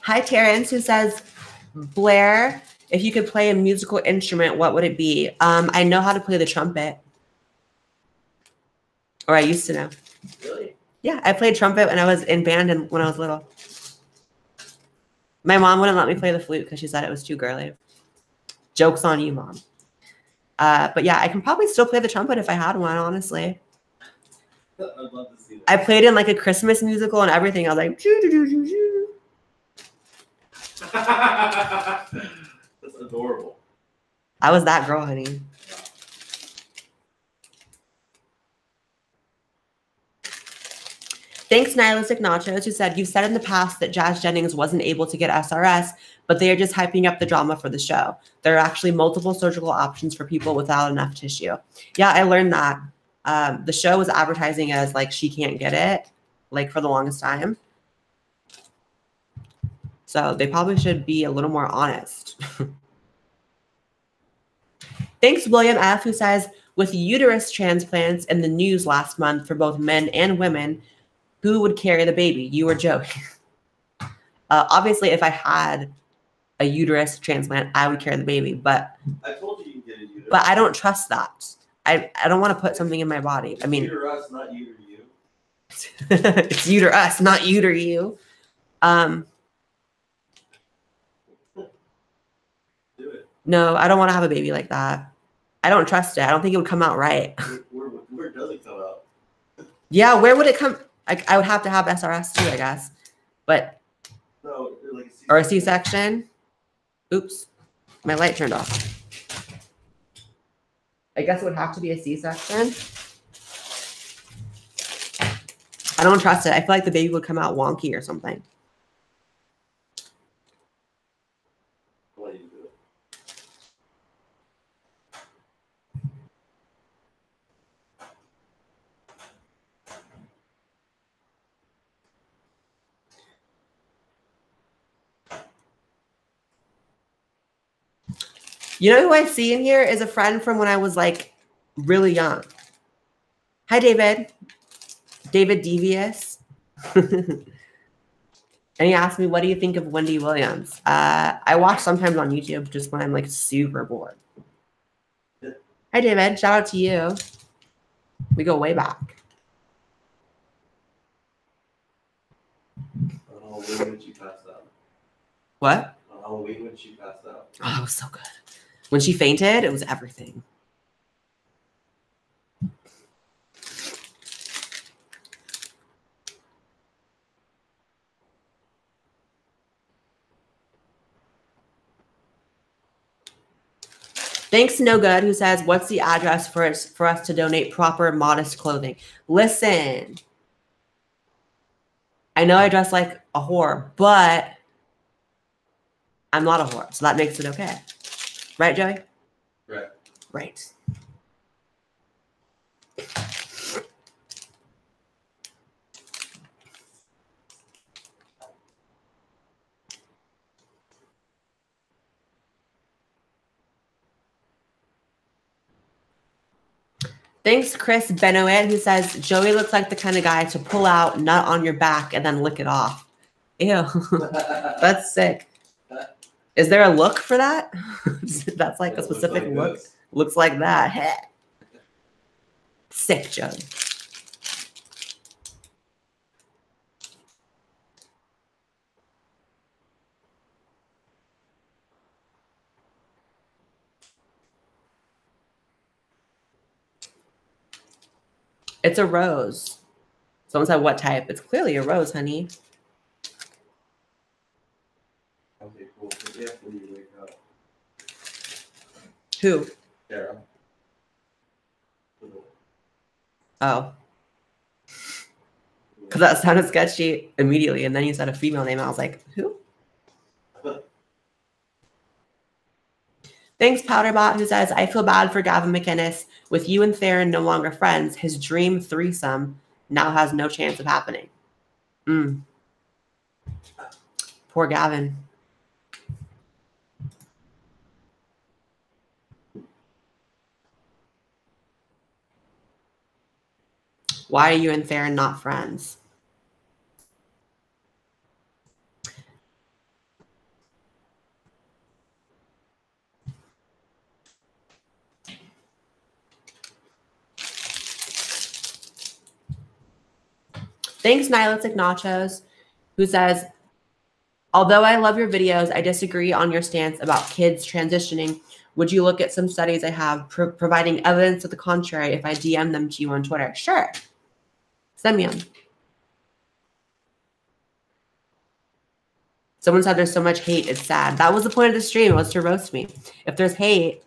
Hi, Terrence, who says, Blaire, if you could play a musical instrument, what would it be? I know how to play the trumpet. Or I used to know. Really? Yeah, I played trumpet when I was in band when I was little. My mom wouldn't let me play the flute because she said it was too girly. Joke's on you, Mom. But yeah, I can probably still play the trumpet if I had one, honestly. I'd love to see that. I played in like a Christmas musical and everything. I was like, choo, choo, choo, choo, choo. That's adorable. I was that girl, honey. Thanks, Nihilistic Nachos, who said, you've said in the past that Jazz Jennings wasn't able to get SRS, but they are just hyping up the drama for the show. There are actually multiple surgical options for people without enough tissue. Yeah, I learned that. The show was advertising as like she can't get it, like for the longest time. So they probably should be a little more honest. Thanks, William F., who says, with uterus transplants in the news last month for both men and women, who would carry the baby, you or Joey? Obviously, if I had a uterus transplant, I would carry the baby. But I told you get a uterus. But I don't trust that. I don't want to put something in my body. I mean, uterus, not you or you. It's uterus, not you or you. Do it. No, I don't want to have a baby like that. I don't trust it. I don't think it would come out right. Where does it come out? Yeah, where would it come? I would have to have SRS too, I guess. But No, like or a C-section. Oops, my light turned off. I guess it would have to be a C-section. I don't trust it. I feel like the baby would come out wonky or something. What do you do? You know who I see in here is a friend from when I was like really young. Hi, David. David Devious. And he asked me, what do you think of Wendy Williams? I watch sometimes on YouTube just when I'm like super bored. Hi, David. Shout out to you. We go way back. On Halloween when she passed out. What? On Halloween when she passed out. Oh, that was so good. When she fainted, it was everything. Thanks to No Good, who says, what's the address for us to donate proper, modest clothing? Listen, I know I dress like a whore, but I'm not a whore, so that makes it okay. Right, Joey? Right. Right. Thanks, Chris Benoit, who says, Joey looks like the kind of guy to pull out nut on your back and then lick it off. Ew. That's sick. Is there a look for that? That's like a specific look. Looks like that. Heh. Sick, Joey. It's a rose. Someone said, what type? It's clearly a rose, honey. Okay, cool. Yeah, when you wake up. Who? Sarah. Oh. Because that sounded sketchy immediately. And then you said a female name. I was like, who? Thanks, Powderbot, who says, I feel bad for Gavin McInnes. With you and Theron no longer friends, his dream threesome now has no chance of happening. Poor Gavin. Why are you and Theron not friends? Thanks, Nihilistic Nachos, who says, although I love your videos, I disagree on your stance about kids transitioning. Would you look at some studies I have providing evidence to the contrary if I DM them to you on Twitter? Sure. Send me them. Someone said there's so much hate, it's sad. That was the point of the stream, was to roast me. If there's hate,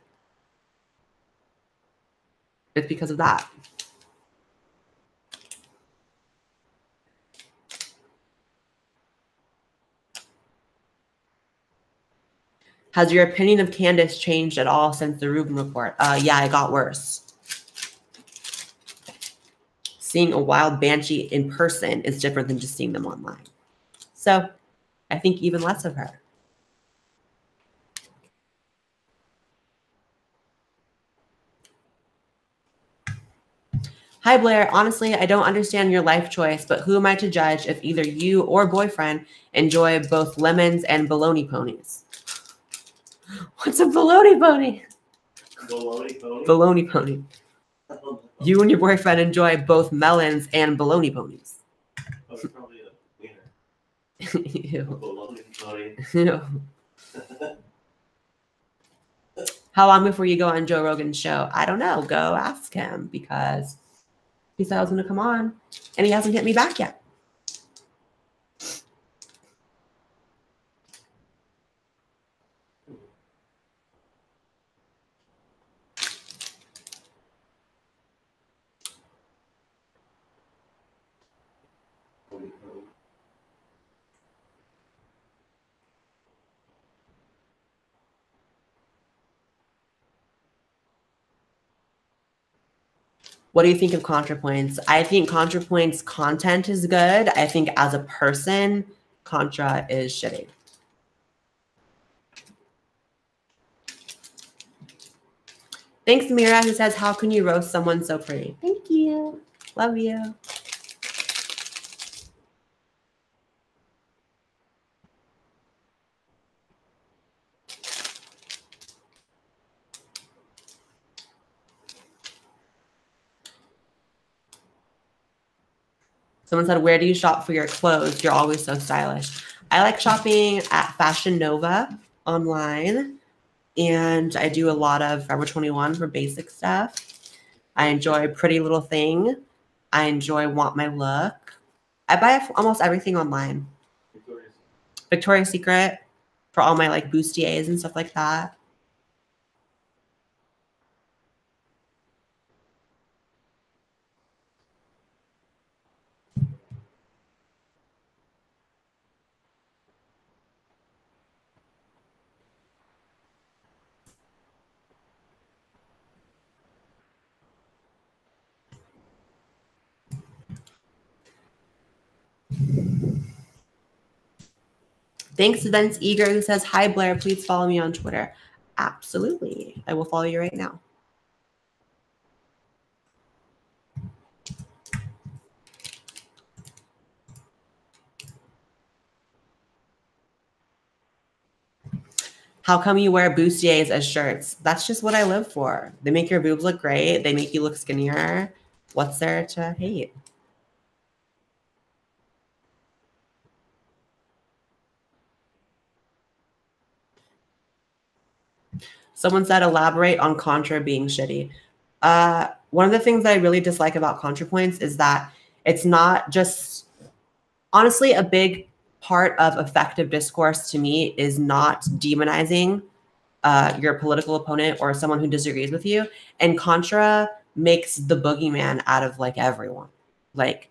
it's because of that. Has your opinion of Candace changed at all since the Rubin report? Yeah, it got worse. Seeing a wild banshee in person is different than just seeing them online. So I think even less of her. Hi, Blaire. Honestly, I don't understand your life choice, but who am I to judge if either you or boyfriend enjoy both lemons and baloney ponies? What's a baloney pony? Baloney pony? Baloney pony. You and your boyfriend enjoy both melons and baloney ponies. Oh, it's probably a wiener. Ew. Baloney pony. Ew. How long before you go on Joe Rogan's show? I don't know. Go ask him because he said I was going to come on and he hasn't hit me back yet. What do you think of ContraPoints? I think ContraPoints content is good. I think as a person, Contra is shitty. Thanks, Mira, who says, how can you roast someone so pretty? Thank you. Love you. Someone said, where do you shop for your clothes? You're always so stylish. I like shopping at Fashion Nova online. And I do a lot of Forever 21 for basic stuff. I enjoy Pretty Little Thing. I enjoy Want My Look. I buy almost everything online. Victoria's Secret for all my like bustiers and stuff like that. Thanks to Vince Eager, who says, hi, Blaire, please follow me on Twitter. Absolutely. I will follow you right now. How come you wear bustiers as shirts? That's just what I live for. They make your boobs look great. They make you look skinnier. What's there to hate? Someone said, elaborate on Contra being shitty. One of the things that I really dislike about ContraPoints is that it's not just, honestly, a big part of effective discourse to me is not demonizing your political opponent or someone who disagrees with you. And Contra makes the boogeyman out of like everyone. Like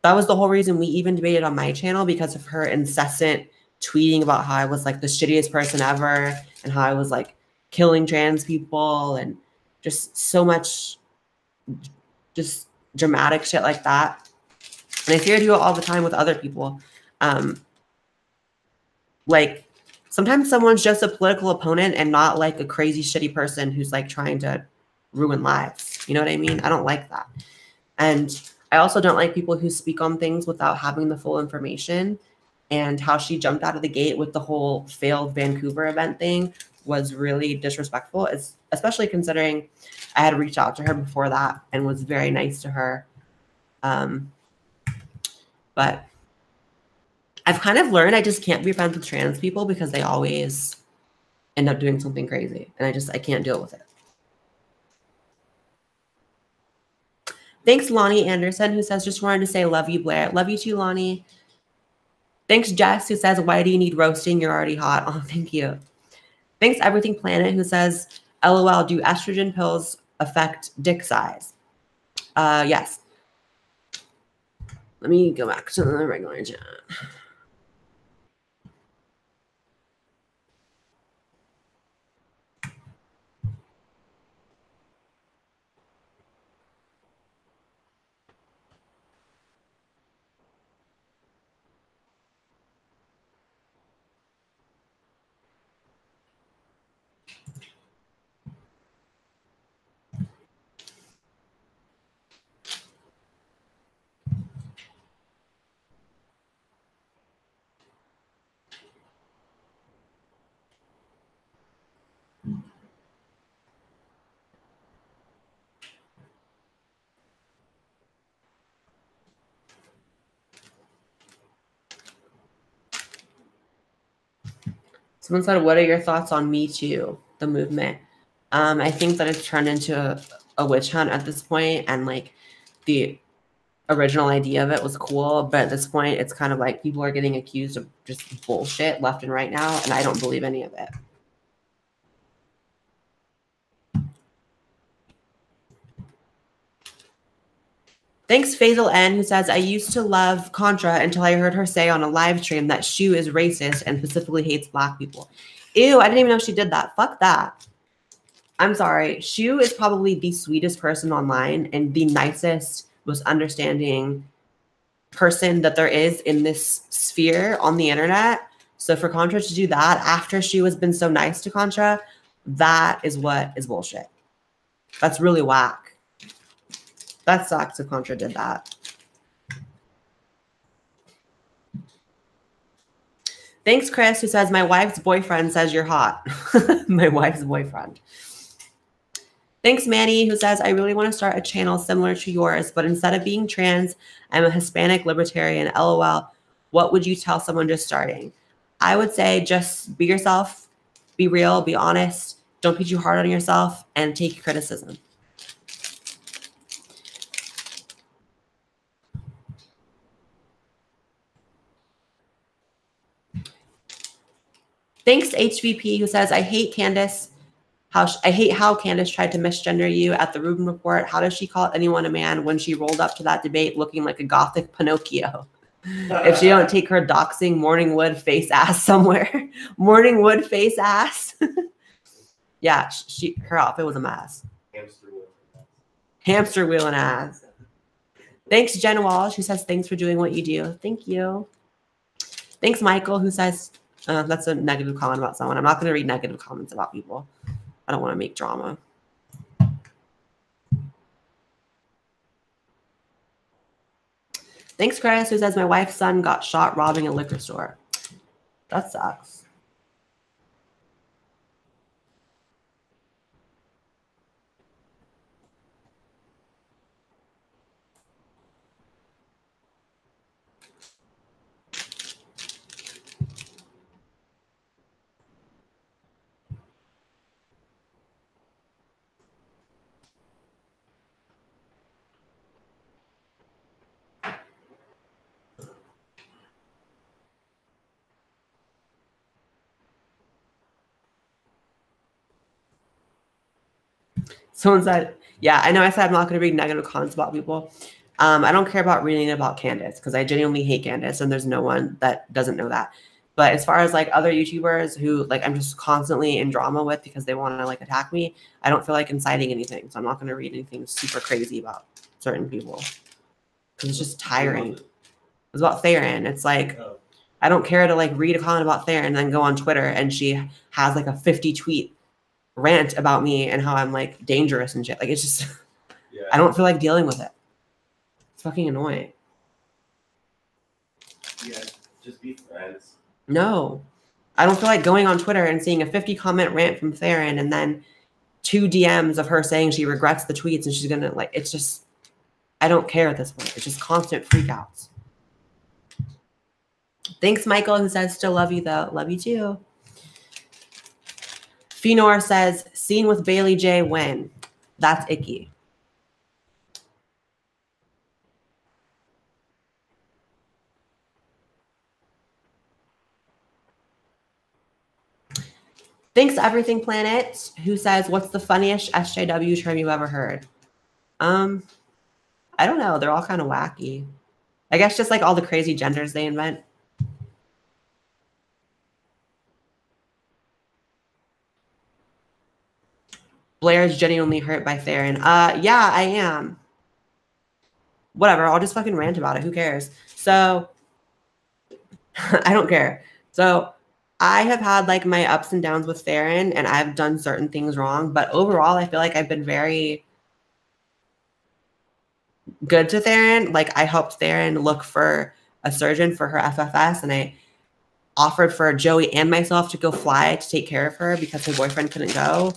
that was the whole reason we even debated on my channel, because of her incessant tweeting about how I was like the shittiest person ever and how I was like killing trans people and just so much just dramatic shit like that. And I see her do it all the time with other people. Like sometimes someone's just a political opponent and not like a crazy shitty person who's like trying to ruin lives. You know what I mean? I don't like that. And I also don't like people who speak on things without having the full information. And how she jumped out of the gate with the whole failed Vancouver event thing was really disrespectful, especially considering I had reached out to her before that and was very nice to her. But I've kind of learned I just can't be friends with trans people because they always end up doing something crazy. And I can't deal with it. Thanks, Lonnie Anderson, who says, just wanted to say, love you, Blaire. Love you too, Lonnie. Thanks, Jess, who says, why do you need roasting? You're already hot. Oh, thank you. Thanks, Everything Planet, who says, LOL, do estrogen pills affect dick size? Yes. Let me go back to the regular chat. Someone said, what are your thoughts on Me Too, the movement? I think that it's turned into a witch hunt at this point, and like the original idea of it was cool, but at this point it's kind of like people are getting accused of just bullshit left and right now, and I don't believe any of it. Thanks, Faisal N, who says, I used to love Contra until I heard her say on a live stream that Shu is racist and specifically hates Black people. Ew, I didn't even know she did that. Fuck that. I'm sorry. Shu is probably the sweetest person online and the nicest, most understanding person that there is in this sphere on the internet. So for Contra to do that after Shu has been so nice to Contra, that is what is bullshit. That's really whack. That sucks if Contra did that. Thanks, Chris, who says, my wife's boyfriend says you're hot. My wife's boyfriend. Thanks, Manny, who says, I really want to start a channel similar to yours, but instead of being trans, I'm a Hispanic libertarian. LOL. What would you tell someone just starting? I would say just be yourself, be real, be honest. Don't be too hard on yourself and take criticism. Thanks, HVP, who says, I hate Candace. I hate how Candace tried to misgender you at the Rubin Report. How does she call anyone a man when she rolled up to that debate looking like a gothic Pinocchio? If she don't take her doxing Morningwood face ass somewhere. Morningwood face ass. Yeah, her outfit was a mess. Hamster wheel and ass. Thanks, Jen Walsh, who says, thanks for doing what you do. Thank you. Thanks, Michael, who says, that's a negative comment about someone. I'm not going to read negative comments about people. I don't want to make drama. Thanks, Chris, who says, my wife's son got shot robbing a liquor store. That sucks. Someone said, yeah, I know I said I'm not going to read negative comments about people. I don't care about reading about Candace because I genuinely hate Candace and there's no one that doesn't know that. But as far as like other YouTubers who like I'm just constantly in drama with because they want to like attack me, I don't feel like inciting anything. So I'm not going to read anything super crazy about certain people because it's just tiring. It was about Theron. It's like, I don't care to like read a comment about Theron and then go on Twitter and she has like a 50 tweet rant about me and how I'm like dangerous and shit. Like it's just, yeah. I don't feel like dealing with it. It's fucking annoying. Yeah, just be friends. No, I don't feel like going on Twitter and seeing a 50 comment rant from Theron and then 2 DMs of her saying she regrets the tweets and she's gonna like, it's just, I don't care at this point. It's just constant freakouts. Thanks, Michael, who says, still love you though. Love you too. Fenor says, scene with Bailey J when? That's icky. Thanks, Everything Planet, who says, what's the funniest SJW term you've ever heard? I don't know. They're all kind of wacky. I guess just like all the crazy genders they invent. Blaire is genuinely hurt by Theron. Yeah, I am. Whatever. I'll just fucking rant about it. Who cares? So, I don't care. So, I have had like my ups and downs with Theron and I've done certain things wrong. But overall, I feel like I've been very good to Theron. Like I helped Theron look for a surgeon for her FFS and I offered for Joey and myself to go fly to take care of her because her boyfriend couldn't go.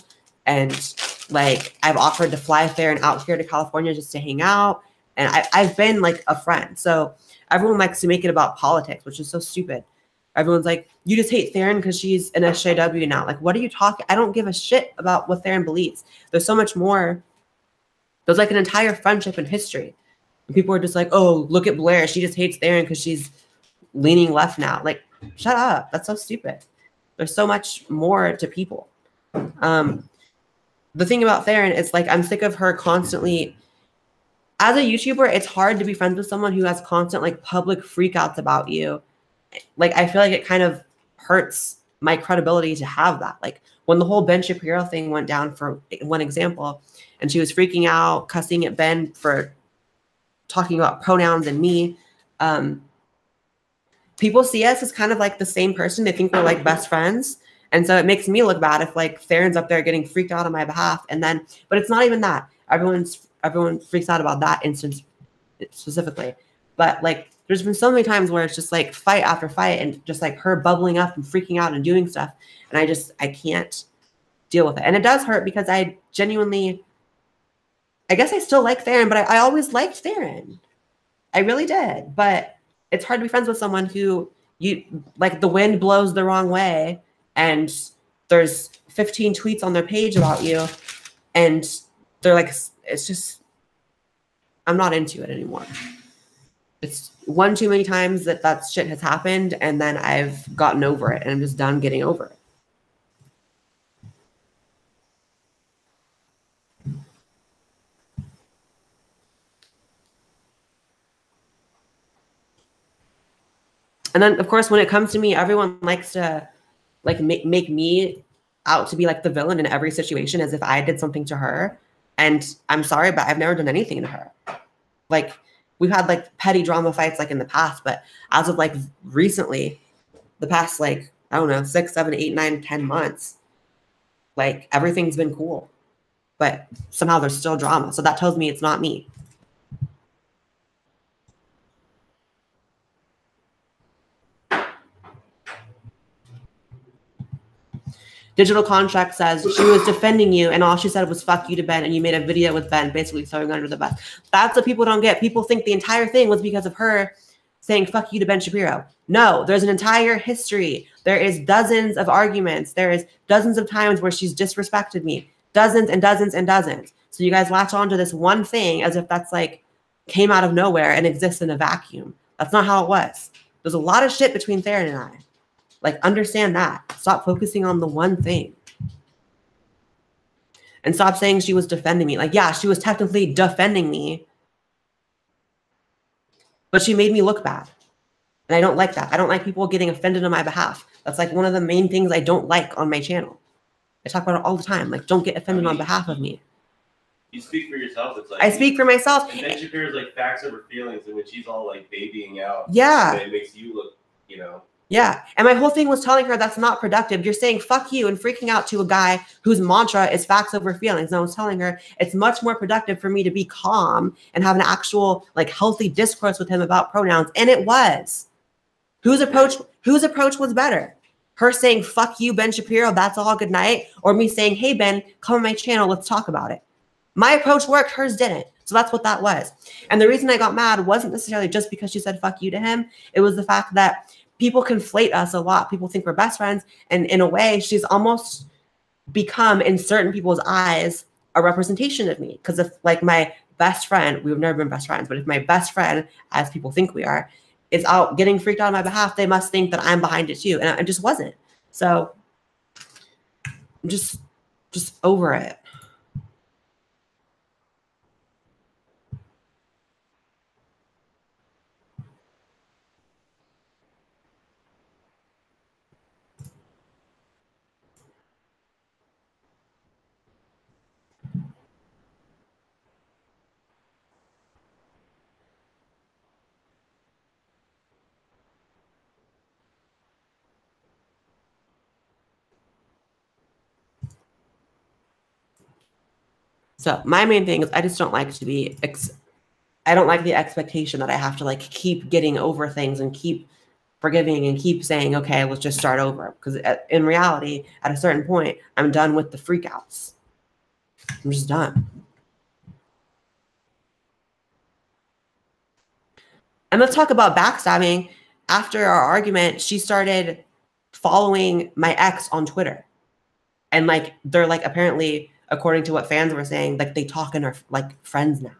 And like I've offered to fly Theron out here to California just to hang out. And I've been like a friend. So everyone likes to make it about politics, which is so stupid. Everyone's like, you just hate Theron because she's an SJW now. Like, what are you talking? I don't give a shit about what Theron believes. There's so much more. There's like an entire friendship and history. And people are just like, oh, look at Blaire. She just hates Theron because she's leaning left now. Like, shut up. That's so stupid. There's so much more to people. The thing about Theron is like, I'm sick of her constantly. As a YouTuber, it's hard to be friends with someone who has constant like public freakouts about you. Like, I feel like it kind of hurts my credibility to have that. Like when the whole Ben Shapiro thing went down, for one example, and she was freaking out, cussing at Ben for talking about pronouns and me. People see us as kind of like the same person. They think we're like best friends. And so it makes me look bad if like Theron's up there getting freaked out on my behalf. And then, but it's not even that. Everyone freaks out about that instance specifically. But like there's been so many times where it's just like fight after fight and just like her bubbling up and freaking out and doing stuff. And I can't deal with it. And it does hurt because I genuinely, I guess I still like Theron, but I always liked Theron. I really did. But it's hard to be friends with someone who you like the wind blows the wrong way and there's 15 tweets on their page about you and they're like, it's just, I'm not into it anymore. It's one too many times that shit has happened and then I've gotten over it and I'm just done getting over it. And then, of course, when it comes to me, everyone likes to like make me out to be like the villain in every situation as if I did something to her. And I'm sorry, but I've never done anything to her. Like we've had like petty drama fights like in the past, but as of like recently, the past like, I don't know, 6, 7, 8, 9, 10 months, like everything's been cool. But somehow there's still drama. So that tells me it's not me. Digital Contract says she was defending you and all she said was fuck you to Ben and you made a video with Ben basically throwing under the bus. That's what people don't get. People think the entire thing was because of her saying fuck you to Ben Shapiro. No, there's an entire history. There is dozens of arguments. There is dozens of times where she's disrespected me. Dozens and dozens and dozens. So you guys latch on to this one thing as if that's like came out of nowhere and exists in a vacuum. That's not how it was. There's a lot of shit between Theron and I. Like, understand that. Stop focusing on the one thing. And stop saying she was defending me. Like, yeah, she was technically defending me. But she made me look bad. And I don't like that. I don't like people getting offended on my behalf. That's like one of the main things I don't like on my channel. I talk about it all the time. Like, don't get offended on behalf of me. You speak for yourself. It's like I speak for myself. And Ben Shapiro's like facts over feelings, in which he's all like babying out. Yeah. And it makes you look, you know. Yeah. And my whole thing was telling her that's not productive. You're saying fuck you and freaking out to a guy whose mantra is facts over feelings. And I was telling her it's much more productive for me to be calm and have an actual like healthy discourse with him about pronouns. And it was. Whose approach was better? Her saying fuck you, Ben Shapiro, that's all, good night, or me saying, hey Ben, come on my channel, let's talk about it. My approach worked, hers didn't. So that's what that was. And the reason I got mad wasn't necessarily just because she said fuck you to him. It was the fact that people conflate us a lot. People think we're best friends. And in a way, she's almost become, in certain people's eyes, a representation of me. Because if like my best friend, we've never been best friends, but if my best friend, as people think we are, is out getting freaked out on my behalf, they must think that I'm behind it too. And I just wasn't. So I'm just over it. So my main thing is I just don't like to be, I don't like the expectation that I have to like keep getting over things and keep forgiving and keep saying, okay, let's just start over. Because in reality, at a certain point, I'm done with the freakouts. I'm just done. And let's talk about backstabbing. After our argument, she started following my ex on Twitter. And like, they're like, apparently, according to what fans were saying, like they talk and are like friends now.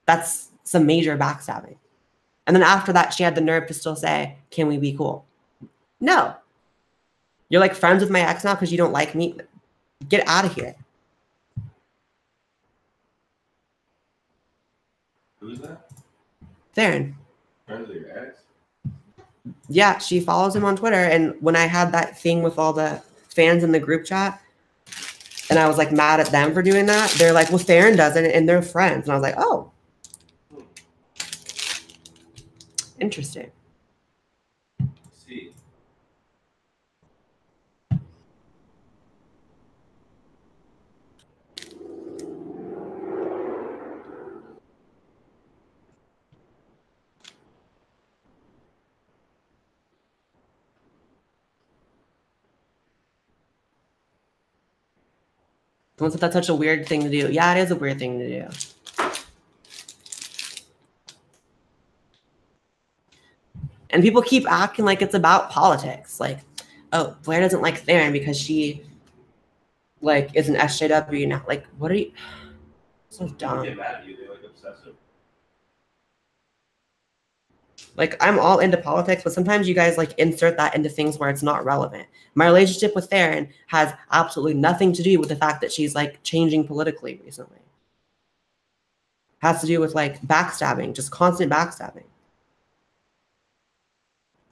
That's some major backstabbing. And then after that, she had the nerve to still say, can we be cool? No. You're like friends with my ex now because you don't like me? Get out of here. Who's that? Theron. Friends with your ex? Yeah, she follows him on Twitter. And when I had that thing with all the fans in the group chat, and I was like mad at them for doing that, they're like, well, Theron does it, and they're friends. And I was like, oh, interesting. See. Someone said that's such a weird thing to do. Yeah, it is a weird thing to do. And people keep acting like it's about politics. Like, oh, Blaire doesn't like Theron because she like is an SJW now. Like, what are you? So dumb. They get mad at you. They're like obsessive. Like, I'm all into politics, but sometimes you guys like insert that into things where it's not relevant. My relationship with Theron has absolutely nothing to do with the fact that she's like changing politically recently. Has to do with like backstabbing, just constant backstabbing.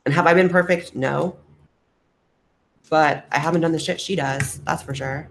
And have I been perfect? No. But I haven't done the shit she does, that's for sure.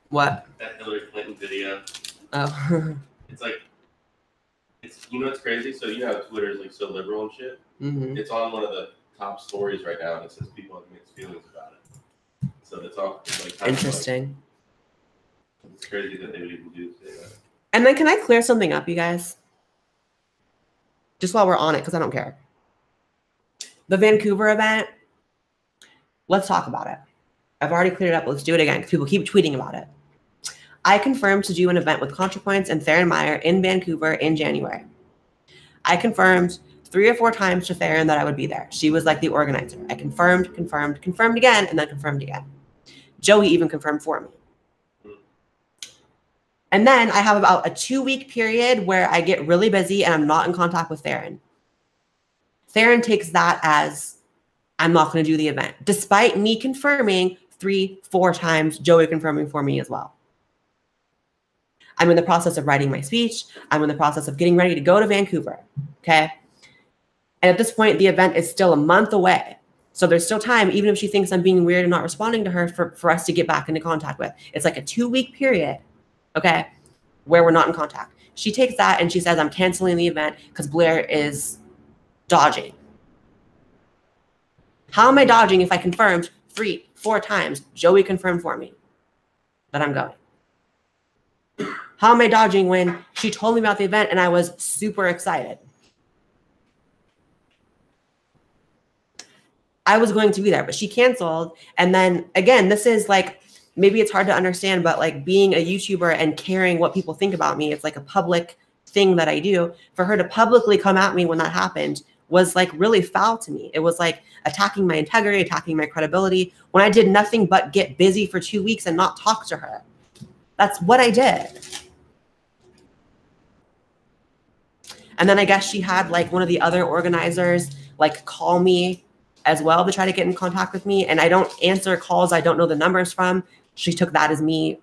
What? That Hillary Clinton video. Oh. It's like, it's, you know what's crazy? So you know how Twitter is like so liberal and shit? Mm-hmm. It's on one of the top stories right now, and it says people have mixed feelings about it. So it's all like kind Interesting. Of like, it's crazy that they would even do that. And then can I clear something up, you guys? Just while we're on it, because I don't care. The Vancouver event, let's talk about it. I've already cleared it up. Let's do it again because people keep tweeting about it. I confirmed to do an event with ContraPoints and Theron Meyer in Vancouver in January. I confirmed 3 or 4 times to Theron that I would be there. She was like the organizer. I confirmed again, and then confirmed again. Joey even confirmed for me. And then I have about a 2-week period where I get really busy and I'm not in contact with Theron. Theron takes that as I'm not going to do the event, despite me confirming 3, 4 times, Joey confirming for me as well. I'm in the process of writing my speech. I'm in the process of getting ready to go to Vancouver, okay? And at this point, the event is still a month away. So there's still time, even if she thinks I'm being weird and not responding to her, for us to get back into contact with. It's like a 2-week period, okay, where we're not in contact. She takes that and she says, I'm canceling the event because Blaire is dodging. How am I dodging if I confirmed 3, 4 times? Joey confirmed for me that I'm going. How am I dodging when she told me about the event and I was super excited? I was going to be there, but she canceled. And then again, this is like, maybe it's hard to understand, but like being a YouTuber and caring what people think about me, it's like a public thing that I do. For her to publicly come at me when that happened was like really foul to me. It was like attacking my integrity, attacking my credibility when I did nothing but get busy for 2 weeks and not talk to her. That's what I did. And then I guess she had like one of the other organizers like call me as well to try to get in contact with me. And I don't answer calls I don't know the numbers from. She took that as me,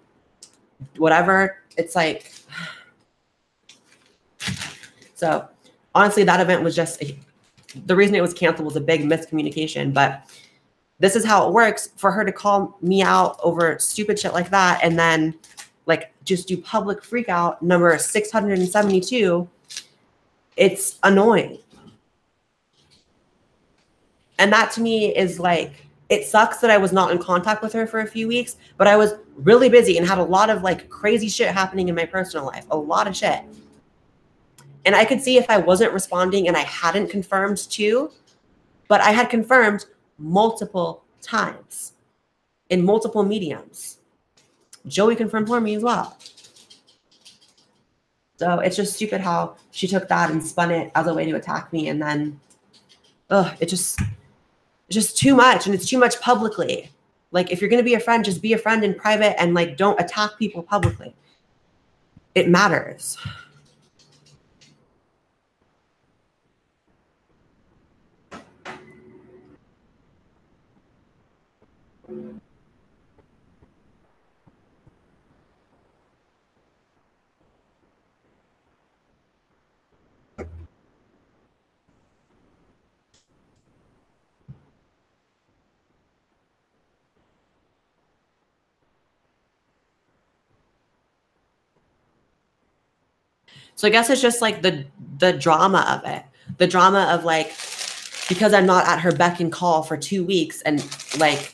whatever. It's like, so honestly, that event was just, the reason it was canceled was a big miscommunication. But this is how it works for her to call me out over stupid shit like that. And then like just do public freak out number 672. It's annoying. And that to me is like, it sucks that I was not in contact with her for a few weeks, but I was really busy and had a lot of like crazy shit happening in my personal life, a lot of shit. And I could see if I wasn't responding and I hadn't confirmed too, but I had confirmed multiple times. in multiple mediums. Joey confirmed for me as well. So it's just stupid how she took that and spun it as a way to attack me. And then, it's just too much. And it's too much publicly. Like, if you're going to be a friend, just be a friend in private and like, don't attack people publicly. It matters. So I guess it's just like the drama of it. The drama of like, because I'm not at her beck and call for 2 weeks and like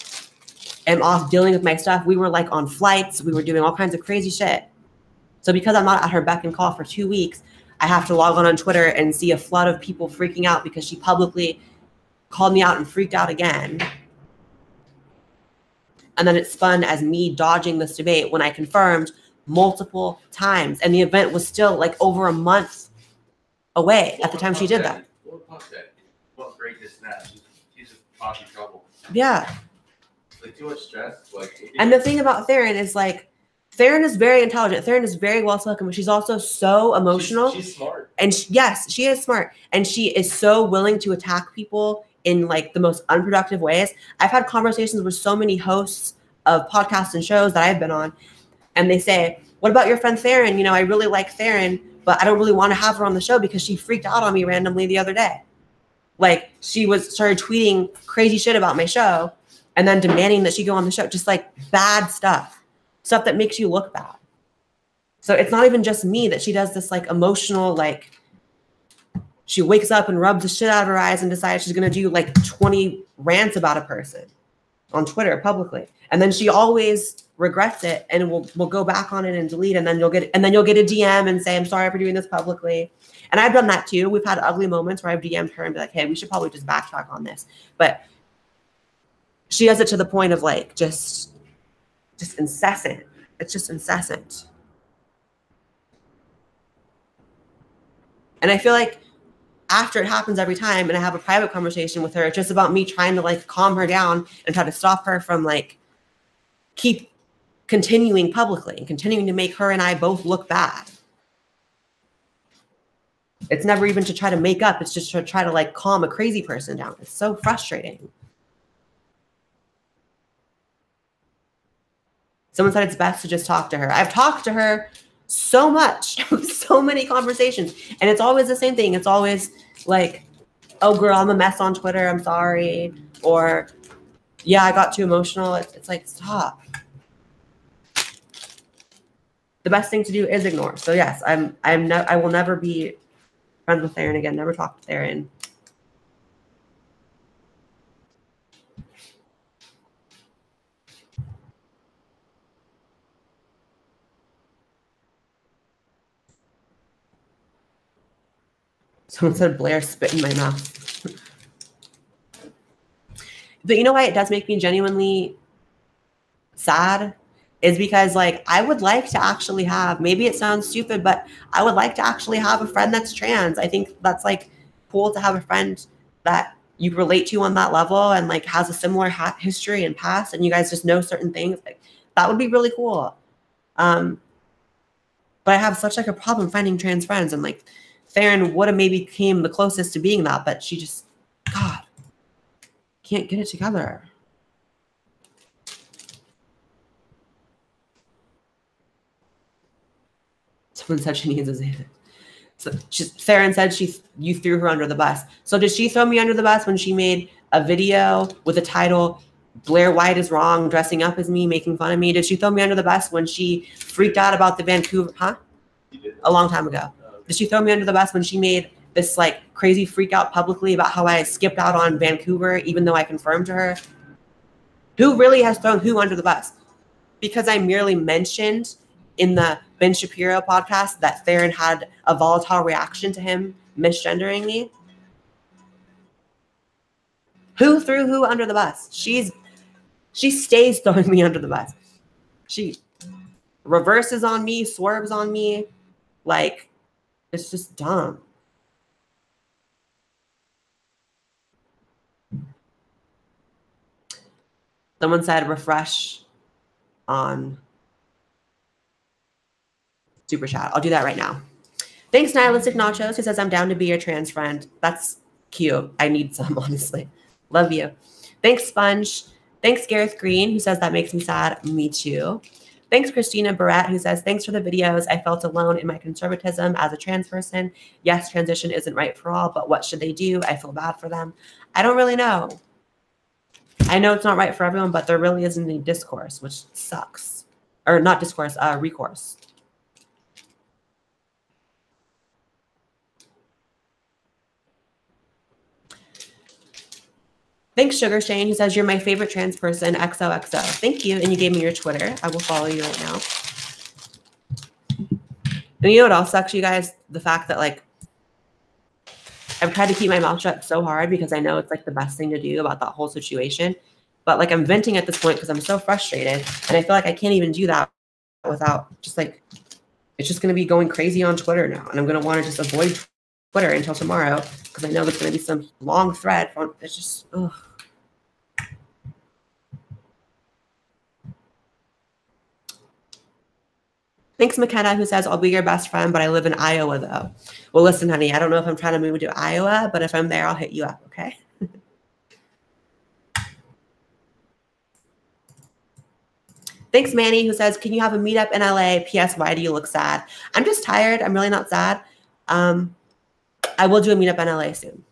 am off dealing with my stuff. We were like on flights. We were doing all kinds of crazy shit. So because I'm not at her beck and call for 2 weeks, I have to log on Twitter and see a flood of people freaking out because she publicly called me out and freaked out again. And then it spun as me dodging this debate when I confirmed multiple times. And the event was still like over a month away at the time she did that. She's just talking trouble. Yeah. Like too much stress. Like, and the thing about Theron is like, Theron is very intelligent. Theron is very well spoken, but she's also so emotional. She's smart. And yes, she is smart. And she is so willing to attack people in like the most unproductive ways. I've had conversations with so many hosts of podcasts and shows that I've been on. And they say, what about your friend Theron? You know, I really like Theron, but I don't really want to have her on the show because she freaked out on me randomly the other day. Like she started tweeting crazy shit about my show and then demanding that she go on the show. Just like bad stuff that makes you look bad. So it's not even just me that she does this like emotional, like she wakes up and rubs the shit out of her eyes and decides she's going to do like 20 rants about a person on Twitter publicly. And then she always regrets it and will go back on it and delete. And then you'll get a DM and say, I'm sorry for doing this publicly. And I've done that too. We've had ugly moments where I've DM'd her and be like, hey, we should probably just backtrack on this. But she does it to the point of like, just incessant. It's just incessant. And I feel like after it happens every time and I have a private conversation with her, it's just about me trying to like calm her down and try to stop her from like keep continuing publicly and continuing to make her and I both look bad. It's never even to try to make up. It's just to try to like calm a crazy person down. It's so frustrating. Someone said it's best to just talk to her. I've talked to her so much, so many conversations. And it's always the same thing. It's always like, oh girl, I'm a mess on Twitter. I'm sorry. Or yeah, I got too emotional. It's like, stop. The best thing to do is ignore. So yes, I will never be friends with Theron again. Never talk to Theron. Someone said Blaire spit in my mouth. But you know why it does make me genuinely sad? Is because like I would like to actually have, maybe it sounds stupid, but I would like to actually have a friend that's trans. I think that's like cool to have a friend that you relate to on that level and like has a similar history and past and you guys just know certain things. Like that would be really cool. But I have such like a problem finding trans friends and like Theron would have maybe came the closest to being that, but she just, God, can't get it together. Someone said she needs a Xanax. So Theron said you threw her under the bus. So did she throw me under the bus when she made a video with the title, Blaire White is wrong, dressing up as me, making fun of me? Did she throw me under the bus when she freaked out about the Vancouver, a long time ago? Did she throw me under the bus when she made this like crazy freak out publicly about how I skipped out on Vancouver, even though I confirmed to her? Who really has thrown who under the bus? Because I merely mentioned in the Ben Shapiro podcast that Theron had a volatile reaction to him misgendering me. Who threw who under the bus? She's She stays throwing me under the bus. She reverses on me, swerves on me. Like, it's just dumb. Someone said refresh on Super Chat. I'll do that right now. Thanks, Nihilistic Nachos, who says, I'm down to be your trans friend. That's cute. I need some, honestly. Love you. Thanks, Sponge. Thanks, Gareth Green, who says, that makes me sad. Me too. Thanks, Christina Barrett, who says, thanks for the videos. I felt alone in my conservatism as a trans person. Yes, transition isn't right for all, but what should they do? I feel bad for them. I don't really know. I know it's not right for everyone, but there really isn't any discourse, which sucks. Or not discourse, recourse. Thanks, Sugar Shane, who says, you're my favorite trans person, XOXO. Thank you. And you gave me your Twitter. I will follow you right now. And you know what else sucks, you guys? The fact that, like, I've tried to keep my mouth shut so hard because I know it's, like, the best thing to do about that whole situation. But, like, I'm venting at this point because I'm so frustrated. And I feel like I can't even do that without just, like, it's just going to be going crazy on Twitter now. And I'm going to want to just avoid Twitter until tomorrow because I know there's going to be some long thread. It's just, ugh. Thanks, McKenna, who says, I'll be your best friend, but I live in Iowa, though. Well, listen, honey, I don't know if I'm trying to move to Iowa, but if I'm there, I'll hit you up, okay? Thanks, Manny, who says, can you have a meetup in LA? P.S. Why do you look sad? I'm just tired. I'm really not sad. I will do a meetup in LA soon.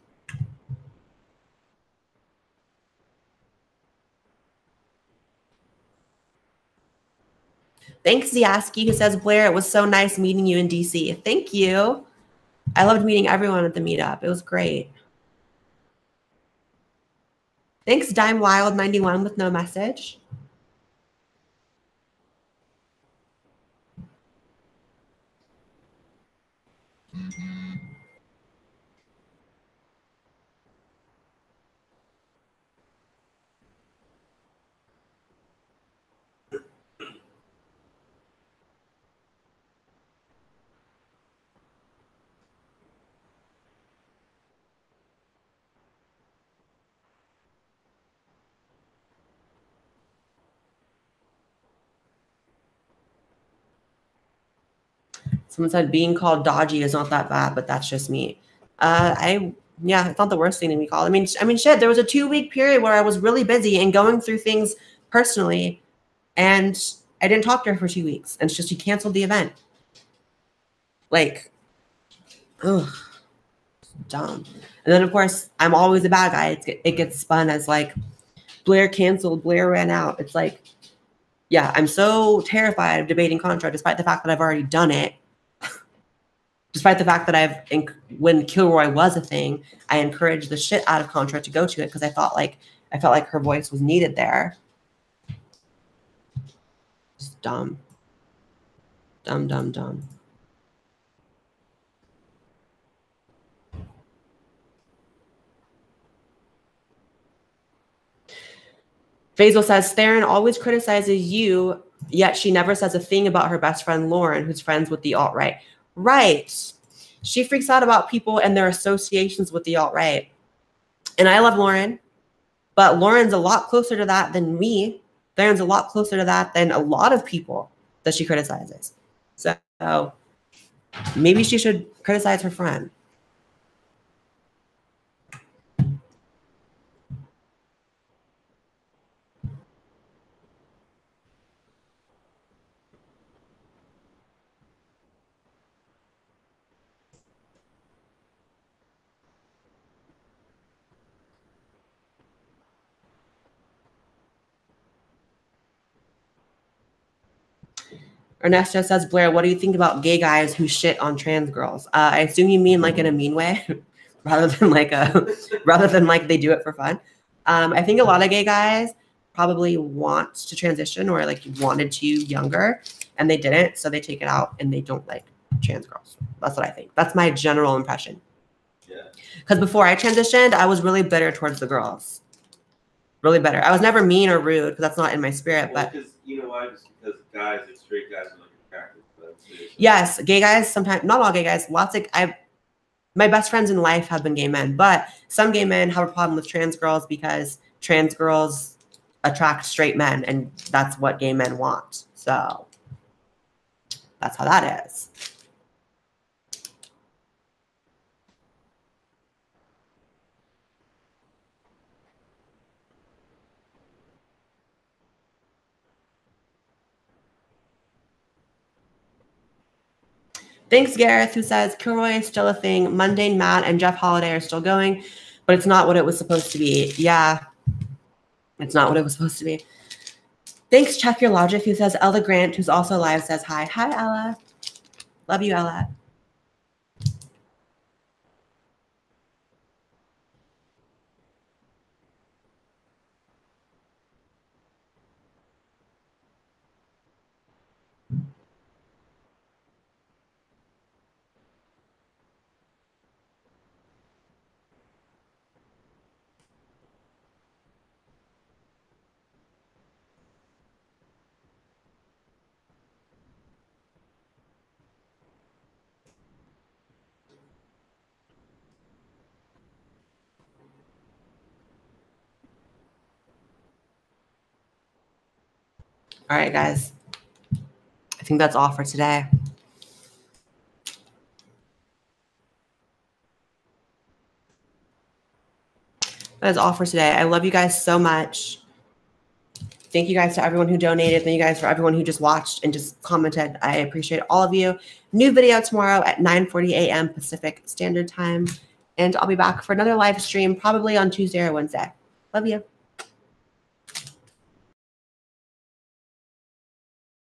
Thanks, Ziaski, who says, Blaire, it was so nice meeting you in DC. Thank you. I loved meeting everyone at the meetup. It was great. Thanks, Dime Wild 91 with no message. Someone said being called dodgy is not that bad, but that's just me. Yeah, it's not the worst thing to be called. I mean, shit, there was a 2-week period where I was really busy and going through things personally, and I didn't talk to her for 2 weeks, and it's just she canceled the event. Like, ugh, dumb. And then, of course, I'm always a bad guy. It gets spun as like, Blaire canceled, Blaire ran out. It's like, yeah, I'm so terrified of debating Contra, despite the fact that I've already done it. Despite the fact that when Kilroy was a thing, I encouraged the shit out of Contra to go to it because I felt like her voice was needed there. Just dumb. Dumb, dumb, dumb. Faisal says, Theron always criticizes you, yet she never says a thing about her best friend Lauren, who's friends with the alt-right. Right. She freaks out about people and their associations with the alt-right. And I love Lauren, but Lauren's a lot closer to that than me. Theron's a lot closer to that than a lot of people that she criticizes. So maybe she should criticize her friend. Ernesto says, Blaire, what do you think about gay guys who shit on trans girls? I assume you mean like in a mean way, rather than like they do it for fun. I think a lot of gay guys probably want to transition or like wanted to younger and they didn't, so they take it out and they don't like trans girls. That's what I think. That's my general impression. Yeah. Because before I transitioned, I was really bitter towards the girls. really bitter. I was never mean or rude because that's not in my spirit. Well, but because you know why? Just because guys, like straight guys, are like attracted to them too. So. Yes, gay guys sometimes, not all gay guys. Lots of my best friends in life have been gay men, but some gay men have a problem with trans girls because trans girls attract straight men, and that's what gay men want. So that's how that is. Thanks, Gareth, who says Kilroy is still a thing. Mundane Matt and Jeff Holiday are still going, but it's not what it was supposed to be. Yeah, it's not what it was supposed to be. Thanks, Check Your Logic, who says Ella Grant, who's also live, says hi. Hi, Ella. Love you, Ella. All right, guys. I think that's all for today. That is all for today. I love you guys so much. Thank you guys to everyone who donated. Thank you guys for everyone who just watched and just commented. I appreciate all of you. New video tomorrow at 9:40 a.m. Pacific Standard Time. And I'll be back for another live stream probably on Tuesday or Wednesday. Love you.